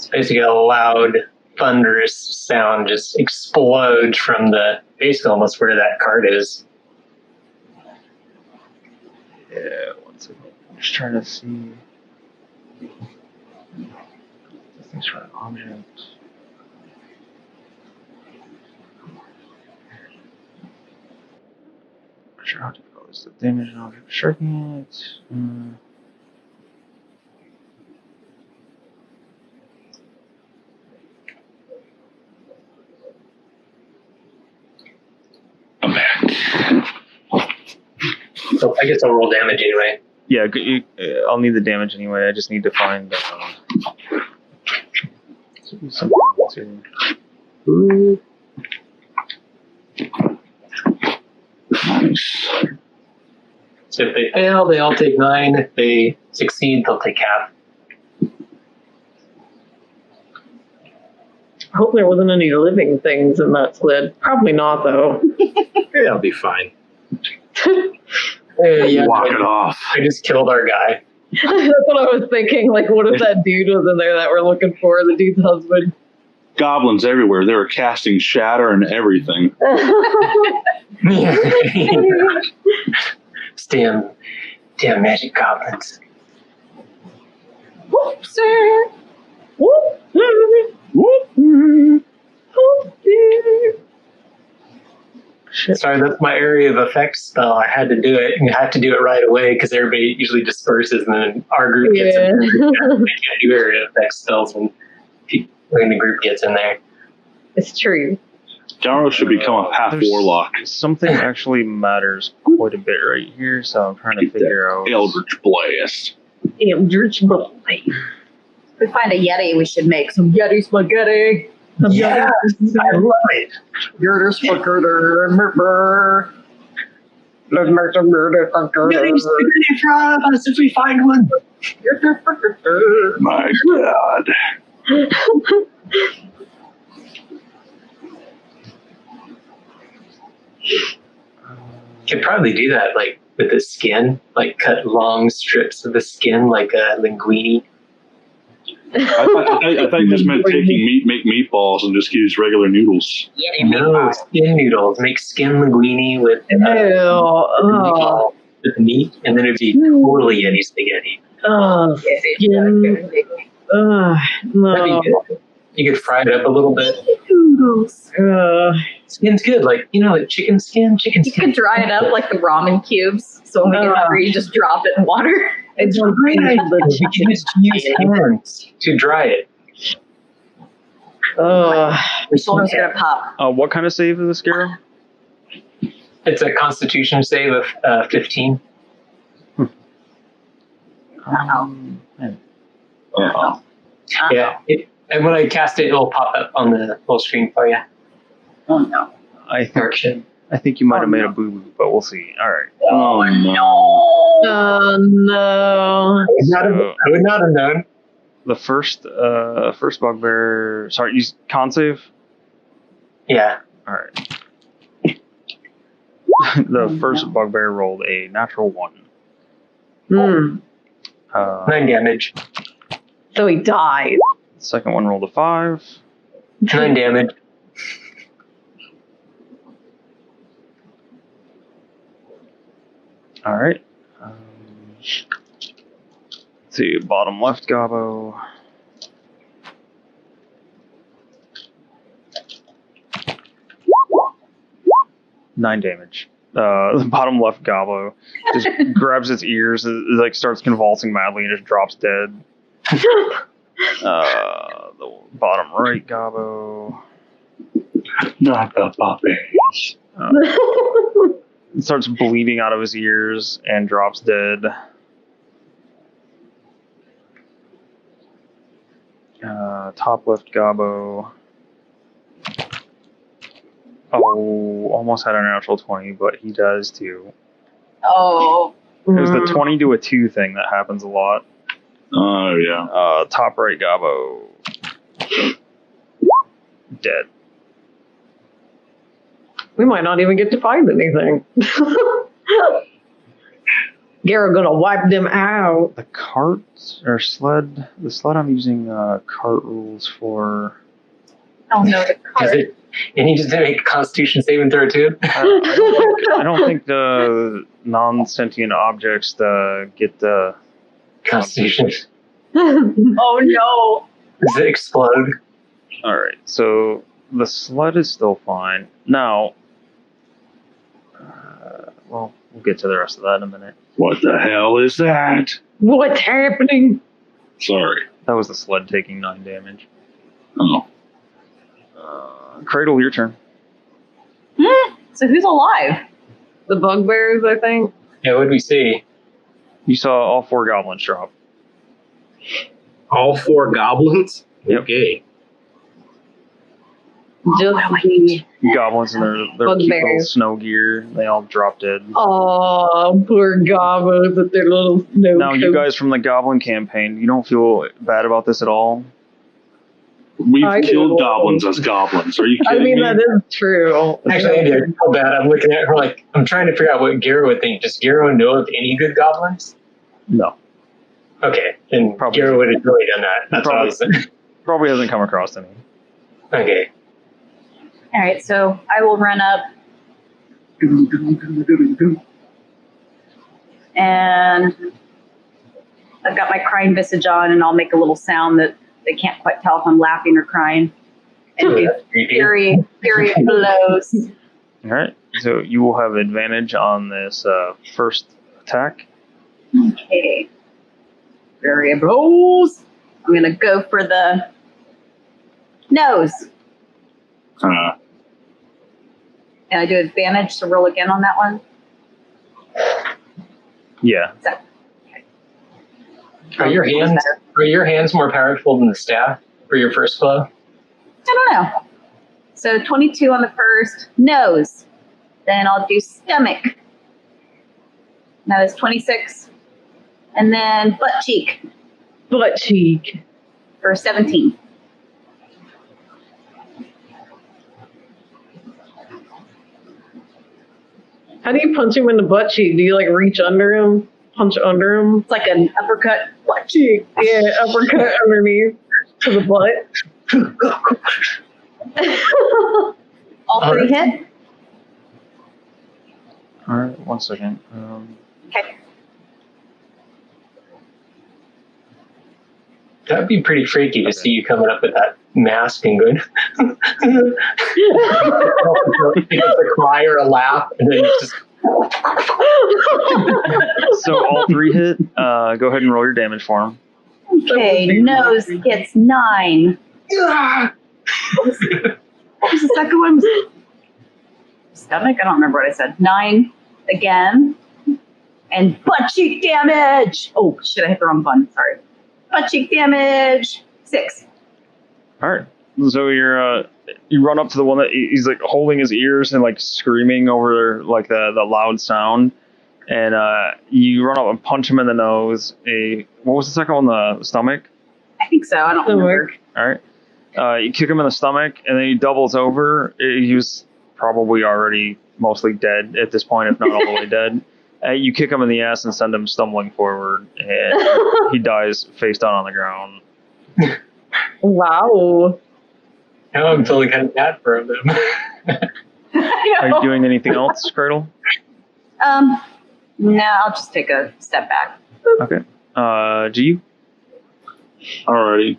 it's basically a loud, thunderous sound just explodes from the basically almost where that card is. Yeah, 1 second. I'm just trying to see. This thing's for an object. Not sure how difficult is the damage an object striking it. I'm back. So I guess I'll roll damage anyway. Yeah, I'll need the damage anyway. I just need to find something to. Ooh. Nice. So if they fail, they all take 9. If they succeed, they'll take half. I hope there wasn't any living things in that sled. Probably not, though. Yeah, I'll be fine. Walk it off. I just killed our guy. That's what I was thinking. Like, what if that dude was in there that we're looking for, the dude's husband? Goblins everywhere. They were casting shatter and everything. Damn magic goblins. Whoopsie. Shit. Sorry, that's my area of effect spell. I had to do it, and I had to do it right away because everybody usually disperses, and then our group gets in there. I can't do area effect spells when the group gets in there. It's true. Jaro should become a half There's warlock. Something actually matters quite a bit right here, so I'm trying to figure out. Eldritch Blast. Eldritch Blast. If we find a Yeti, we should make some Yeti spaghetti. Yeah, I love it. Girder spaghetti. Murder. Let's make some girder spaghetti. For us if we find one. My God. Could probably do that, like with the skin, like cut long strips of the skin, like a linguine. I thought you just meant taking meat, make meatballs, and just use regular noodles. No, skin noodles. Make skin linguine with Ew. with meat, and then it'd be totally Yeti spaghetti. Oh, skin. No. That'd be good. You could fry it up a little bit. Noodles. Skin's good, like like chicken skin. Chicken You skin. could dry it up like the ramen cubes. So when we get hungry, you just drop it in water. It's a great idea. You can just use hands to dry it. My shoulders are gonna pop. What kind of save is this, Garo? It's a Constitution save of 15. Uh-oh. Yeah, and when I cast it, it'll pop up on the full screen for you. Oh no. I think you might have made a boo boo, but we'll see. All right. Oh, no. Oh, no. I would not have known. The first bugbear. Sorry, you con save. Yeah. All right. The first bugbear rolled a natural 1. Hmm. 9 damage. So he died. Second one rolled a 5. 9 damage. All right. Let's see, bottom left gobbo. Nine damage. The bottom left gobbo just grabs its ears, like starts convulsing madly, and just drops dead. The bottom right gobbo Not the puppies. starts bleeding out of his ears and drops dead. Top left gobbo. Oh, almost had a natural 20, but he does too. Oh. There's the 20 to a 2 thing that happens a lot. Oh, yeah. Top right gobbo. Dead. We might not even get to find anything. Garo gonna wipe them out. The cart or sled. The sled I'm using cart rules for. Oh no, the Is cart. it? You need to make a Constitution saving throw too. I don't think the non-sentient objects get the Constitution. Oh no. Does it explode? All right, so the sled is still fine. Now, well, we'll get to the rest of that in a minute. What the hell is that? What's happening? Sorry. That was the sled taking 9 damage. Oh. Cradle, your turn. So who's alive? The bugbears, I think. Yeah, what did we see? You saw all 4 goblins drop. All 4 goblins? Yep. Okay. Just the Goblins in their cute little Bugbears. snow gear. They all drop dead. oh, poor goblins with their little snow Now, you coats. guys from the Goblin campaign, you don't feel bad about this at all? We've I killed do. goblins as goblins. Are you I kidding mean, me? that is true. Actually, Andy, I feel bad. I'm looking at her like, I'm trying to figure out what Garo would think. Does Garo know of any good goblins? No. Okay, then Probably. Garo would have really done that. That's what I was thinking. Probably hasn't come across any. Okay. All right, so I will run up. And I've got my crying visage on, and I'll make a little sound that they can't quite tell if I'm laughing or crying. And do fury blows. All right. So you will have advantage on this first attack. Okay. Fury blows. I'm going to go for the nose. And I do advantage to roll again on that one. Yeah. Are your hands more powerful than the staff for your first blow? I don't know. So 22 on the first, nose. Then I'll do stomach. That is 26. And then butt cheek Butt cheek. for 17. How do you punch him in the butt cheek? Do you like reach under him? Punch under him? It's like an uppercut. Butt cheek. Yeah, uppercut underneath to the butt. All three hit. All right. 1 second. Okay. That'd be pretty freaky to see you coming up with that mask and going. It's a cry or a laugh, and then it's just. So all 3 hit. Go ahead and roll your damage for them. Okay, nose gets 9. What was the second one? Stomach? I don't remember what I said. 9 again. And butt cheek damage. Oh, shit, I hit the wrong button. Sorry. Butt cheek damage. 6. All right. So you run up to the one that he's like holding his ears and like screaming over like the loud sound, and you run up and punch him in the nose. What was the second one? The stomach. I think so. I don't remember. All right. You kick him in the stomach, and then he doubles over. He was probably already mostly dead at this point, if not all the way dead. You kick him in the ass and send him stumbling forward, and he dies face down on the ground. Wow. Now I'm feeling kind of bad for him. Are you doing anything else, Cradle? No, I'll just take a step back. Okay. Jiyu? Alrighty.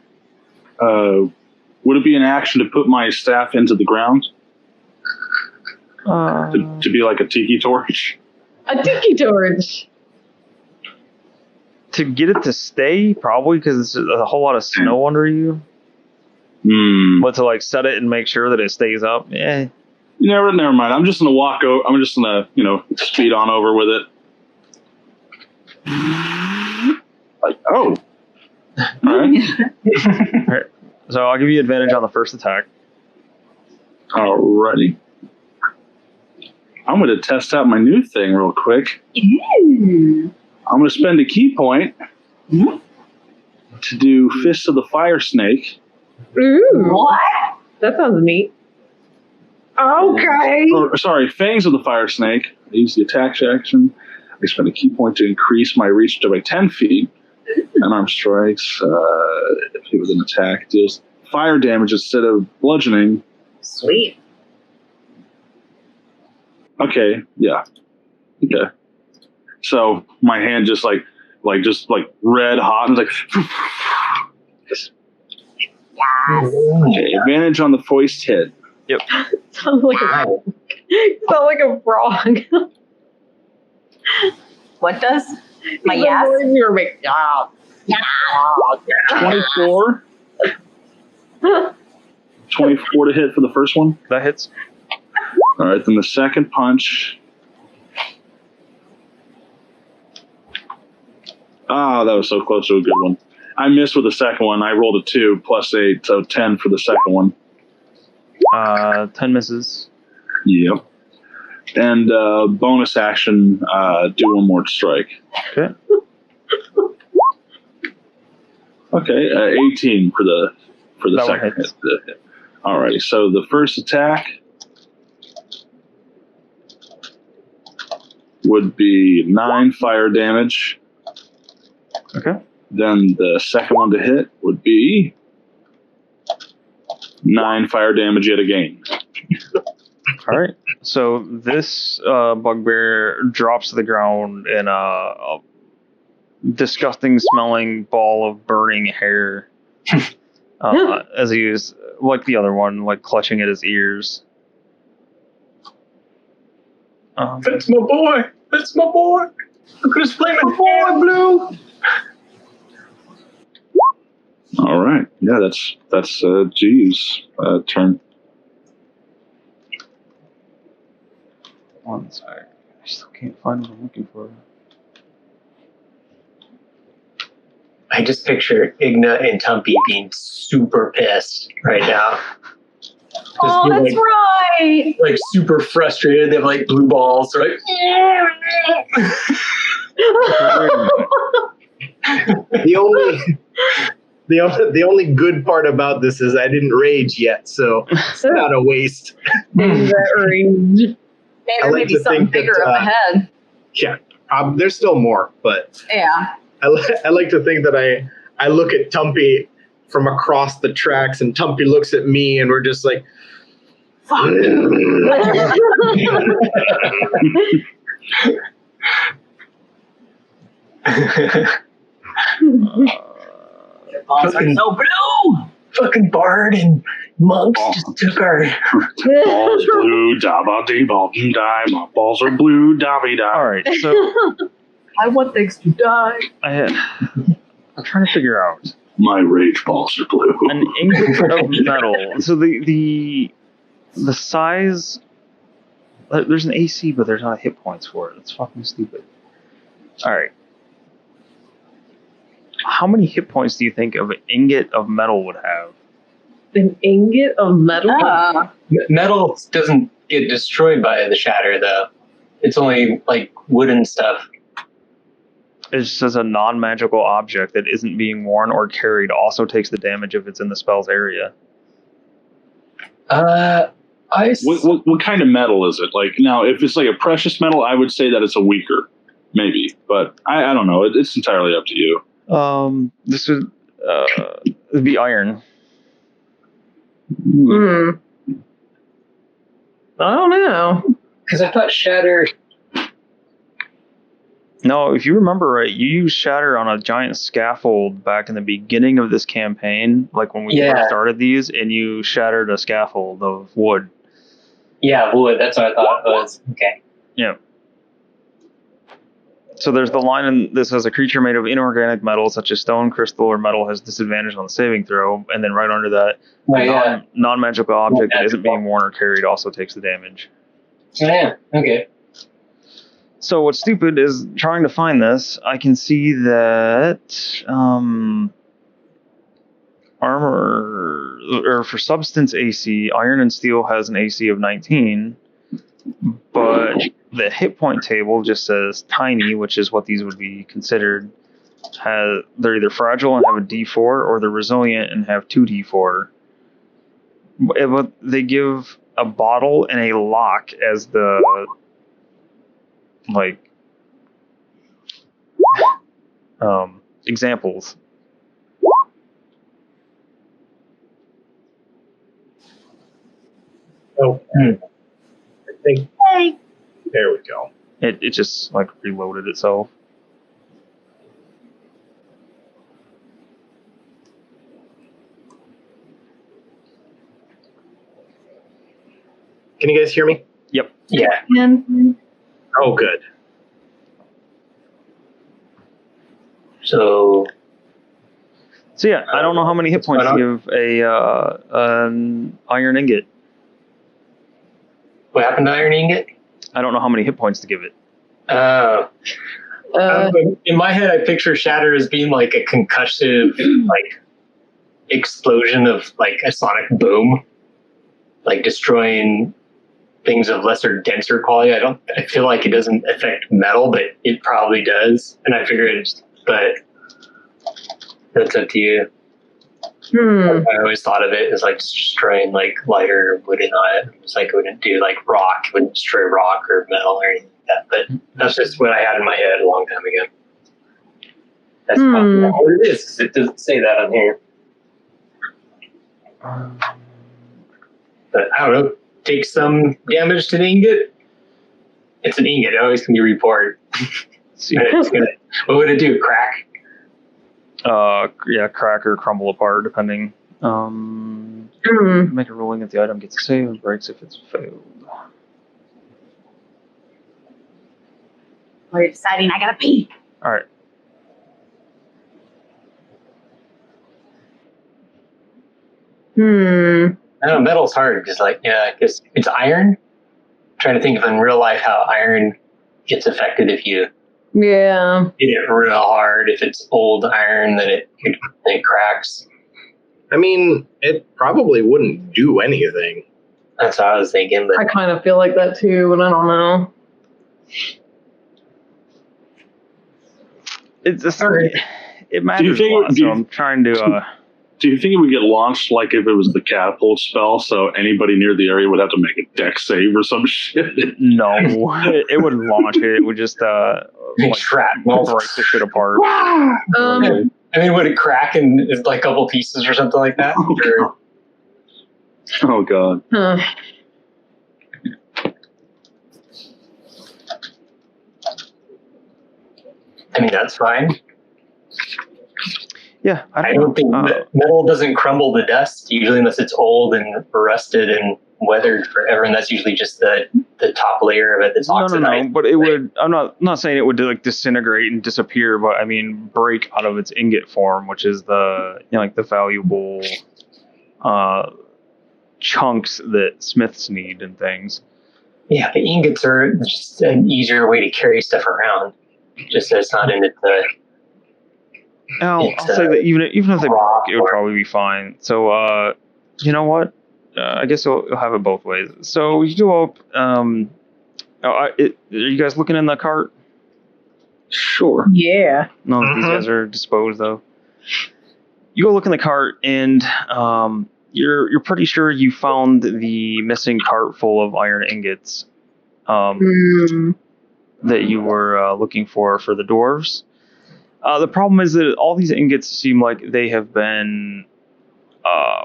Would it be an action to put my staff into the ground? To be like a tiki torch? A tiki torch. To get it to stay, probably, because there's a whole lot of snow under you. But to like set it and make sure that it stays up, Never mind. I'm just gonna walk over. I'm just gonna, speed on over with it. Like, oh. All right. All right. So I'll give you advantage on the first attack. Alrighty. I'm gonna test out my new thing real quick. Ooh. I'm gonna spend a key point to do Fist of the Fire Snake. Ooh. What? That sounds neat. Okay. Or, sorry, Fangs of the Fire Snake. I use the attack action. I spend a key point to increase my reach to by 10 feet. Unarmed strikes. Hit with an attack. Deals fire damage instead of bludgeoning. Sweet. Okay, yeah. Okay. So my hand just like red hot and like. Okay, advantage on the foist hit. Yep. Sounds like a frog. What does? My The yes? noise you were making. Ah. 24. 24 to hit for the first one. That hits. All right, then the second punch. Ah, that was so close to a good one. I missed with the second one. I rolled a 2 plus 8, so 10 for the second one. 10 misses. Yep. And bonus action, do one more strike. Okay. Okay, 18 for the That one second hits. hit. Alrighty, so the first attack would be 9 fire damage. Okay. Then the second one to hit would be 9 fire damage yet again. All right. So this bugbear drops to the ground in a disgusting smelling ball of burning hair as he is, like the other one, like clutching at his ears. That's my boy. That's my boy. Look at his flaming boy, Blue. All right. Yeah, that's G's turn. One sec. I still can't find what I'm looking for. I just picture Igna and Tumpy being super pissed right now. Oh, that's right. Like super frustrated. They have like blue balls. They're like, The only good part about this is I didn't rage yet, so it's not a waste. That range. There may like be to something think that, bigger up ahead. Yeah, there's still more, but Yeah. I like to think that I look at Tumpy from across the tracks, and Tumpy looks at me, and we're just like, fuck. balls are so blue. Fucking Bard and monks just took our. Balls blue, dabba dee ball die. My balls are blue, dabby die. All right. So I want things to die. I'm trying to figure out My rage balls are blue. an ingot of metal. So the size. There's an AC, but there's not hit points for it. That's fucking stupid. All right. How many hit points do you think of an ingot of metal would have? An ingot of metal? Metal doesn't get destroyed by the shatter, though. It's only like wooden stuff. It just says a non-magical object that isn't being worn or carried also takes the damage if it's in the spell's area. What kind of metal is it? Like, now, if it's like a precious metal, I would say that it's a weaker, maybe. But I don't know. It's entirely up to you. This would it'd be iron. I don't know. Because I thought shatter. No, if you remember right, you used shatter on a giant scaffold back in the beginning of this campaign, like when we first started these, and you shattered a scaffold of wood. Yeah, wood. That's what I thought it was. Okay. Yeah. So there's the line in this says a creature made of inorganic metal, such as stone, crystal, or metal, has disadvantage on the saving throw, and then right under that, non-magical object that isn't being worn or carried also takes the damage. Yeah. Okay. So what's stupid is trying to find this. I can see that armor or for substance AC, iron and steel has an AC of 19, but the hit point table just says tiny, which is what these would be considered. They're either fragile and have a D4, or they're resilient and have 2D4. But they give a bottle and a lock as the examples. Oh, I think. There we go. It just like reloaded itself. Can you guys hear me? Yep. Yeah. Oh, good. So yeah, I don't know how many hit points to give an iron ingot. What happened to iron ingot? I don't know how many hit points to give it. In my head, I picture shatter as being like a concussive, like explosion of like a sonic boom. like destroying things of lesser, denser quality. I feel like it doesn't affect metal, but it probably does. And I figured, but that's up to you. I always thought of it as like destroying like lighter wooden items. It's like it wouldn't do like rock, it wouldn't destroy rock or metal or anything like that. But that's just what I had in my head a long time ago. That's probably not what it is. It doesn't say that on here. But I don't know. Take some damage to the ingot. It's an ingot. It always can be reported. What would it do? Crack? Yeah, crack or crumble apart, depending. Make a rolling if the item gets a save and breaks if it's failed. We're deciding I gotta pee. All right. I know metal's hard because, like, yeah, because it's iron. I'm trying to think of in real life how iron gets affected if you Yeah. hit it real hard. If it's old iron, then it cracks. I mean, it probably wouldn't do anything. That's what I was thinking. I But kind of feel like that too, but I don't know. It's just, Alright. it matters a lot, so I'm trying to... Do you think it would get launched like if it was the catapult spell, so anybody near the area would have to make a deck save or some shit? No, it wouldn't launch it. It would just like shrapnel. break the shit apart. Um, I mean, would it crack in like a couple pieces or something like that? Or, Oh, God. huh. I mean, that's fine. Yeah, I don't think metal doesn't crumble to dust usually unless it's old and rusted and weathered forever, and that's usually just the top layer of it that's oxidized. No, but it would. I'm not saying it would like disintegrate and disappear, but I mean break out of its ingot form, which is the like the valuable chunks that smiths need and things. Yeah, the ingots are just an easier way to carry stuff around. Just that it's not in it. I'll say that even if they broke, it would probably be fine. So, you know what? I guess you'll have it both ways. So you go up. Are you guys looking in the cart? Sure. Yeah. No, these guys are disposed though. You go look in the cart, and you're pretty sure you found the missing cart full of iron ingots that you were looking for the dwarves. The problem is that all these ingots seem like they have been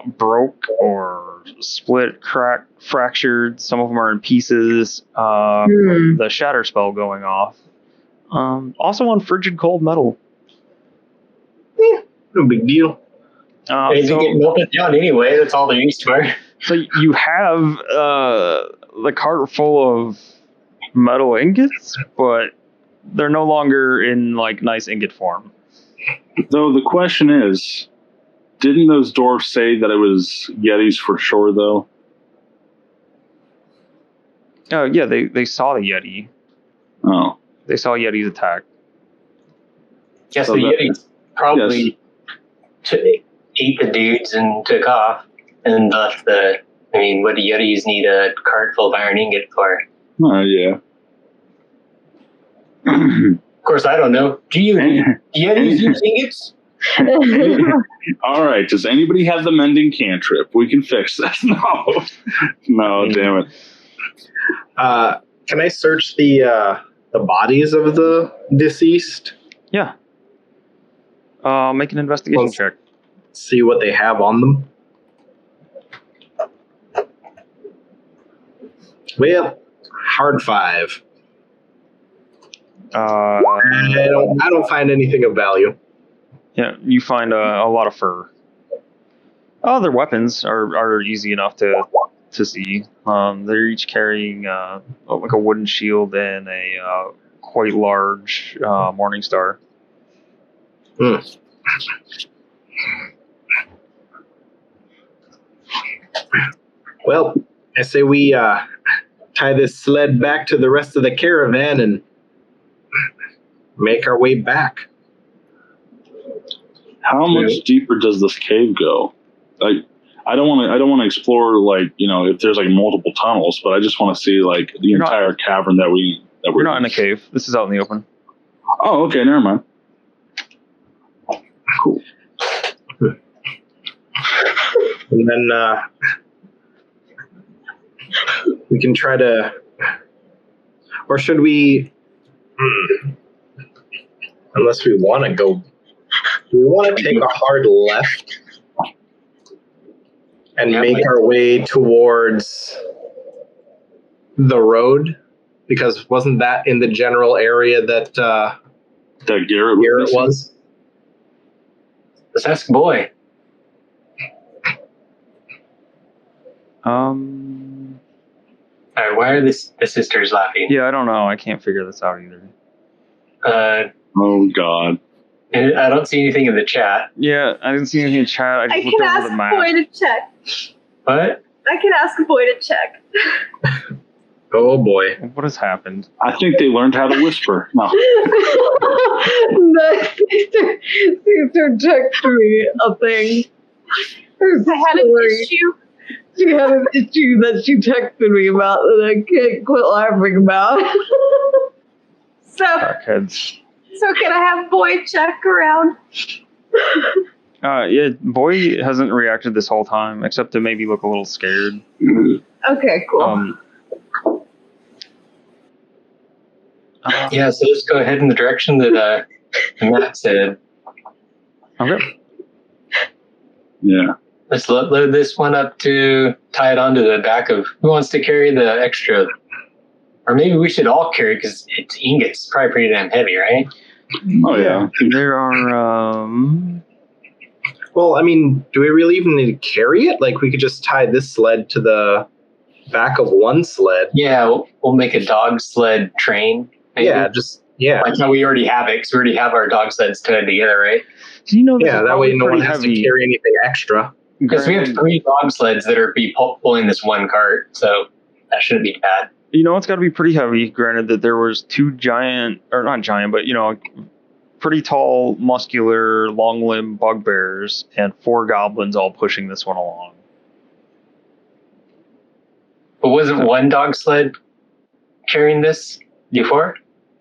broke or split, cracked, fractured. Some of them are in pieces. The shatter spell going off. Also on frigid cold metal. No big deal. They get melted down anyway. That's all they're used for. So you have the cart full of metal ingots, but they're no longer in like nice ingot form. Though the question is, didn't those dwarves say that it was Yetis for sure, though? Oh yeah, they saw the Yeti. Oh. They saw Yeti's attack. Yes, So the that- Yetis probably ate the dudes and took off and left the. I mean, what do Yetis need a cart full of iron ingot for? Oh, yeah. Of course, I don't know. Do Yetis use ingots? All right. Does anybody have the mending cantrip? We can fix this. No, damn it. Can I search the bodies of the deceased? Yeah. Make an investigation check. See what they have on them. Well, hard 5. I don't find anything of value. Yeah, you find a lot of fur. Their weapons are easy enough to see. They're each carrying like a wooden shield and a quite large morning star. Well, I say we tie this sled back to the rest of the caravan and make our way back. How much deeper does this cave go? I don't want to explore like if there's like multiple tunnels, but I just want to see like the entire cavern that we're not in a cave. This is out in the open. Oh, okay, never mind. Cool. And then we can try to, or should we? Unless we want to go, do we want to take a hard left and make our way towards the road? Because wasn't that in the general area that Garrett was? Let's ask boy. Uh, All right, why are the sisters laughing? Yeah, I don't know. I can't figure this out either. Oh God. And I don't see anything in the chat. Yeah, I didn't see anything in chat. I I just looked can over ask the map. Boy to check. What? I can ask a boy to check. Oh boy. What has happened? I think they learned how to whisper. No. The sister texted me a thing. I had an issue. She had an issue that she texted me about that I can't quit laughing about. So Crackheads. can I have Boy check around? Yeah, Boy hasn't reacted this whole time, except to maybe look a little scared. Okay, cool. Yeah, so let's go ahead in the direction that Matt said. Okay. Yeah. Let's load this one up to tie it onto the back of. Who wants to carry the extra? Or maybe we should all carry because it's ingots. Probably pretty damn heavy, right? Oh yeah. There are. Well, I mean, do we really even need to carry it? Like, we could just tie this sled to the back of one sled. Yeah, we'll make a dog sled train. Maybe. Yeah, Like how we already have it, because we already have our dog sleds tied together, right? Do you know that? Yeah, that way no one has to carry anything extra. Because we have 3 dog sleds that are pulling this one cart, so that shouldn't be bad. You know, it's got to be pretty heavy. Granted that there was 2 giant, or not giant, but pretty tall, muscular, long-limbed bugbears and 4 goblins all pushing this one along. But wasn't one dog sled carrying this before?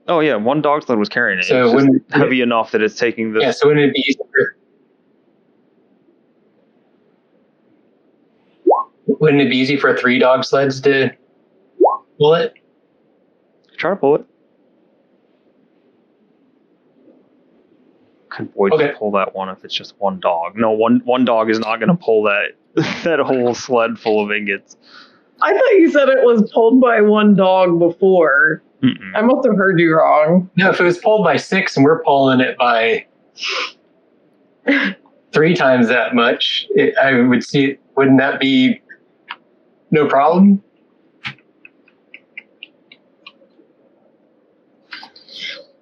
Oh yeah, 1 dog sled was carrying it. So it's just heavy enough that it's taking this. Yeah, so wouldn't it be easier? Wouldn't it be easy for 3 dog sleds to pull it? Try to pull it. Could Boyd just pull that one if it's just 1 dog? No, one dog is not going to pull that that whole sled full of ingots. I thought you said it was pulled by 1 dog before. Mm-mm. I must have heard you wrong. No, if it was pulled by 6 and we're pulling it by 3 times that much, I would see. Wouldn't that be no problem?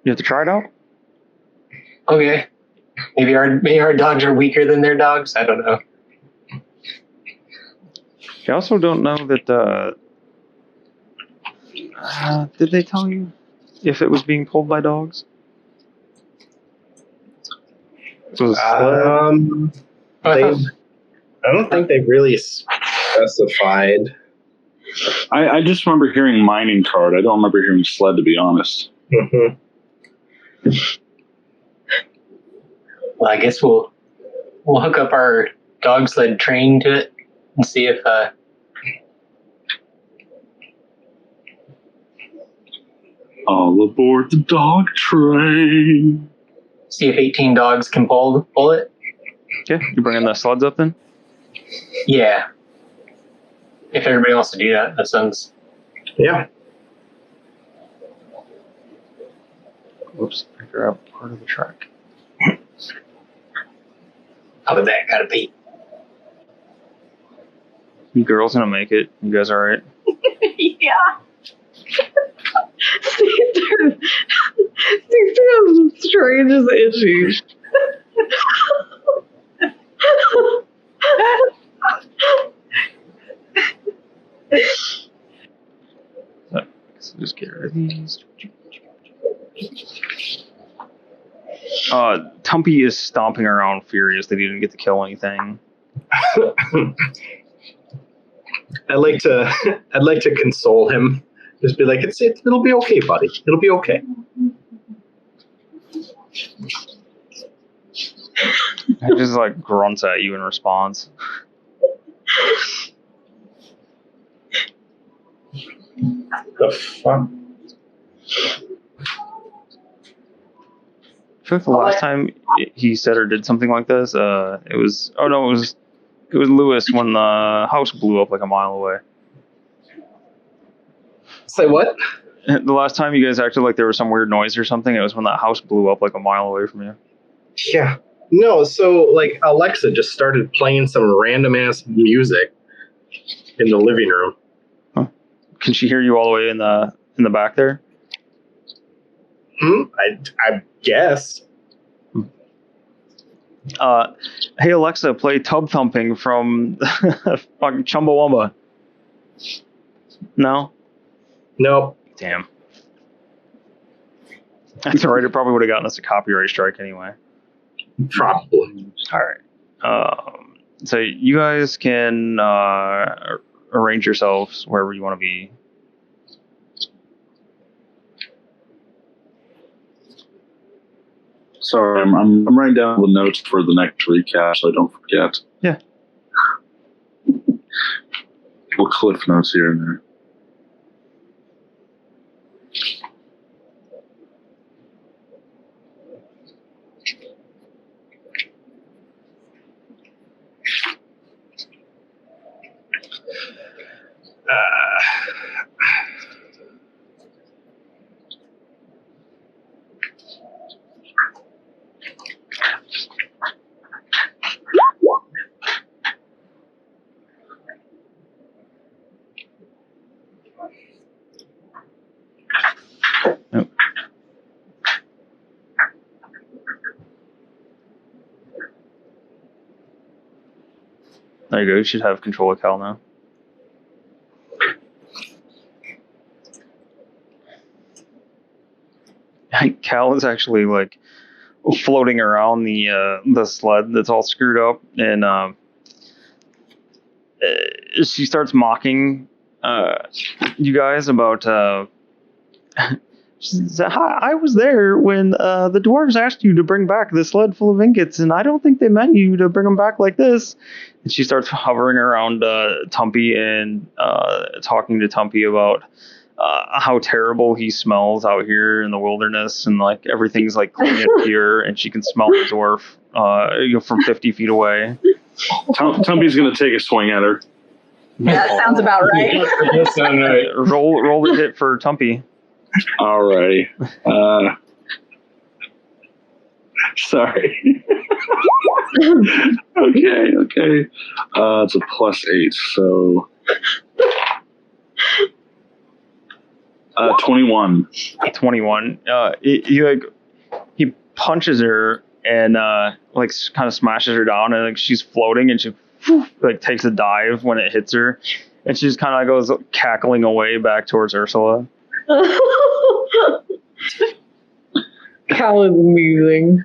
You have to try it out? Okay. Maybe our dogs are weaker than their dogs. I don't know. You also don't know that. Did they tell you if it was being pulled by dogs? So it was a sled? I don't think they've really specified. I just remember hearing mining cart. I don't remember hearing sled, to be honest. Mm-hmm. Well, I guess we'll hook up our dog sled train to it and see if all aboard the dog train. See if 18 dogs can pull it. Yeah, you bringing the sleds up then? Yeah. If everybody wants to do that, that sounds. Yeah. Whoops, I grabbed part of the track. How about that? Gotta pee. You girls gonna make it? You guys alright? Yeah. Caesar has the strangest issues. So just get rid of these. Tumpy is stomping around furious that he didn't get to kill anything. I'd like to console him. Just be like, it'll be okay, buddy. It'll be okay. He just like grunts at you in response. The fuck? I feel like the last time he said or did something like this, it was Lewis when the house blew up like a mile away. Say what? The last time you guys acted like there was some weird noise or something, it was when that house blew up like a mile away from you. Yeah. No, so like Alexa just started playing some random ass music in the living room. Huh. Can she hear you all the way in the back there? I guess. Hey Alexa, play Tub Thumping from fucking Chumbawamba. No? Nope. Damn. That's alright, it probably would have gotten us a copyright strike anyway. Probably. Alright. So you guys can arrange yourselves wherever you want to be. Sorry, I'm writing down the notes for the next recap so I don't forget. Yeah. Little cliff notes here and there. There you go. You should have control of Cal now. Cal is actually like floating around the sled that's all screwed up, and she starts mocking you guys about. She says, "Hi, I was there when the dwarves asked you to bring back the sled full of ingots, and I don't think they meant you to bring them back like this." And she starts hovering around Tumpy and talking to Tumpy about how terrible he smells out here in the wilderness, and like everything's like clean and pure, and she can smell the dwarf from 50 feet away. Tumpy's going to take a swing at her. That sounds about right. That sounds right. Roll the hit for Tumpy. Alrighty. Sorry. Okay. It's a +8, so 21. 21. He punches her and like kind of smashes her down, and like she's floating, and she like takes a dive when it hits her, and she just kind of goes cackling away back towards Ursula. Cal is amusing.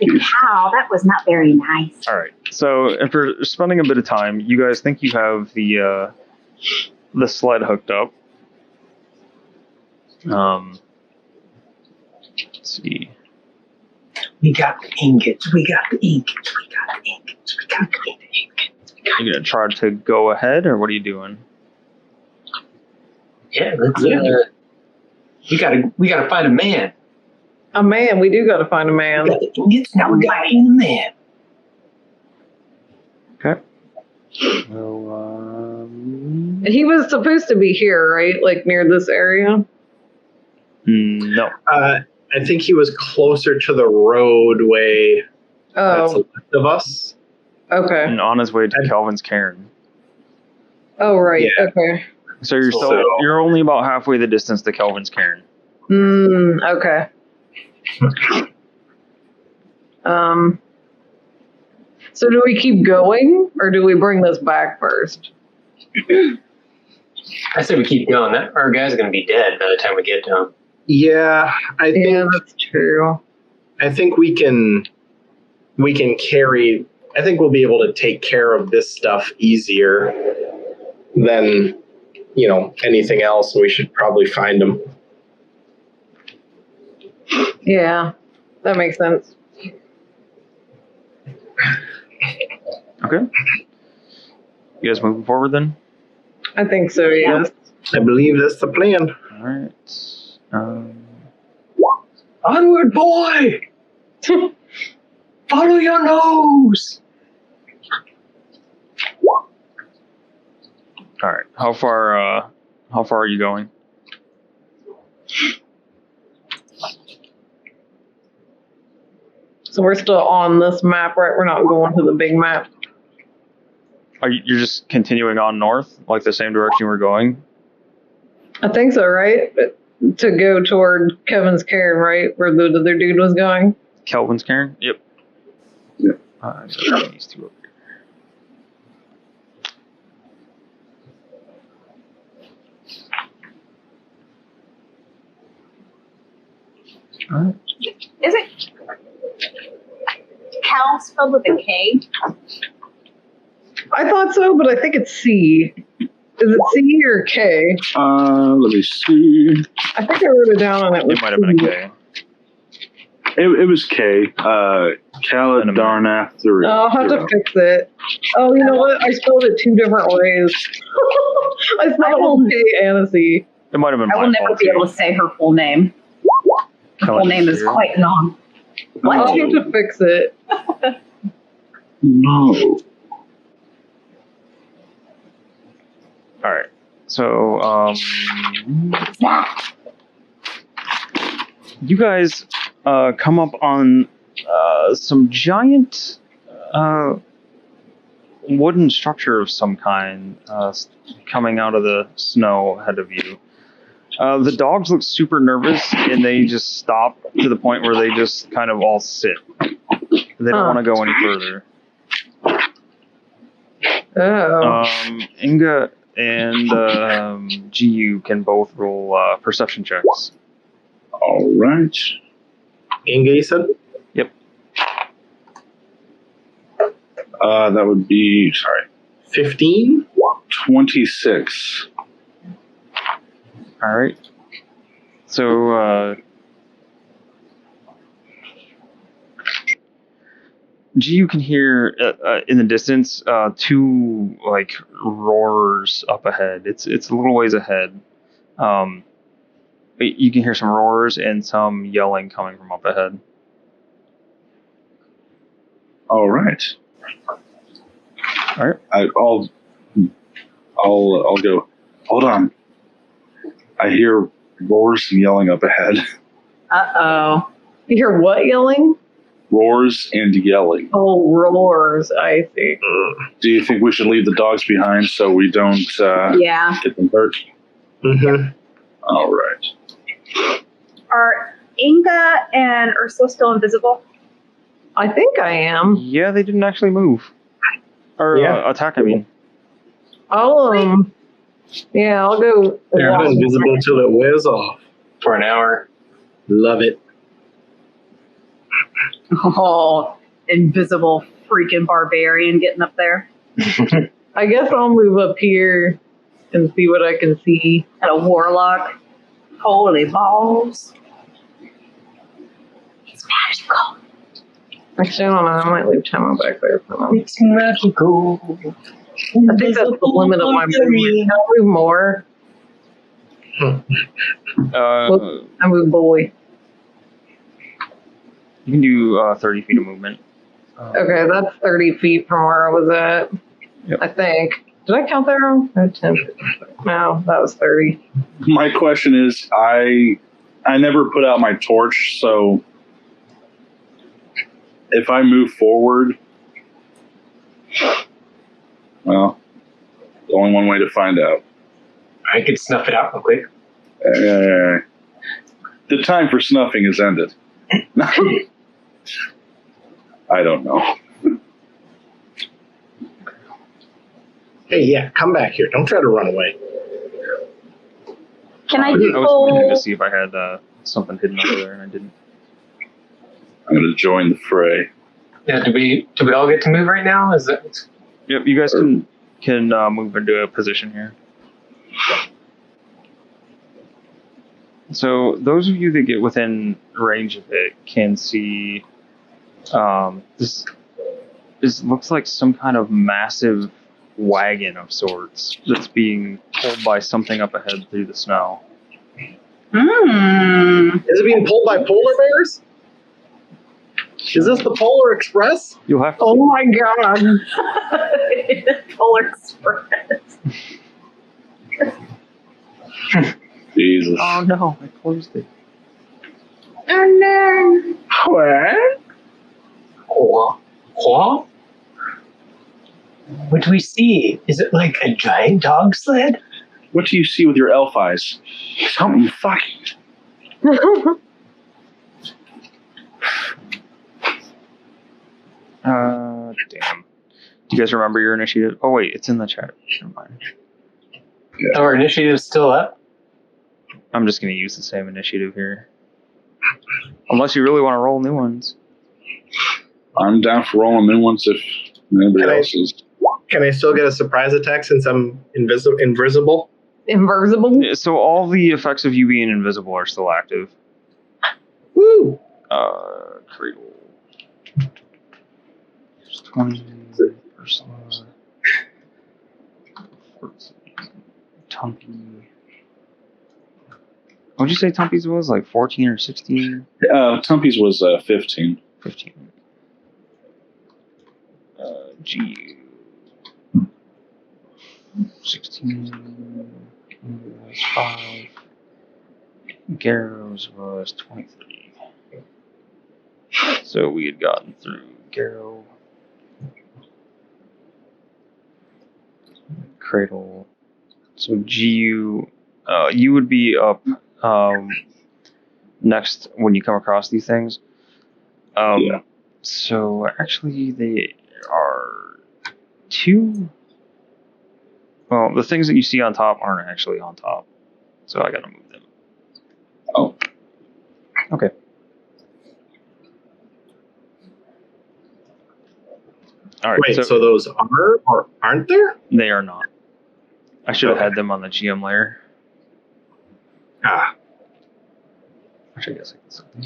Wow, that was not very nice. All right. So after spending a bit of time, you guys think you have the sled hooked up. Let's see. We got the ingots. You gonna try to go ahead, or what are you doing? Yeah, let's. We gotta find a man. A man, we do gotta find a man. We got the ingots, now we gotta find a man. Okay. Well, He was supposed to be here, right? Like near this area? no. I think he was closer to the roadway that's Oh, left of us. okay. And on his way to Calvin's cairn. Oh, right. Yeah. Okay. So you're only about halfway the distance to Calvin's cairn. Okay. So do we keep going, or do we bring this back first? I say we keep going. Our guy's gonna be dead by the time we get to him. Yeah, Yeah, that's true. I think we can carry I think we'll be able to take care of this stuff easier than, anything else. We should probably find them. Yeah, that makes sense. Okay. You guys moving forward then? I think so, yes. I believe that's the plan. All right. Onward, boy! Follow your nose! All right. How far are you going? So we're still on this map, right? We're not going to the big map. You're just continuing on north, like the same direction we're going? I think so, right? To go toward Kevin's cairn, right? Where the other dude was going. Kelvin's cairn? Yep. Yep. These two up here. All right. Is it Cal spelled with a K? I thought so, but I think it's C. Is it C or K? Let me see. I think I wrote it down and it was It might have been a C. K. It was K. Khaled Darnath. I'll have to fix it. Oh, you know what? I spelled it 2 different ways. I spelled it K and a C. It might have been I my will never fault, be too. able to say her full name. Her full name is quite long. I'll have to fix it. No. All right. So, you guys come up on some giant wooden structure of some kind coming out of the snow ahead of you. The dogs look super nervous, and they just stop to the point where they just kind of all sit. They don't want to go any further. Oh. Inga and Jiyu can both roll perception checks. All right. Inga, you said? Yep. That would be 15? 26. All right. So, Jiyu can hear in the distance 2 like roars up ahead. It's a little ways ahead. You can hear some roars and some yelling coming from up ahead. All right. All right. I'll go. Hold on. I hear roars and yelling up ahead. Uh-oh. You hear what yelling? Roars and yelling. Oh, roars. I see. Do you think we should leave the dogs behind so we don't Yeah. get them hurt? Mm-hmm. All right. Are Inga and Ursula still invisible? I think I am. Yeah, they didn't actually move or Yeah. attack. I mean, I'll I'll go. They're walk. invisible till it wears off. For an hour. Love it. Oh, invisible freaking barbarian getting up there. I guess I'll move up here and see what I can see. And a warlock. Holy balls. It's magical. Actually, I don't know. I might leave Tama back there for now. It's magical. I think that's the limit of my movement. Can I move more? I move boy. you can do 30 feet of movement. Okay, that's 30 feet from where I was at. Yep. I think. Did I count that wrong? 10. No, that was 30. My question is, I never put out my torch, so if I move forward, well, there's only one way to find out. I could snuff it out real quick. The time for snuffing has ended. I don't know. Hey, yeah, come back here. Don't try to run away. Can I I do was looking to full? see if I had something hidden over there, and I didn't. I'm going to join the fray. Yeah, do we all get to move right now? Is that Yep, you guys can move into a position here. So those of you that get within range of it can see this looks like some kind of massive wagon of sorts that's being pulled by something up ahead through the snow. Is it being pulled by polar bears? Is this the Polar Express? You'll have to. Oh my god. Polar Express. Jesus. Oh no, I closed it. Oh no. What? What do we see? Is it like a giant dog sled? What do you see with your elf eyes? Something fucking. Damn. Do you guys remember your initiative? Oh wait, it's in the chat. Never mind. Our initiative's still up. I'm just gonna use the same initiative here. Unless you really want to roll new ones. I'm down for rolling new ones if anybody else is. Can I still get a surprise attack since I'm invisible? Inversible? Yeah, so all the effects of you being invisible are still active. Woo! Cradle. 20 Ursula. 14. Tumpy. What'd you say Tumpy's was? Like 14 or 16? Tumpy's was 15. 15. Jiyu. 16. Was 5. Garrow's was 23. So we had gotten through Garrow. Cradle. So Jiyu, you would be up next when you come across these things. Yeah. So actually they are 2. Well, the things that you see on top aren't actually on top. So I gotta move them. Oh. Okay. All right. Wait, so those are or aren't there? They are not. I should have had them on the GM layer. Ah. Which I guess I can something.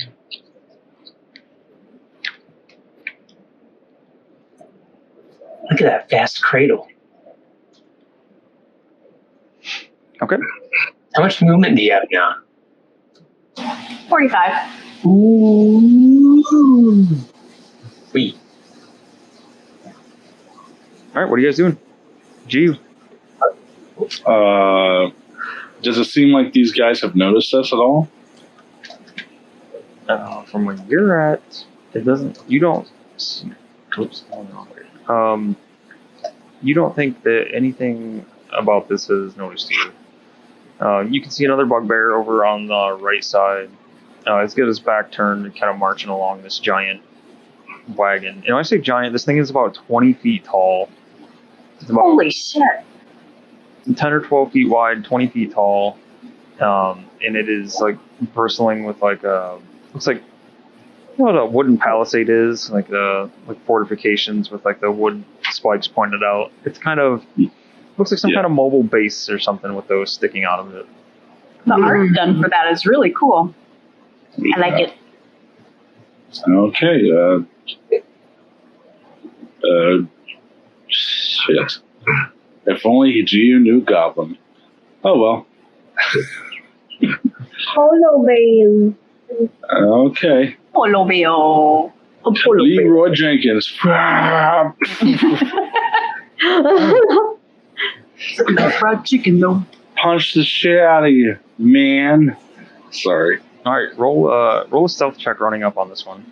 Look at that fast cradle. Okay. How much movement do you have now? 45. Ooh. Wait. All right. What are you guys doing? Jiyu. Does it seem like these guys have noticed us at all? From where you're at, it doesn't. You don't. See, oops. You don't think that anything about this has noticed you. You can see another bugbear over on the right side. It's got his back turned and kind of marching along this giant wagon. And when I say giant, this thing is about 20 feet tall. It's about Holy shit. 10 or 12 feet wide, 20 feet tall. And it is like bristling with like a, looks like what a wooden palisade is, like fortifications with like the wood spikes pointed out. It's kind of, looks like some kind of mobile base or something with those sticking out of it. The art done for that is really cool. I like it. Okay. Shit. If only Jiyu knew Goblin. Oh well. Polo bear. Okay. Polo bear. Oh, polo bear. Leroy Jenkins. Fried chicken though. Punch the shit out of you, man. Sorry. All right, roll a stealth check running up on this one.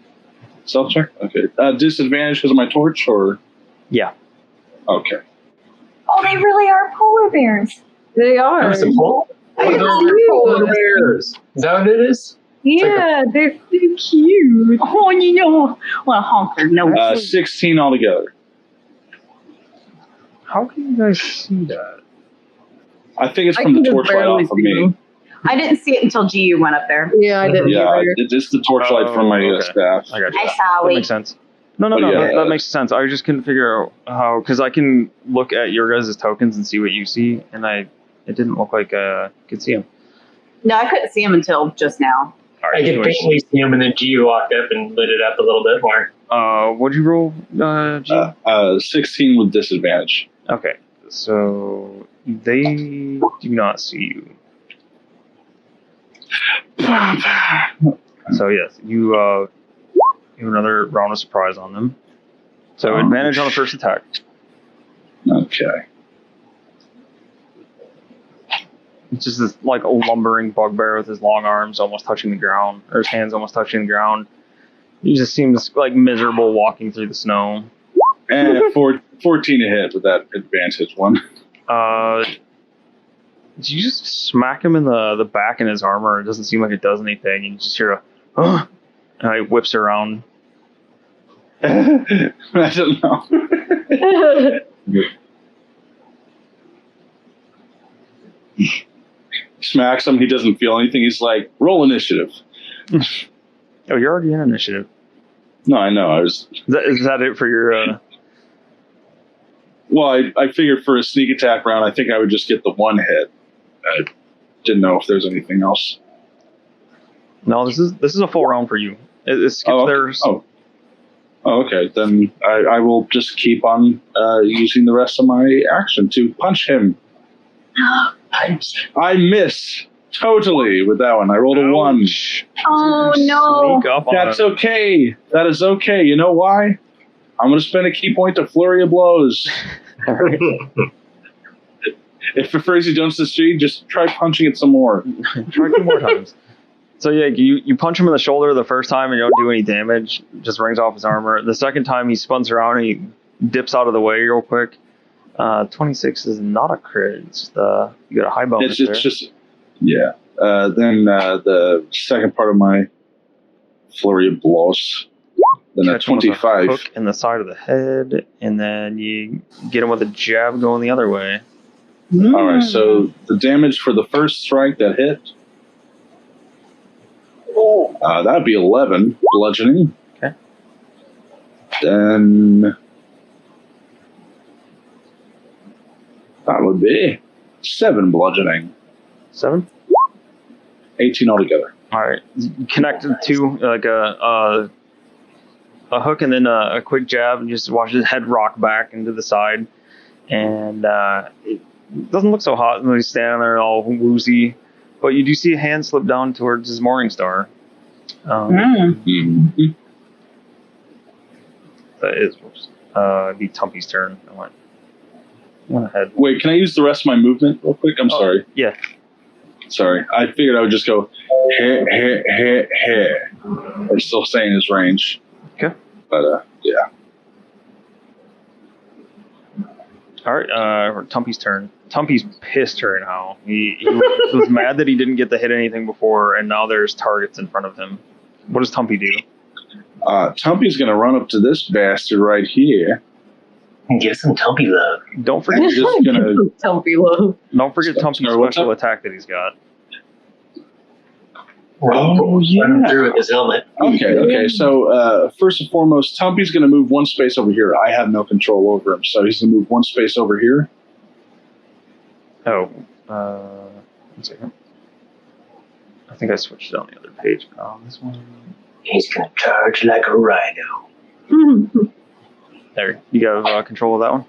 Self check? Okay. Disadvantage because of my torch, or? Yeah. Okay. Oh, they really are polar bears. They are. There's some polar bears. Is that what it is? Yeah, they're so cute. Oh, you know, well, honker, no. 16 altogether. How can you guys see that? I think it's from the torchlight off of me. I didn't see it until Jiyu went up there. Yeah, I didn't Yeah, either. it's the torchlight from my okay. staff. I got you. I saw That it. makes sense. No. Yeah. That makes sense. I just couldn't figure out how, because I can look at your guys' tokens and see what you see, and it didn't look like I could see them. No, I couldn't see him until just now. All I right, could anyways. faintly see him, and then Jiyu walked up and lit it up a little bit more. What'd you roll, G? 16 with disadvantage. Okay, so they do not see you. So yes, you have another round of surprise on them. So advantage on the first attack. Okay. It's just this like a lumbering bugbear with his long arms almost touching the ground, or his hands almost touching the ground. He just seems like miserable walking through the snow. And 14 to hit with that advantage one. Did you just smack him in the back in his armor? It doesn't seem like it does anything. You just hear and he whips around. I don't know. Smacks him. He doesn't feel anything. He's like, roll initiative. Oh, you're already in initiative. No, I know. Is that it for your... Well, I figured for a sneak attack round, I think I would just get the one hit. I didn't know if there's anything else. No, this is a full round for you. It skips theirs. Oh, okay. Then I will just keep on using the rest of my action to punch him. Punch. I miss totally with that one. I rolled a 1. Oh no! Sneak up on That's him. okay. That is okay. You know why? I'm going to spend a key point to flurry of blows. If it frees you don't succeed, just try punching it some more. Try 2 more times. So yeah, you punch him in the shoulder the first time and you don't do any damage. Just rings off his armor. The second time he spins around and he dips out of the way real quick. 26 is not a crit. It's you got a high bonus there. It's just yeah. Then the second part of my flurry of blows. Then a Catch him with 25. Hook in the side of the head, and then you get him with a jab going the other way. All right, so the damage for the first strike that hit, that'd be 11 bludgeoning. Okay. Then that would be 7 bludgeoning. 7. 18 altogether. All right, connected to like a hook and then a quick jab, and just watch his head rock back into the side, and it doesn't look so hot when he's standing there all woozy, but you do see a hand slip down towards his morning star. Mhm. That is be Tumpy's turn. I went ahead. Wait, can I use the rest of my movement real quick? I'm sorry. Yeah. Sorry. I figured I would just go, heh. I'm still staying in his range. Okay. But, yeah. All right, Tumpy's turn. Tumpy's pissed right now. He was mad that he didn't get to hit anything before, and now there's targets in front of him. What does Tumpy do? Tumpy's going to run up to this bastard right here. Give some Tumpy love. Don't forget Just gonna, Tumpy low. Tumpy's Sorry, what's special up? attack that he's got. Oh, yeah. Run him through with his helmet. Okay. So, first and foremost, Tumpy's going to move 1 space over here. I have no control over him, so he's going to move 1 space over here. Oh, 1 second. I think I switched it on the other page. This one. He's gonna charge like a rhino. There, you got control of that one?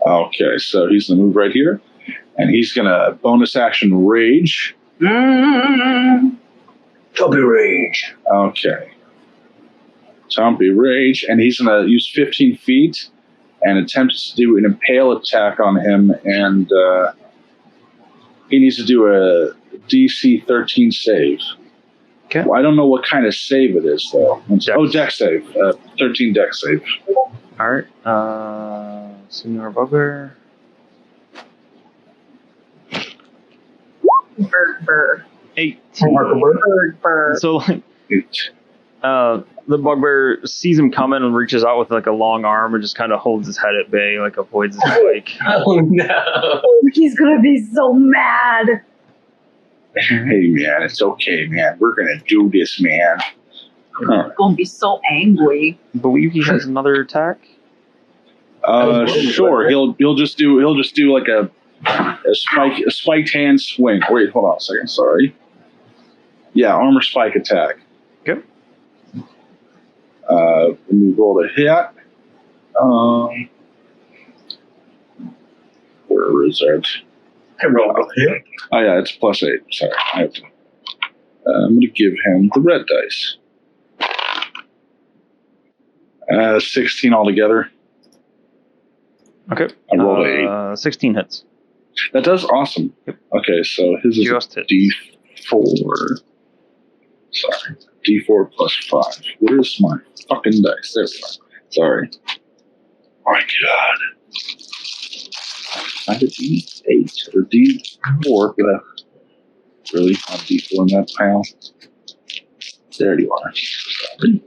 Okay, so he's going to move right here, and he's going to bonus action rage. Tumpy rage. Okay. Tumpy rage, and he's going to use 15 feet and attempt to do an impale attack on him, and he needs to do a DC 13 save. Okay. Well, I don't know what kind of save it is, though. Dex save. 13 dex save. All right. Senior Bugbear. Burr. 18. Burr. So like, the Bugbear sees him coming and reaches out with like a long arm and just kind of holds his head at bay, like avoids his spike. Oh no. Oh, he's gonna be so mad. Hey, man, it's okay, man. We're going to do this, man. He's gonna be so angry. I believe he has another attack. Sure. He'll just do like a spiked hand swing. Wait, hold on a second. Sorry. Yeah, armor spike attack. Okay. Let me roll the hit. Where is it? I rolled with him. Oh yeah, it's +8. Sorry, I have to. I'm going to give him the red dice. 16 altogether. Okay. I rolled a 8. 16 hits. That does awesome. Yep. Okay, so his is Just hits. D4. Sorry, D4 plus 5. Where's my fucking dice? There we go. Sorry. My God. I did D8 or D4, but really, not D4 in that pile. There you are. Sorry.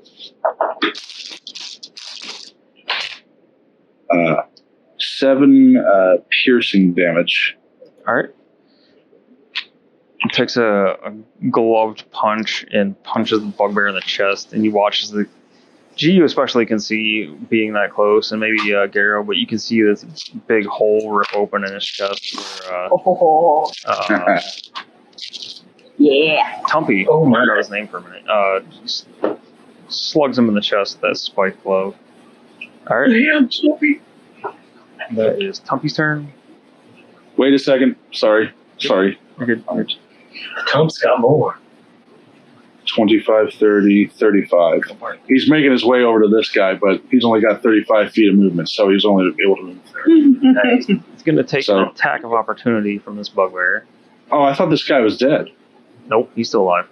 7 piercing damage. All right. He takes a gloved punch and punches the bugbear in the chest, and you watch as the Jiyu especially can see being that close, and maybe Garo, but you can see this big hole rip open in his chest where Yeah. Tumpy, Oh my. I forgot his name for a minute, just slugs him in the chest with that spiked glove. All right. Damn, Sophie. That is Tumpy's turn. Wait a second. Sorry. You're good. Tom's got more. 25, 30, 35. He's making his way over to this guy, but he's only got 35 feet of movement, so he's only able to move there. He's going to take So- an attack of opportunity from this bugbear. Oh, I thought this guy was dead. Nope, he's still alive.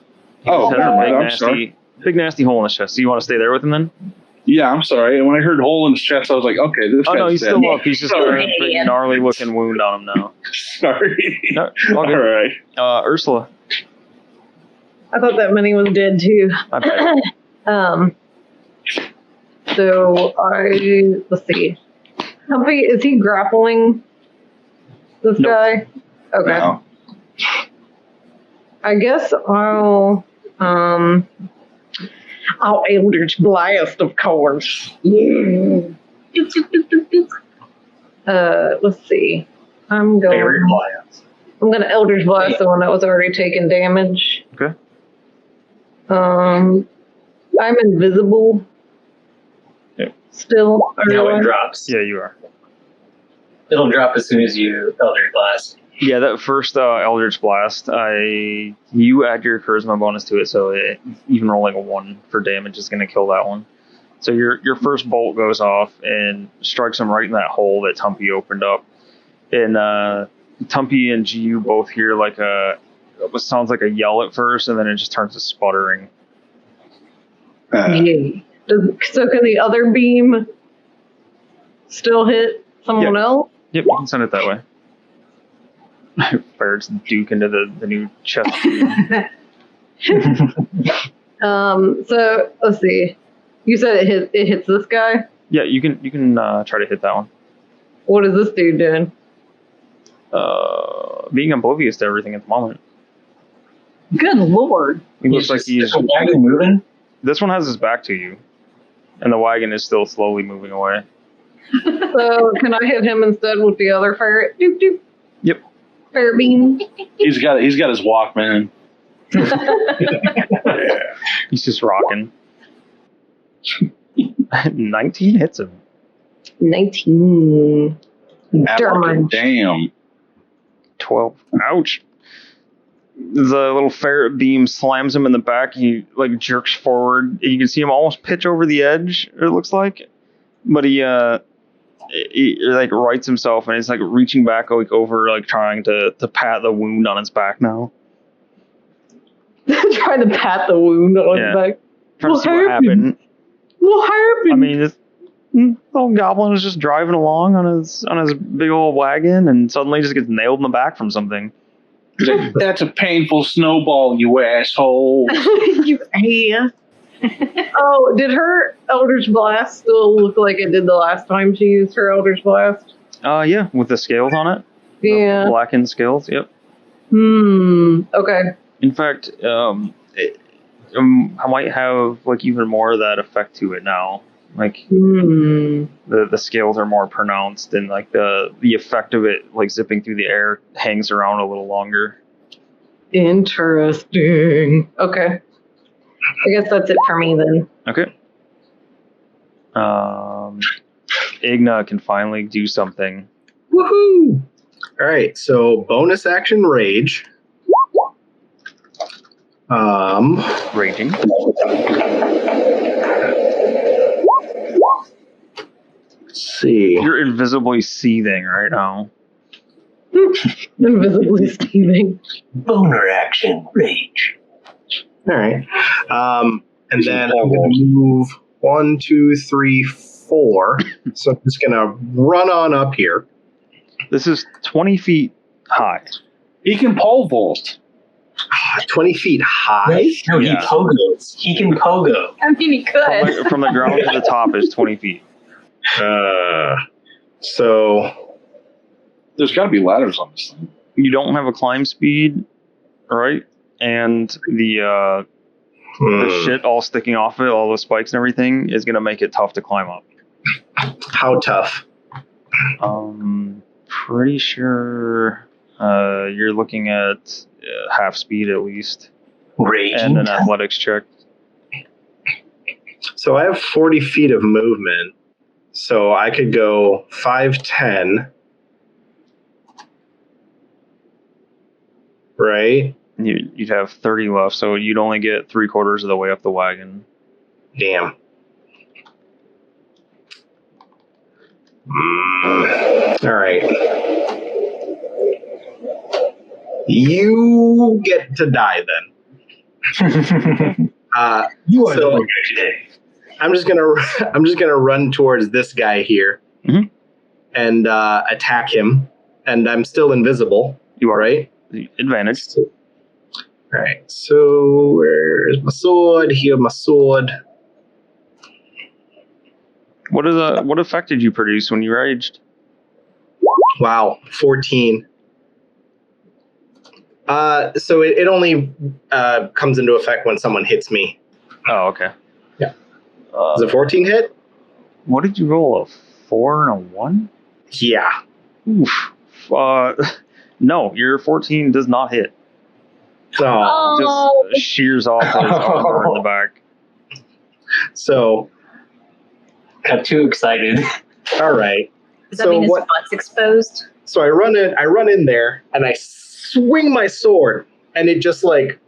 He Oh, just has a never big, mind, I'm sorry. big nasty hole in his chest. So you want to stay there with him then? Yeah, I'm sorry. And when I heard hole in his chest, I was like, okay, this Oh guy's no, he's dead. still up. He's just got a Sorry. big gnarly looking wound on him now. Sorry. No, all All good. right. Ursula. I thought that many was dead too. My bad. So let's see. How big is he grappling this Nope. guy? Okay. No. I guess I'll Eldritch Blast, of course. Yeah. Let's see. I'm Favorite blast. gonna Eldritch Blast the one that was already taking damage. Okay. I'm invisible. Yep. Still. No, it everyone? drops. Yeah, you are. It'll drop as soon as you Eldritch Blast. Yeah, that first Eldritch Blast, you add your Charisma bonus to it, so even rolling a 1 for damage is going to kill that one. So your first bolt goes off and strikes him right in that hole that Tumpy opened up. And Tumpy and Jiyu both hear like what sounds like a yell at first, and then it just turns to sputtering. Yeah. So can the other beam still hit someone else? Yep, you can send it that way. Fires Duke into the new chest. So let's see. You said it hits this guy. Yeah, you can try to hit that one. What is this dude doing? Being oblivious to everything at the moment. Good lord. He looks like he's. Is the wagon moving? This one has his back to you, and the wagon is still slowly moving away. So can I hit him instead with the other fire? Doop doop. Yep. Fire beam. He's got his Walkman. He's just rocking. 19 hits him. 19. Darn. Damn. 12. Ouch. The little ferret beam slams him in the back. He like jerks forward. You can see him almost pitch over the edge, it looks like. But he like rights himself and he's like reaching back like over, like trying to pat the wound on his back now. Trying to pat the wound on his back. Trying to see what happened. What happened? I mean, this little goblin is just driving along on his big old wagon and suddenly just gets nailed in the back from something. That's a painful snowball, you asshole. You ass. Oh, did her Eldritch Blast still look like it did the last time she used her Eldritch Blast? Yeah, with the scales on it. Yeah. The blackened scales, yep. Okay. In fact, might have like even more of that effect to it now. Like the scales are more pronounced, and like the effect of it like zipping through the air hangs around a little longer. Interesting. Okay. I guess that's it for me then. Okay. Igna can finally do something. Woohoo! All right, so bonus action rage. Raging. Let's see. You're invisibly seething right now. Invisibly steaming. Boner action rage. All right. And then I'm going to move 1, 2, 3, 4. So I'm just going to run on up here. This is 20 feet high. He can pole vault. 20 feet high? No, Yeah. he pogos. He can pogo. I mean, he could. From the ground to the top is 20 feet. So There's got to be ladders on this thing. You don't have a climb speed, right? And the shit all sticking off it, all those spikes and everything, is going to make it tough to climb up. how tough? Pretty sure you're looking at half speed at least, Raging. and an athletics check. So I have 40 feet of movement. So I could go 5, 10. Right? You'd have 30 left, so you'd only get 3/4 of the way up the wagon. Damn. All right. You get to die then. You are the so winner today. I'm just gonna run towards this guy here and attack him, and I'm still invisible. You are right. the advantage. All right. So where's my sword? Here, my sword. What effect did you produce when you raged? Wow, 14. So it only comes into effect when someone hits me. Oh, okay. Yeah. Is it 14 hit? What did you roll? A 4 and a 1? Yeah. Oof. No, your 14 does not hit. Oh. Just shears off his armor in the back. So. Got too excited. All right. Does that mean his butt's exposed? So I run in there and I swing my sword, and it just like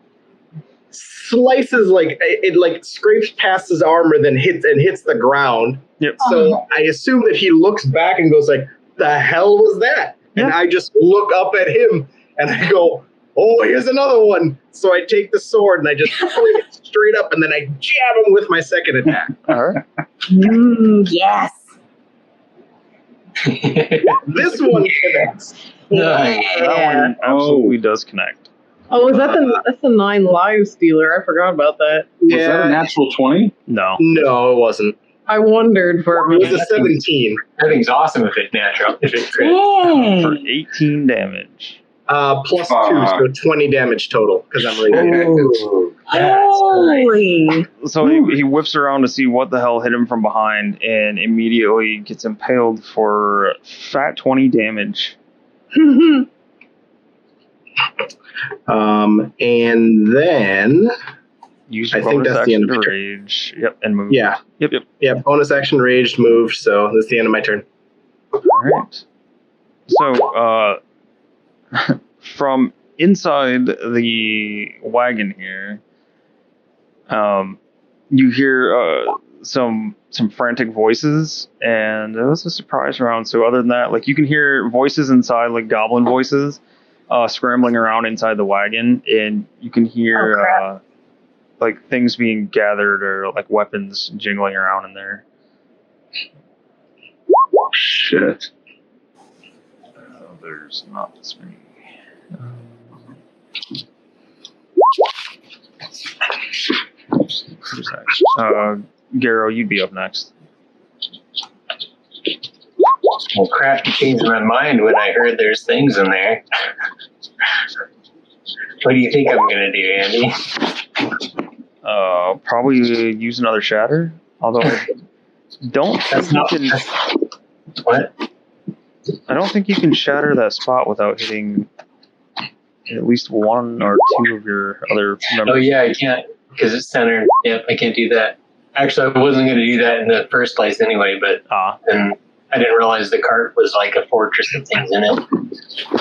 slices, like it like scrapes past his armor, then hits the ground. Yep. So I assume that he looks back and goes like, "The hell was that?" Yeah. And I just look up at him and I go, "Oh, here's another one." So I take the sword and I just swing it straight up, and then I jab him with my second attack. All right. Yes. This one connects. Nice. That one absolutely does connect. Oh, is that that's the 9 live stealer? I forgot about that. Was that a natural 20? No. No, it wasn't. I wondered for a It minute. was a 17. Everything's awesome if it's natural. If it's crit. For 18 damage. Plus 2, so 20 damage total, because I'm raging. Ooh, that's Holy. So he whips around to see what the hell hit him from behind, and immediately gets impaled for fat 20 damage. And then Use I think bonus that's the action end of to my turn. rage. Yep, and move. Yeah. Yep. Bonus action raged moved, so that's the end of my turn. All right. So, from inside the wagon here, you hear some frantic voices, and it was a surprise round. So, other than that, like you can hear voices inside, like goblin voices, scrambling around inside the wagon, and you can hear like things being gathered or like weapons jingling around in there. Shit. There's not this many. Who's next? Garrow, you'd be up next. Well, crap, you changed my mind when I heard there's things in there. What do you think I'm going to do, Andy? Probably use another shatter. Although I don't think you can. What? I don't think you can shatter that spot without hitting at least one or two of your other members. Oh yeah, I can't because it's centered. Yep, I can't do that. Actually, I wasn't going to do that in the first place anyway, but then I didn't realize the cart was like a fortress of things in it.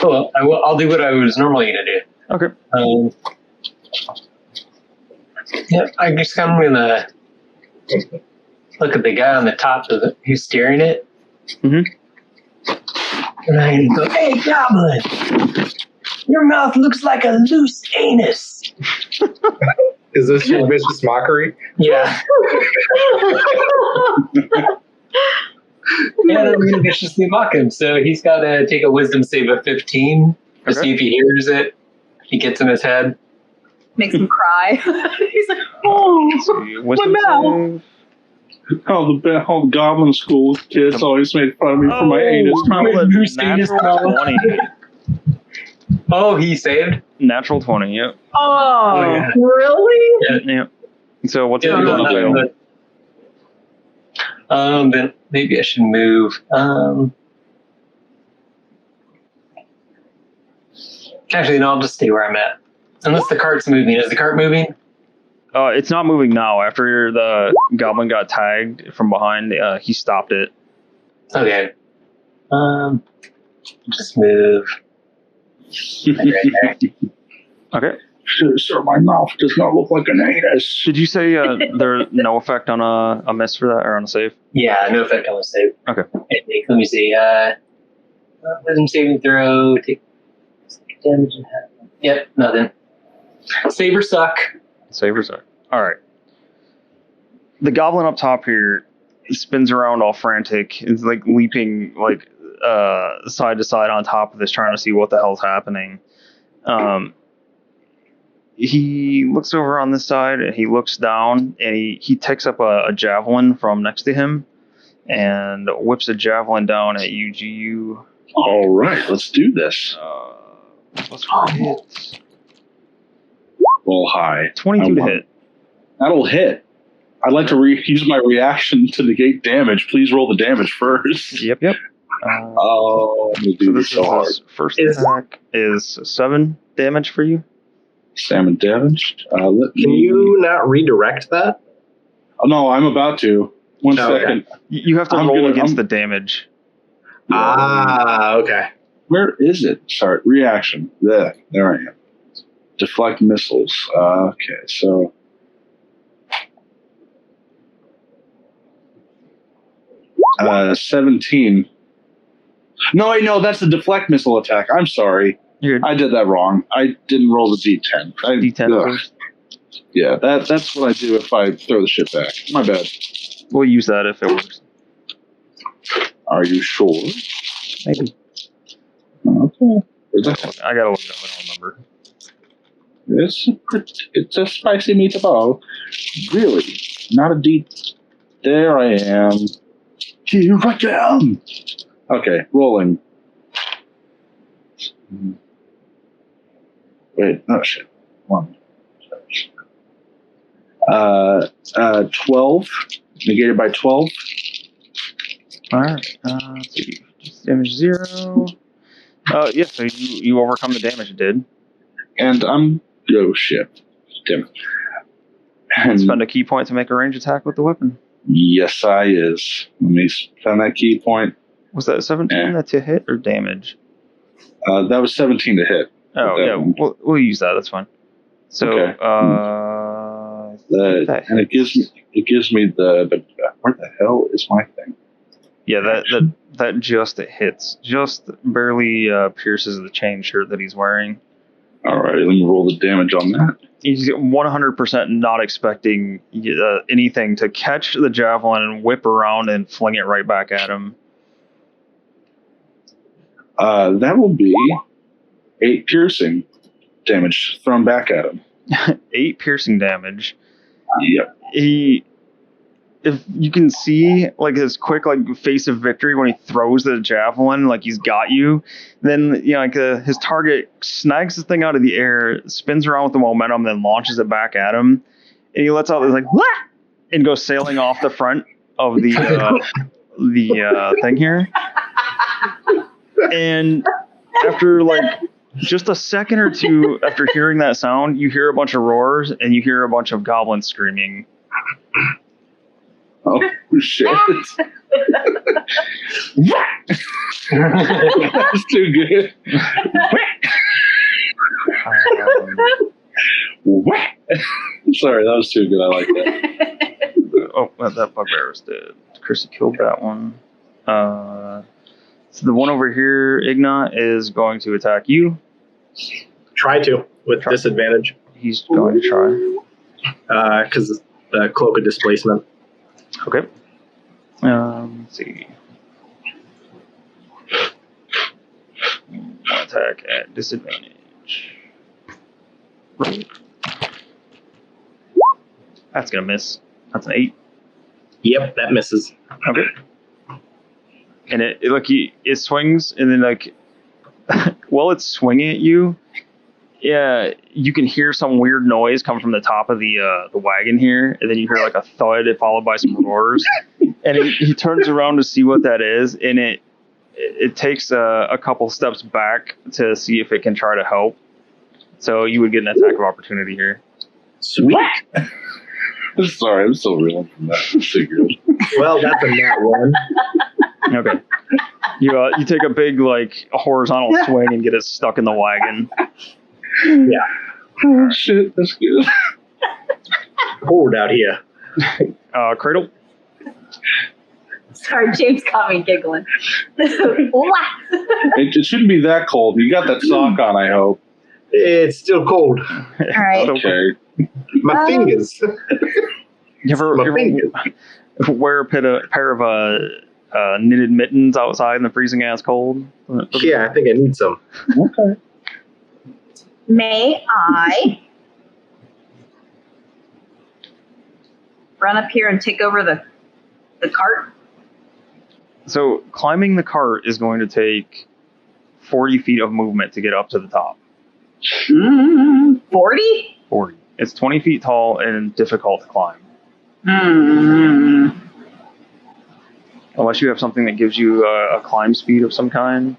Oh, well, I'll do what I was normally going to do. Okay. Yeah, I guess I'm going to look at the guy on the top who's steering it. Mm-hmm. And I'm going to go, "Hey, Goblin, your mouth looks like a loose anus." Is this your vicious mockery? Yeah. And I'm going to viciously mock him. So he's got to take a wisdom save of 15 to see if he hears it. He gets in his head. Makes him cry. He's like, oh, my mouth. All the goblin school kids always made fun of me for my anus. Natural 20. Oh, he saved? Natural 20, yep. Oh, yeah. really? Yeah. So what's Yeah, the deal on the fail? then maybe I should move. Actually, no, I'll just stay where I'm at. Unless the cart's moving. Is the cart moving? It's not moving now. After the goblin got tagged from behind, he stopped it. Okay. Just move. Right there. Okay. Sir, my mouth does not look like an anus. Did you say there's no effect on a miss for that or on a save? Yeah, no effect on the save. Okay. Let me see. Wisdom saving throw. Take damage and half. Yep, nothing. Save or suck. Save or suck. All right. The goblin up top here spins around all frantic. It's like leaping like side to side on top of this, trying to see what the hell's happening. He looks over on this side and he looks down and he takes up a javelin from next to him and whips a javelin down at you, Jiyu. All right, let's do this. What's my hit? Roll high. 22 to hit. That'll hit. I'd like to use my reaction to negate damage. Please roll the damage first. Yep. Oh, I'm gonna do this so hard. First attack is 7 damage for you. 7 damage. Can you not redirect that? Oh, no, I'm about to. One second. You have to roll against the damage. Okay. Where is it? Sorry, reaction. There I am. Deflect missiles. Okay, so. Uh, 17. No, that's the deflect missile attack. I'm sorry. I did that wrong. I didn't roll the D10. D10 first? Yeah, that's what I do if I throw the shit back. My bad. We'll use that if it works. Are you sure? Maybe. Okay. I gotta look it up. I don't remember. It's a spicy meatball. Really? Not a D. There I am. Here I am. Okay, rolling. Wait, oh shit. 1. 12. Negated by 12. Alright, let's see. Damage 0. Yeah, so you overcome the damage it did. And oh shit. Damn it. And spend a key point to make a range attack with the weapon. Yes, I is. Let me spend that key point. Was that 17 that to hit or damage? That was 17 to hit. Oh, yeah, we'll use that. That's fine. So, okay. And it gives me the. But where the hell is my thing? Yeah, that just hits, just barely pierces the chain shirt that he's wearing. All right, let me roll the damage on that. He's 100% not expecting anything to catch the javelin and whip around and fling it right back at him. That will be 8 piercing damage thrown back at him. 8 piercing damage. Yep. If you can see like his quick like face of victory when he throws the javelin, like he's got you, then his target snags the thing out of the air, spins around with the momentum, then launches it back at him, and he lets out this like "Wah!" and goes sailing off the front of the thing here. And after like just a second or two after hearing that sound, you hear a bunch of roars and you hear a bunch of goblins screaming. Oh shit! That's too good. Sorry, that was too good. I like that. Oh, that bugbear was dead. Chrissy killed that one. So the one over here, Ignat, is going to attack you. Try to with disadvantage. He's going to try. Because the cloak of displacement. Okay. Let's see. One attack at disadvantage. Right. That's gonna miss. That's an 8. Yep, that misses. Okay. And it swings, and then like while it's swinging at you, yeah, you can hear some weird noise come from the top of the wagon here, and then you hear like a thud followed by some roars. And he turns around to see what that is, and it takes a couple steps back to see if it can try to help. So you would get an attack of opportunity here. Sweet. I'm sorry, I'm still reeling from that. Figured. Well, that's a nat one. Okay. You take a big like horizontal swing and get it stuck in the wagon. Yeah. Oh shit, that's good. Cold out here. Cradle. Sorry, James caught me giggling. It shouldn't be that cold. You got that sock on, I hope. It's still cold. All right. Okay. My fingers. You ever wear a pair of knitted mittens outside in the freezing ass cold? Yeah, I think I need some. Okay. May I run up here and take over the cart? So climbing the cart is going to take 40 feet of movement to get up to the top. 40? 40. It's 20 feet tall and difficult to climb. Unless you have something that gives you a climb speed of some kind.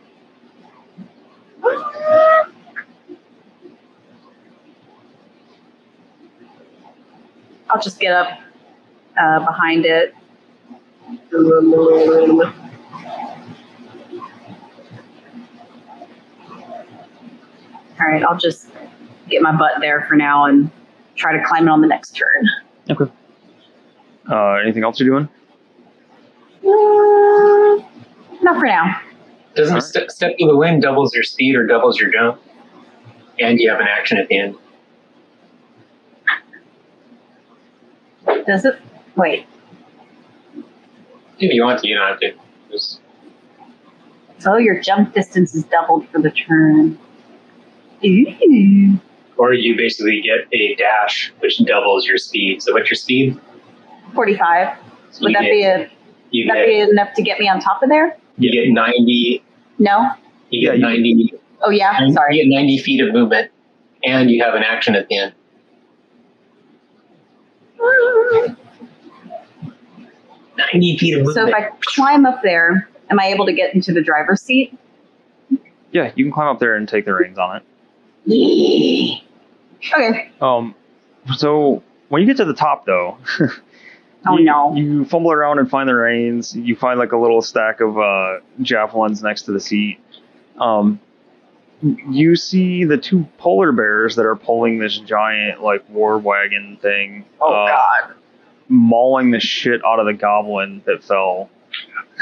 I'll just get up behind it. All right, I'll just get my butt there for now and try to climb it on the next turn. Okay. Anything else you're doing? Not for now. Doesn't step to the wind doubles your speed or doubles your jump? And you have an action at the end. Does it? Wait. If you want to, you don't have to. Just... So your jump distance is doubled for the turn. Ooh. Or you basically get a dash, which doubles your speed. So what's your speed? 45. So Would that be enough to get me on top of there? You get 90. No? You get 90. Oh, yeah? Sorry. You get 90 feet of movement, and you have an action at the end. Mm. 90 feet of movement. So if I climb up there, am I able to get into the driver's seat? Yeah, you can climb up there and take the reins on it. Okay. So when you get to the top, though, Oh, no. You fumble around and find the reins. You find like a little stack of javelins next to the seat. You see the 2 polar bears that are pulling this giant like war wagon thing. Oh, God. Mauling the shit out of the goblin that fell.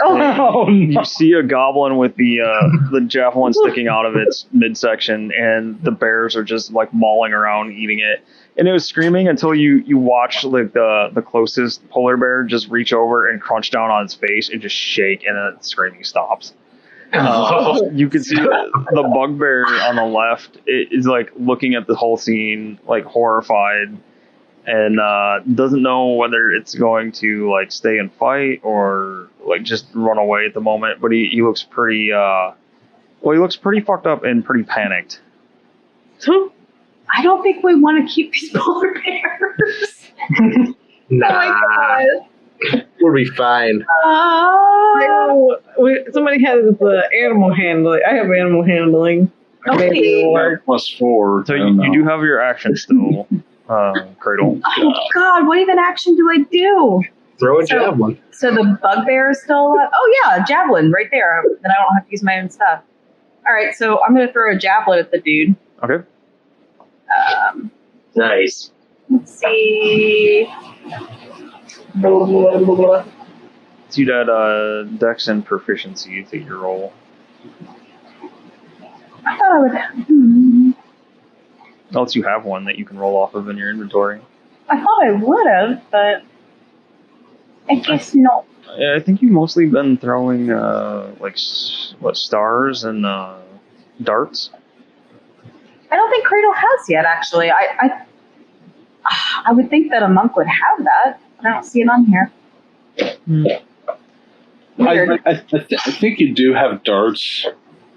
Oh, no. You see a goblin with the javelin sticking out of its midsection, and the bears are just like mauling around eating it. And it was screaming until you watch like the closest polar bear just reach over and crunch down on its face and just shake, and then the screaming stops. You can see the bugbear on the left is like looking at the whole scene like horrified, and doesn't know whether it's going to like stay and fight or like just run away at the moment. But he looks pretty he looks pretty fucked up and pretty panicked. I don't think we want to keep these polar bears. Nah, Oh my god. we'll be fine. Somebody has the animal handling. I have animal handling. Okay. Maybe it'll work. +4. So I don't you know. do have your action still, Cradle. Oh god, what even action do I do? Throw a javelin. So the bugbear is still alive? Oh yeah, javelin right there. Then I don't have to use my own stuff. Alright, so I'm gonna throw a javelin at the dude. Okay. Nice. Let's see. Blah, blah, blah, blah. So you'd add Dex and proficiency to your roll. I thought I would. Else you have one that you can roll off of in your inventory. I thought I would have, but I guess not. Yeah, I think you've mostly been throwing stars and darts. I don't think Cradle has yet. Actually, I would think that a monk would have that. I don't see it on here. Weird. I think you do have darts,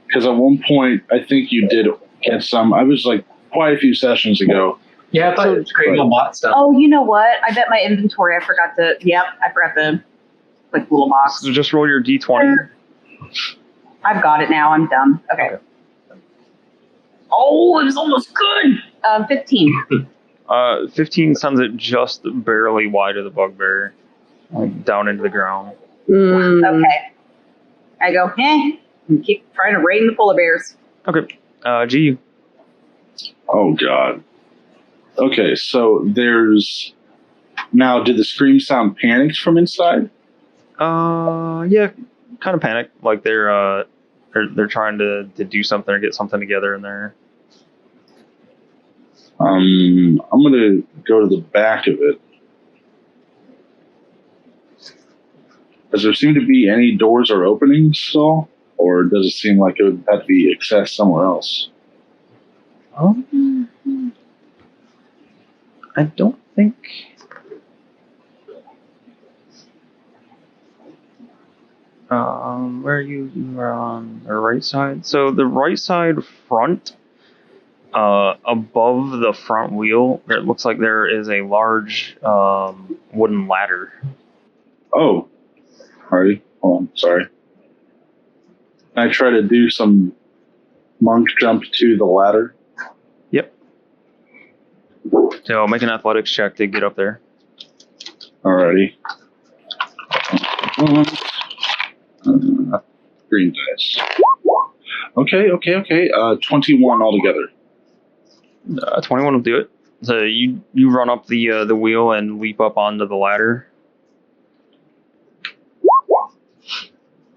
because at one point I think you did get some. I was like quite a few sessions ago. Yeah, I thought it was Cradle bought stuff. Oh, you know what? I bet my inventory. I forgot the little box. So just roll your d20. I've got it now. I'm done. Okay. Oh, it was almost good. 15. 15 sends it just barely wide of the bugbear, like down into the ground. Okay. I go, and keep trying to rein the polar bears. Okay. Jiyu. Oh god. Okay, so there's now. Did the scream sound panicked from inside? Yeah, kind of panicked. Like they're trying to do something or get something together in there. I'm gonna go to the back of it. Does there seem to be any doors or openings at all? Or does it seem like it would have to be accessed somewhere else? I don't think. Where are you? You are on the right side. So the right side front, above the front wheel, it looks like there is a large wooden ladder. Oh, alrighty. Hold on, sorry. I try to do some monk jump to the ladder. Yep. So make an athletics check to get up there. Alrighty. Green dice. Okay. 21 altogether. 21 will do it. So you run up the wheel and leap up onto the ladder.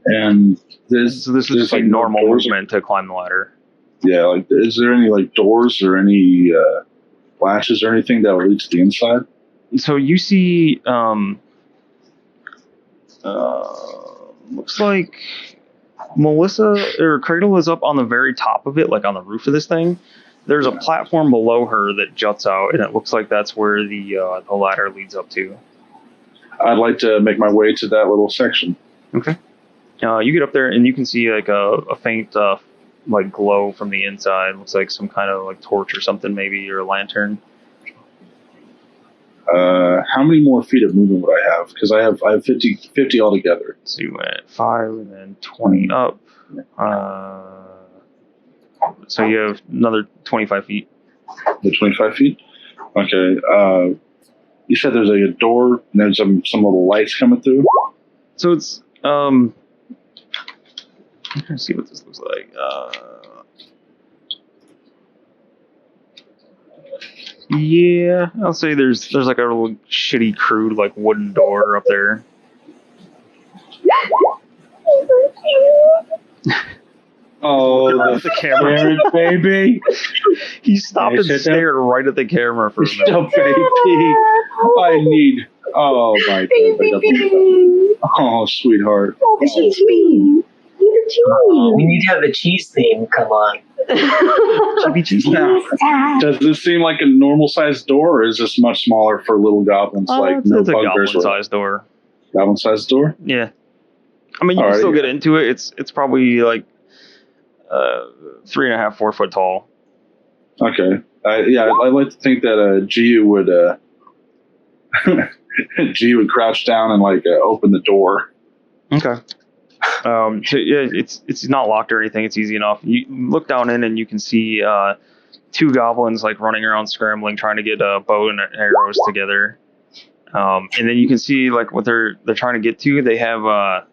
And So this is just like normal movement to climb the ladder. Yeah, like, is there any like doors or any latches or anything that will lead to the inside? So you see, looks like Melissa or Cradle is up on the very top of it, like on the roof of this thing. There's a platform below her that juts out, and it looks like that's where the ladder leads up to. I'd like to make my way to that little section. Okay. You get up there, and you can see like a faint like glow from the inside. Looks like some kind of like torch or something, maybe, or a lantern. How many more feet of movement would I have? Because I have 50 altogether. So you went 5 and then 20 up. So you have another 25 feet. The 25 feet? Okay. You said there's like a door and there's some little lights coming through? So it's, I'm trying to see what this looks like. Yeah, I'll say there's like a little shitty crude like wooden door up there. Oh, the camera, baby. He stopped and stared right at the camera for a minute. Oh, baby. I need. Oh, my God. Oh, sweetheart. We need to have the cheese theme come on. Now, does this seem like a normal sized door, or is this much smaller for little goblins? It's a goblin-sized door. Goblin-sized door? Yeah. I mean, you can still get into it. It's probably like 3.5, 4 foot tall. Okay. I'd like to think that Jiyu would Jiyu would crouch down and open the door. Okay. So yeah, it's not locked or anything. It's easy enough. You look down in and you can see two goblins running around scrambling, trying to get a bow and arrows together. And then you can see what they're trying to get to. They have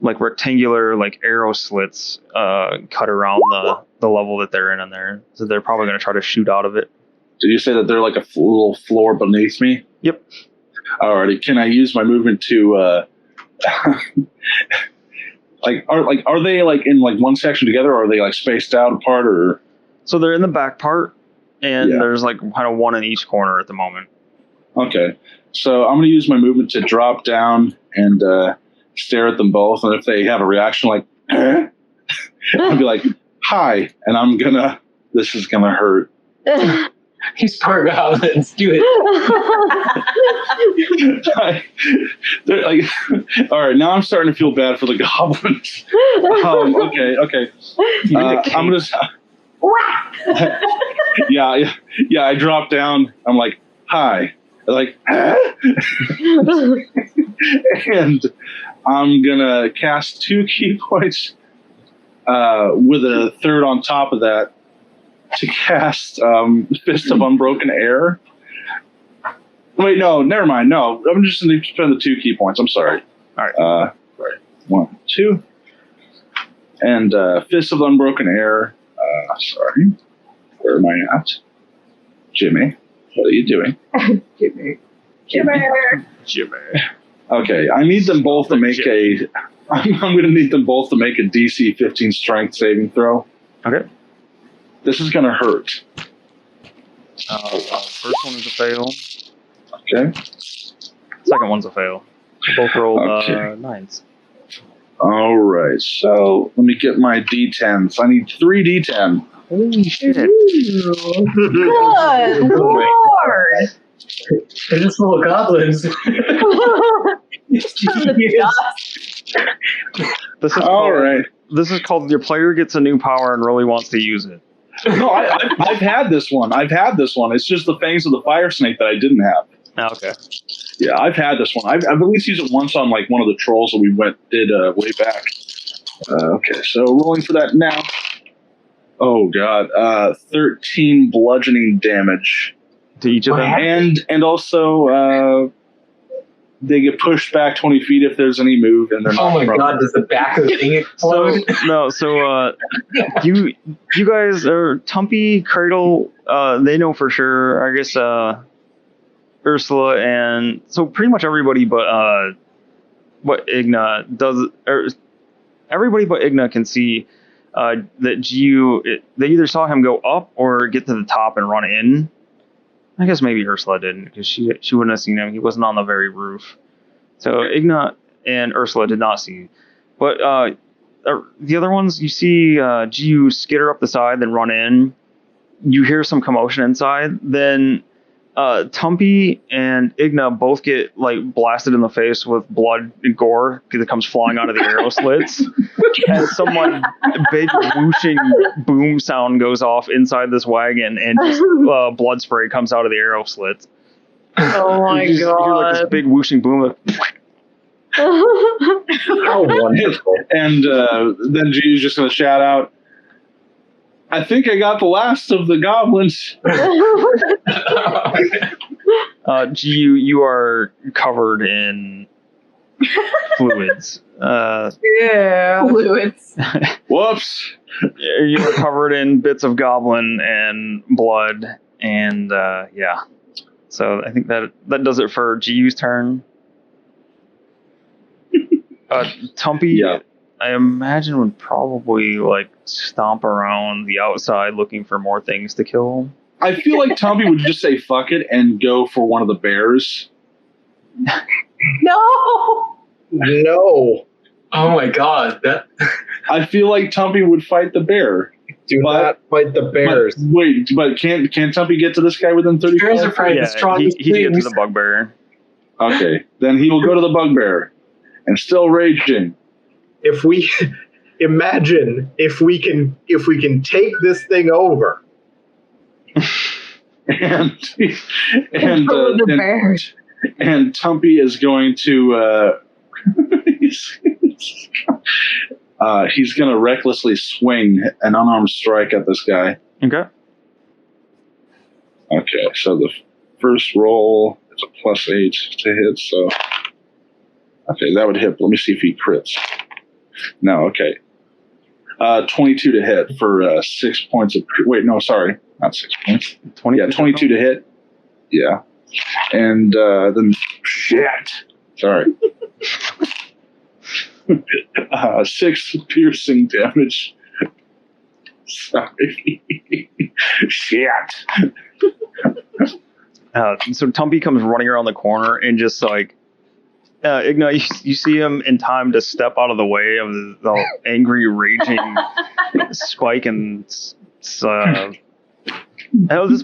rectangular arrow slits cut around the level that they're in there. So they're probably going to try to shoot out of it. Did you say that they're a little floor beneath me? Yep. Alrighty. Can I use my movement to are they in one section together, or are they spaced out apart, or? So they're in the back part, and there's kind of one in each corner at the moment. Okay. So I'm going to use my movement to drop down and stare at them both, and if they have a reaction I'll be like, hi, and this is gonna hurt. He's part goblins. Do it. They're all right, now I'm starting to feel bad for the goblins. Okay. I'm gonna. Yeah. I drop down. I'm like, hi. And I'm gonna cast 2 key points with a third on top of that to cast Fist of Unbroken Air. Wait, no, never mind. No, I'm just going to spend the 2 key points. I'm sorry. All right. Right. 1, 2. And Fist of Unbroken Air. Sorry. Where am I at? Jimmy, what are you doing? Jimmy. Okay, I need them both to make I'm going to need them both to make a DC 15 strength saving throw. Okay. This is going to hurt. First one is a fail. Okay. Second one's a fail. Both rolled Okay. 9s. All right, so let me get my D10s. I need 3 D10. Holy shit. Good Lord. They're just little goblins. This is All right. This is called your player gets a new power and really wants to use it. No, I've had this one. It's just the Fangs of the Fire Snake that I didn't have. Oh, okay. Yeah, I've had this one. I've at least used it once on one of the trolls that we did way back. Okay, so rolling for that now. Oh god, 13 bludgeoning damage To each of them. and also they get pushed back 20 feet if there's any move, and they're not. Oh my god, does the back of the thing explode? You guys are Tumpy, Cradle, they know for sure. I guess Ursula, and so pretty much everybody but Igna does, or everybody but Igna can see that Jiyu, they either saw him go up or get to the top and run in. I guess maybe Ursula didn't, because she wouldn't have seen him. He wasn't on the very roof. So Igna and Ursula did not see. But the other ones, you see Jiyu skitter up the side, then run in. You hear some commotion inside. Then Tumpy and Igna both get blasted in the face with blood and gore because it comes flying out of the arrow slits. And some big whooshing boom sound goes off inside this wagon, and just blood spray comes out of the arrow slits. Oh my you hear this big whooshing boom. How wonderful. And then Giyu's just going to shout out, I think I got the last of the goblins. Jiyu, you are covered in fluids. Yeah. Fluids. Whoops. You are covered in bits of goblin and blood, and yeah. So I think that does it for Giyu's turn. Tumpy, Yeah. I imagine would probably stomp around the outside looking for more things to kill. I feel like Tumpy would just say fuck it and go for one of the bears. No. No. Oh my god, that. I feel like Tumpy would fight the bear. Do not fight the bears. But can't Tumpy get to this guy within 30 Bears are feet? probably the strongest he gets to things. the bugbear. Okay, then he will go to the bugbear and still raging. If we imagine if we can take this thing over, and the bears. and Tumpy is going to he's going to recklessly swing an unarmed strike at this guy. Okay. Okay, so the first roll is a +8 to hit, so okay, that would hit. Let me see if he crits. No, okay. 22 to hit for 6 points of... Wait, no, sorry. Not 6 points. 22 to hit. Yeah. And then... Shit! Sorry. 6 piercing damage. Sorry. Shit! So Tumpy comes running around the corner and just like... Ignite, you see him in time to step out of the way of the angry, raging Spike and this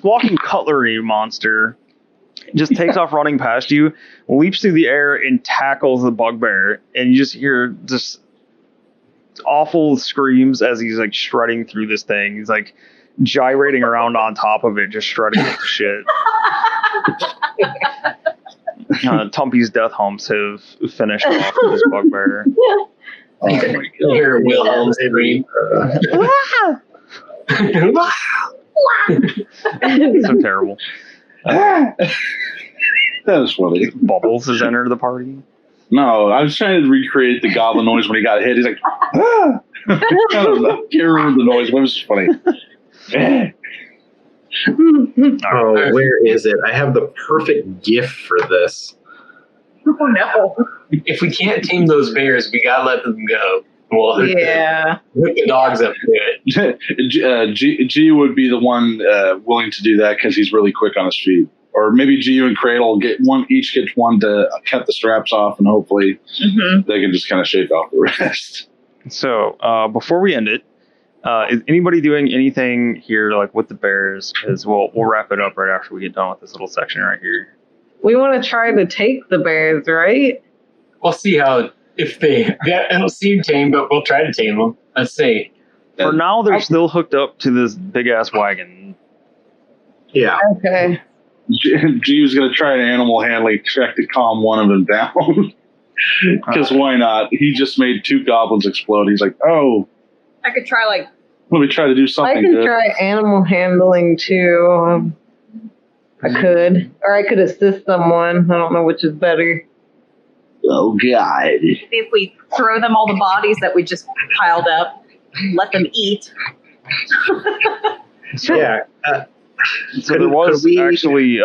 walking cutlery monster just takes off running past you, leaps through the air and tackles the bugbear, and you just hear just awful screams as he's like shredding through this thing. He's like gyrating around on top of it, just shredding it to shit. Tumpy's death humps have finished off this bugbear. Oh my god. Hear Wilhelm scream. So terrible. That was funny. Bubbles has entered the party. No, I was trying to recreate the goblin noise when he got hit. He's like, ah! I don't know. I can't remember the noise, but it was funny. Oh, where is it? I have the perfect GIF for this. Oh no. If we can't tame those bears, we gotta let them go. We'll hook the dogs up to it. Jiyu would be the one willing to do that because he's really quick on his feet. Or maybe Jiyu and Cradle each get one to cut the straps off, and hopefully they can just kind of shake off the rest. So before we end it, is anybody doing anything here like with the bears? Because we'll wrap it up right after we get done with this little section right here. We want to try to take the bears, right? We'll see how if they don't seem tame, but we'll try to tame them. Let's see. For now, they're still hooked up to this big ass wagon. Yeah. Okay. Jiyu's going to try an animal handling check to calm one of them down. Because why not? He just made 2 goblins explode. He's like, oh. I could try like... Let me try to do something I can good. try animal handling too. I could. Or I could assist someone. I don't know which is better. Oh, God. If we throw them all the bodies that we just piled up, let them eat. Yeah. So there was actually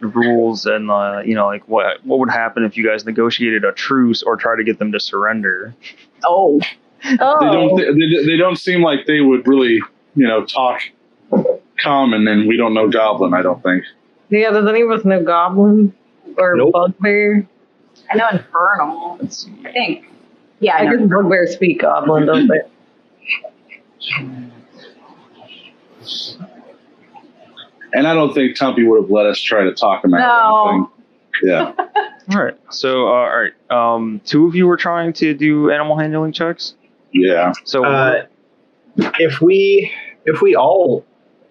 rules and like what would happen if you guys negotiated a truce or try to get them to surrender. Oh. They don't seem like they would really talk common, and we don't know goblin. I don't think. Yeah, does any of us know goblin or bugbear? I know infernal. Let's see. I think. Yeah, I guess bugbears speak goblin, don't they? And I don't think Tumpy would have let us try to talk him out of anything. Yeah. All right. So all right. 2 of you were trying to do animal handling checks. Yeah. So If we all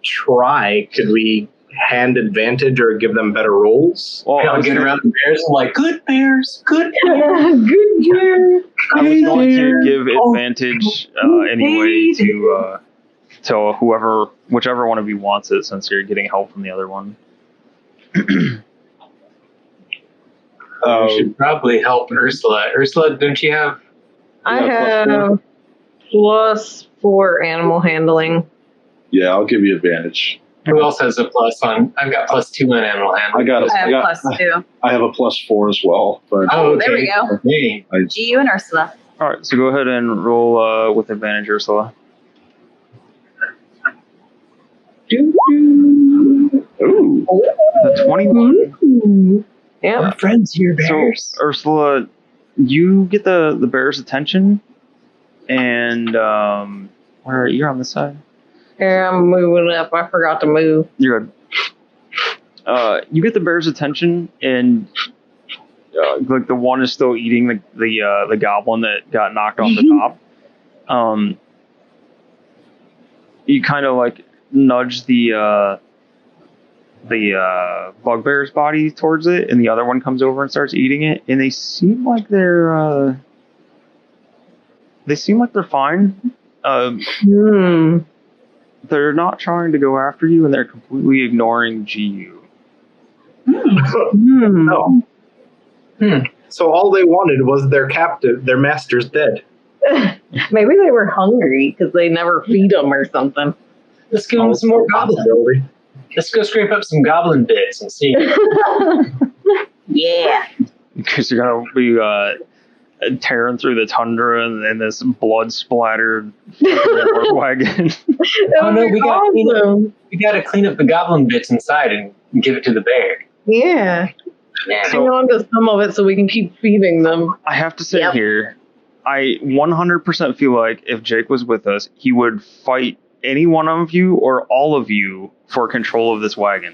try, could we hand advantage or give them better rolls? well, I'll get around the bears and like, good bears, good bears. Yeah, good year. I was going to give advantage anyway to whichever one of you wants it, since you're getting help from the other one. We should probably help Ursula. Ursula, don't you have? I have +4 animal handling. Yeah, I'll give you advantage. Who else has a plus on? I've got +2 on animal handling. I have +2. I have a +4 as well. But Oh, there we go. Okay. Jiyu and Ursula. All right. So go ahead and roll with advantage, Ursula. Ooh. The 21. Yep. We're friends here, So bears. Ursula, you get the bear's attention, and where you're on this side. Here, I'm moving up. I forgot to move. You're good. You get the bear's attention, and like the one is still eating the goblin that got knocked off the top. You kind of like nudge the bugbear's body towards it, and the other one comes over and starts eating it. And they seem like they're fine. They're not trying to go after you, and they're completely ignoring Jiyu. Oh. So all they wanted was their captive, their master's dead. Maybe they were hungry because they never feed them or something. Let's give them some more goblin. Let's go scrape up some goblin bits and see. Yeah. Because you're gonna be tearing through the tundra and this blood splattered wagon. Oh no, we got to clean up the goblin bits inside and give it to the bear. Yeah. Hang on to some of it so we can keep feeding them. I have to say here, I 100% feel like if Jake was with us, he would fight any one of you or all of you for control of this wagon.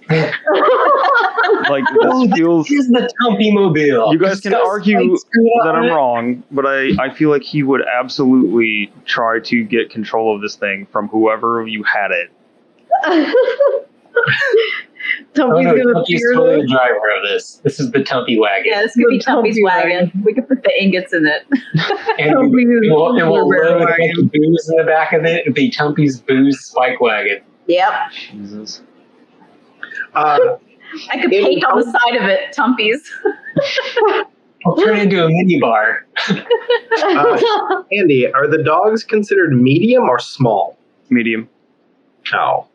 Like, this feels... This is the Tumpy Mobile. You guys can argue that I'm wrong, but I feel like he would absolutely try to get control of this thing from whoever of you had it. Tumpy's totally the driver of this. This is the Tumpy wagon. Yeah, this could be Tumpy's wagon. We could put the ingots in it. And we'll load a bunch of booze in the back of it. It'd be Tumpy's booze spike wagon. Yep. Jesus. I could paint on the side of it, Tumpy's. I'll turn it into a mini bar. Andy, are the dogs considered medium or small? Medium. No.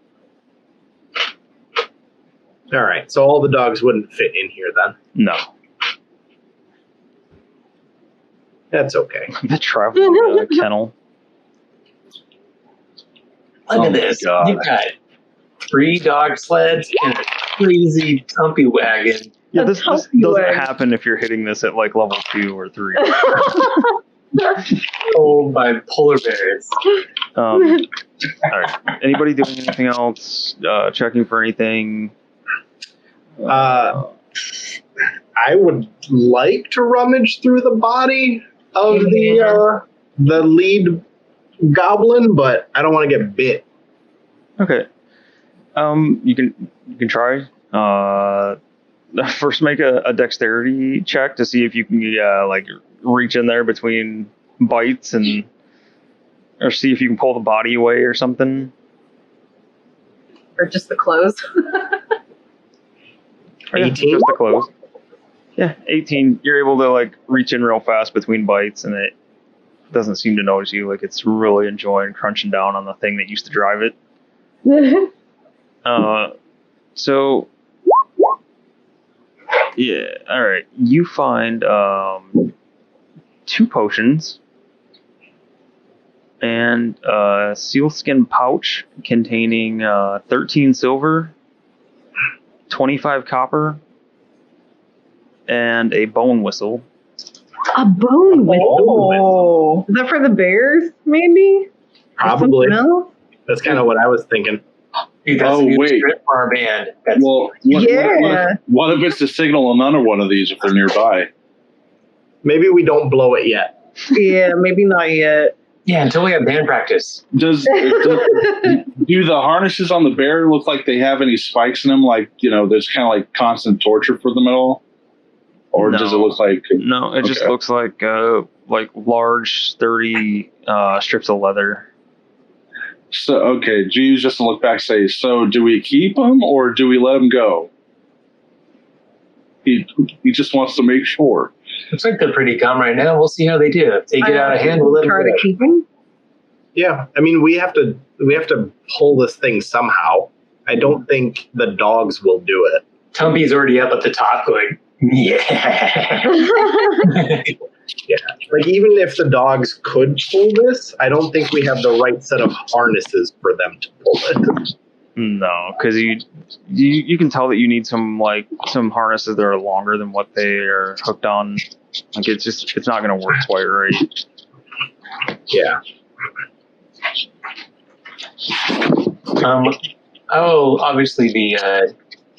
All right, so all the dogs wouldn't fit in here then? No. That's okay. The traveling kennel. Look at this. God. You've got 3 dog sleds and a crazy Tumpy wagon. Yeah, this doesn't happen if you're hitting this at like level 2 or 3. Owned by polar bears. All right. Anybody doing anything else? Checking for anything? I would like to rummage through the body of the lead goblin, but I don't want to get bit. Okay. You can try. First, make a dexterity check to see if you can like reach in there between bites or see if you can pull the body away or something. Or just the clothes. 18? Just the clothes. Yeah, 18. You're able to like reach in real fast between bites, and it doesn't seem to notice you. Like it's really enjoying crunching down on the thing that used to drive it. So yeah, all right. You find 2 potions and a sealskin pouch containing 13 silver, 25 copper, and a bone whistle. A bone whistle? Is that for the bears, maybe? Probably. That's kind of what I was thinking. Dude, that's a new script for our band. What if it's to signal another one of these if they're nearby? Maybe we don't blow it yet. Yeah, maybe not yet. Yeah, until we have band practice. Do the harnesses on the bear look like they have any spikes in them? Like, there's kind of like constant torture for them at all? Or does it look like... No, it just looks like large, sturdy strips of leather. So, okay, Jiyu's just to look back and say, so do we keep them or do we let them go? He just wants to make sure. Looks like they're pretty calm right now. We'll see how they do. If they get out of hand, we'll let them try to keep them. Yeah, I mean, we have to pull this thing somehow. I don't think the dogs will do it. Tumpy's already up at the top going, yeah. Yeah, like even if the dogs could pull this, I don't think we have the right set of harnesses for them to pull it. No, because you can tell that you need some harnesses that are longer than what they are hooked on. Like it's not going to work quite right. Yeah. I'll obviously be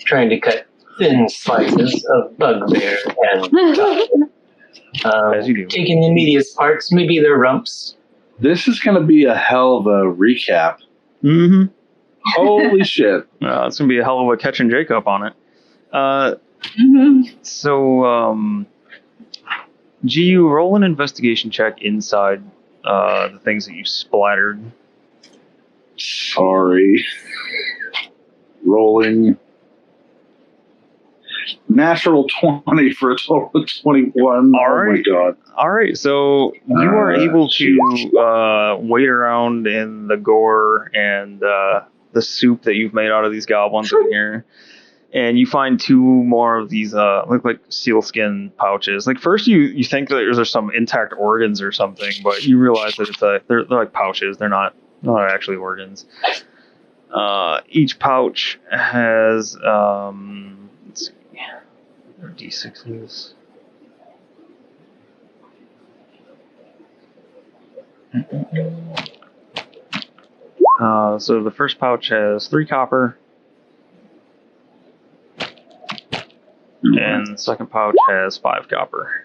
trying to cut thin slices of bugbear and as you do. taking the meatiest parts, maybe their rumps. This is going to be a hell of a recap. Mm-hmm. Holy shit. It's going to be a hell of a catch and Jacob on it. So, Jiyu, roll an investigation check inside the things that you splattered. Sorry. Rolling. Natural 20 for a total of 21. All Oh right. my god. All right, so you are able to wade around in the gore and the soup that you've made out of these goblins in here, and you find 2 more of these look like sealskin pouches. Like first, you think that there's some intact organs or something, but you realize that it's they're like pouches. They're not actually organs. Each pouch has let's see, there are D6s. So the first pouch has 3 copper, and the second pouch has 5 copper.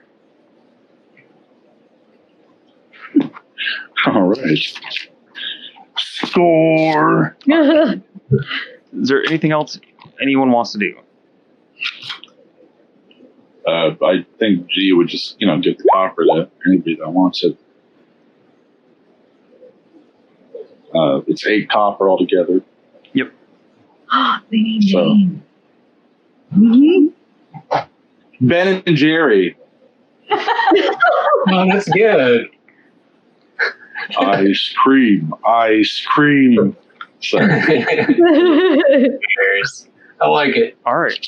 All right. Score. Is there anything else anyone wants to do? I think G would just, give the copper to anybody that wants it. It's 8 copper altogether. Yep. They need So- name. Ben and Jerry. Oh, that's good. Ice cream. Ice cream. So, Cheers. I like it. All right.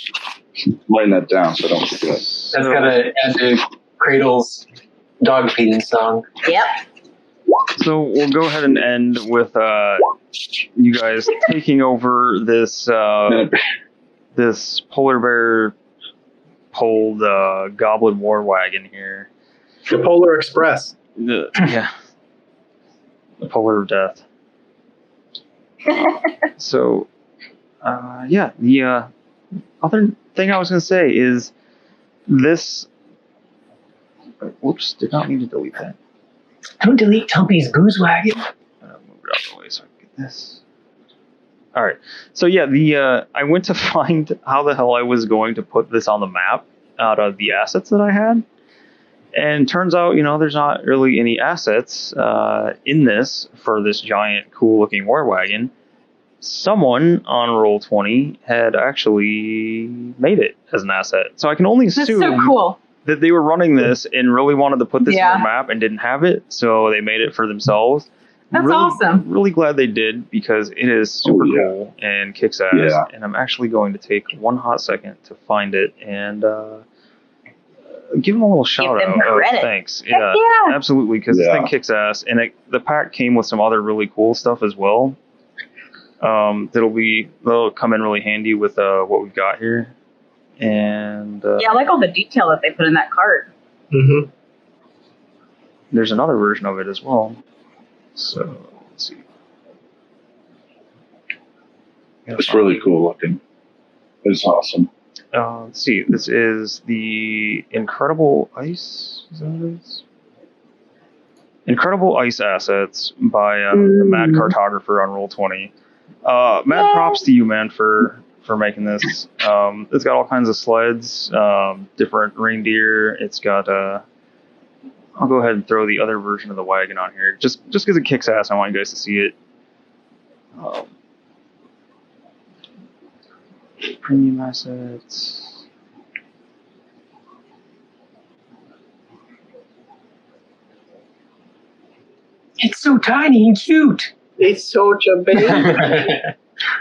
writing that down so I don't forget. That's gotta add to Cradle's dog feeding song. Yep. So we'll go ahead and end with you guys taking over this this polar bear pulled goblin war wagon here. The Polar Express. Yeah, the polar of death. So, yeah, the other thing I was going to say is this. Whoops! Did not mean to delete that. Don't delete Tumpy's booze wagon. Move it out of the way so I can get this. All right. So yeah, the I went to find how the hell I was going to put this on the map out of the assets that I had, and turns out there's not really any assets in this for this giant, cool-looking war wagon. Someone on Roll20 had actually made it as an asset, so I can only That's assume so cool. that they were running this and really wanted to put this Yeah. on their map and didn't have it, so they made it for themselves. That's really, awesome. Really glad they did because it is super yeah. cool and kicks ass. Yeah. And I'm actually going to take one hot second to find it and give them a little shout them out. Oh, credit. thanks. Heck Yeah, yeah. absolutely, because this Yeah. thing kicks ass. And the pack came with some other really cool stuff as well. They'll come in really handy with what we've got here. And Yeah, I like all the detail that they put in that cart. Mm-hmm. there's another version of it as well. So let's see. It's really cool looking. It's awesome. Let's see. This is the Incredible Ice. Is that what it is? Incredible Ice Assets by the Mad Cartographer on Roll20. Mad props to you, man, for making this. It's got all kinds of sleds, different reindeer. It's got I'll go ahead and throw the other version of the wagon on here, just because it kicks ass. I want you guys to see it. Premium assets. It's so tiny and cute. It's such a baby.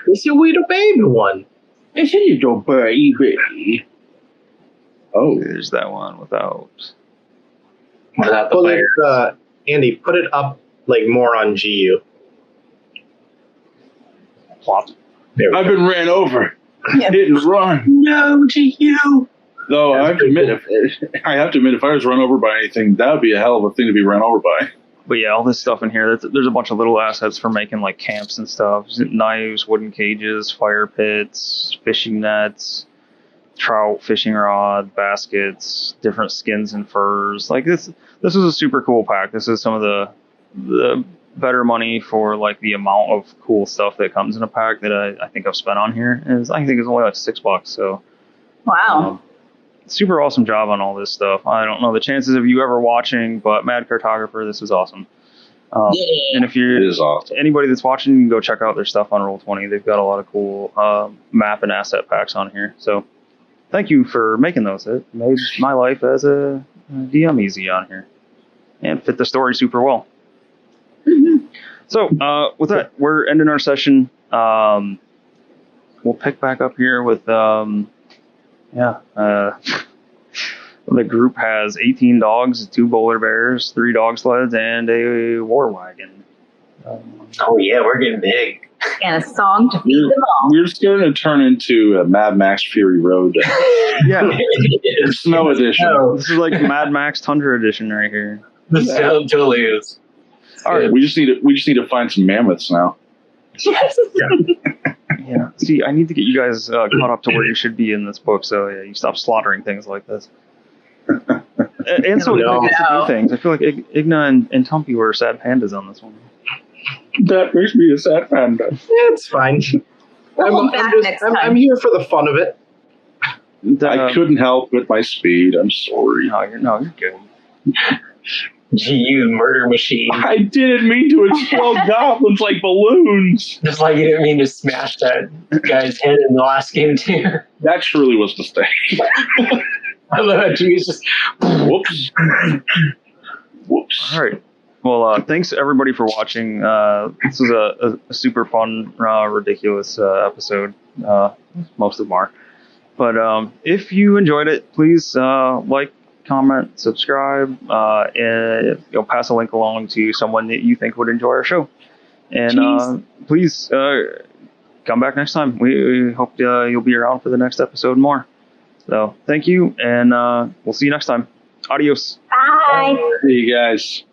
It's a little baby one. It's a little baby. Oh, There's that one without. Without the Pull player. it, Andy, put it up like more on GU. Plop. There we I've go. been ran over. Didn't run. No, Jiyu. Though That's I have to admit, if I was run over by anything, that would be a hell of a thing to be run over by. But yeah, all this stuff in here, there's a bunch of little assets for making like camps and stuff. Knives, wooden cages, fire pits, fishing nets, trout fishing rod, baskets, different skins and furs. Like this is a super cool pack. This is some of the better money for like the amount of cool stuff that comes in a pack that I think I've spent on here. And I think it's only like $6. So Wow. super awesome job on all this stuff. I don't know the chances of you ever watching, but Mad Cartographer, this was awesome. And if It is awesome. anybody that's watching, you can go check out their stuff on Roll20. They've got a lot of cool map and asset packs on here. So thank you for making those. It made my life as a DM easy on here and fit the story super well. So with that, we're ending our session. We'll pick back up here with the group has 18 dogs, 2 bowler bears, 3 dog sleds, and a war wagon. Oh yeah, we're getting big. And a song to feed them all. We're going to turn into Mad Max Fury Road. Yeah, Snow edition. No, this is like Mad Max Tundra edition right here. the sound totally is. All right, We just need to find some mammoths now. Yes. yeah. See, I need to get you guys caught up to where you should be in this book, so yeah, you stop slaughtering things like this. And so No. Igna gets to do things. I feel like Igna and Tumpy were sad pandas on this one. That makes me a sad panda. It's fine. We'll back next time. I'm here for the fun of it. I couldn't help with my speed. I'm sorry. No, you're good. Jiyu, murder machine. I didn't mean to explode goblins like balloons. Just like you didn't mean to smash that guy's head in the last game too. That truly was a mistake. I love how Jiyu's just Whoops. Whoops. All right. Well, thanks everybody for watching. This was a super fun, ridiculous episode. Most of them are. But if you enjoyed it, please like, comment, subscribe, and pass a link along to someone that you think would enjoy our show. And please come back next time. We hope you'll be around for the next episode more. So thank you, and we'll see you next time. Adios. Bye. See you guys.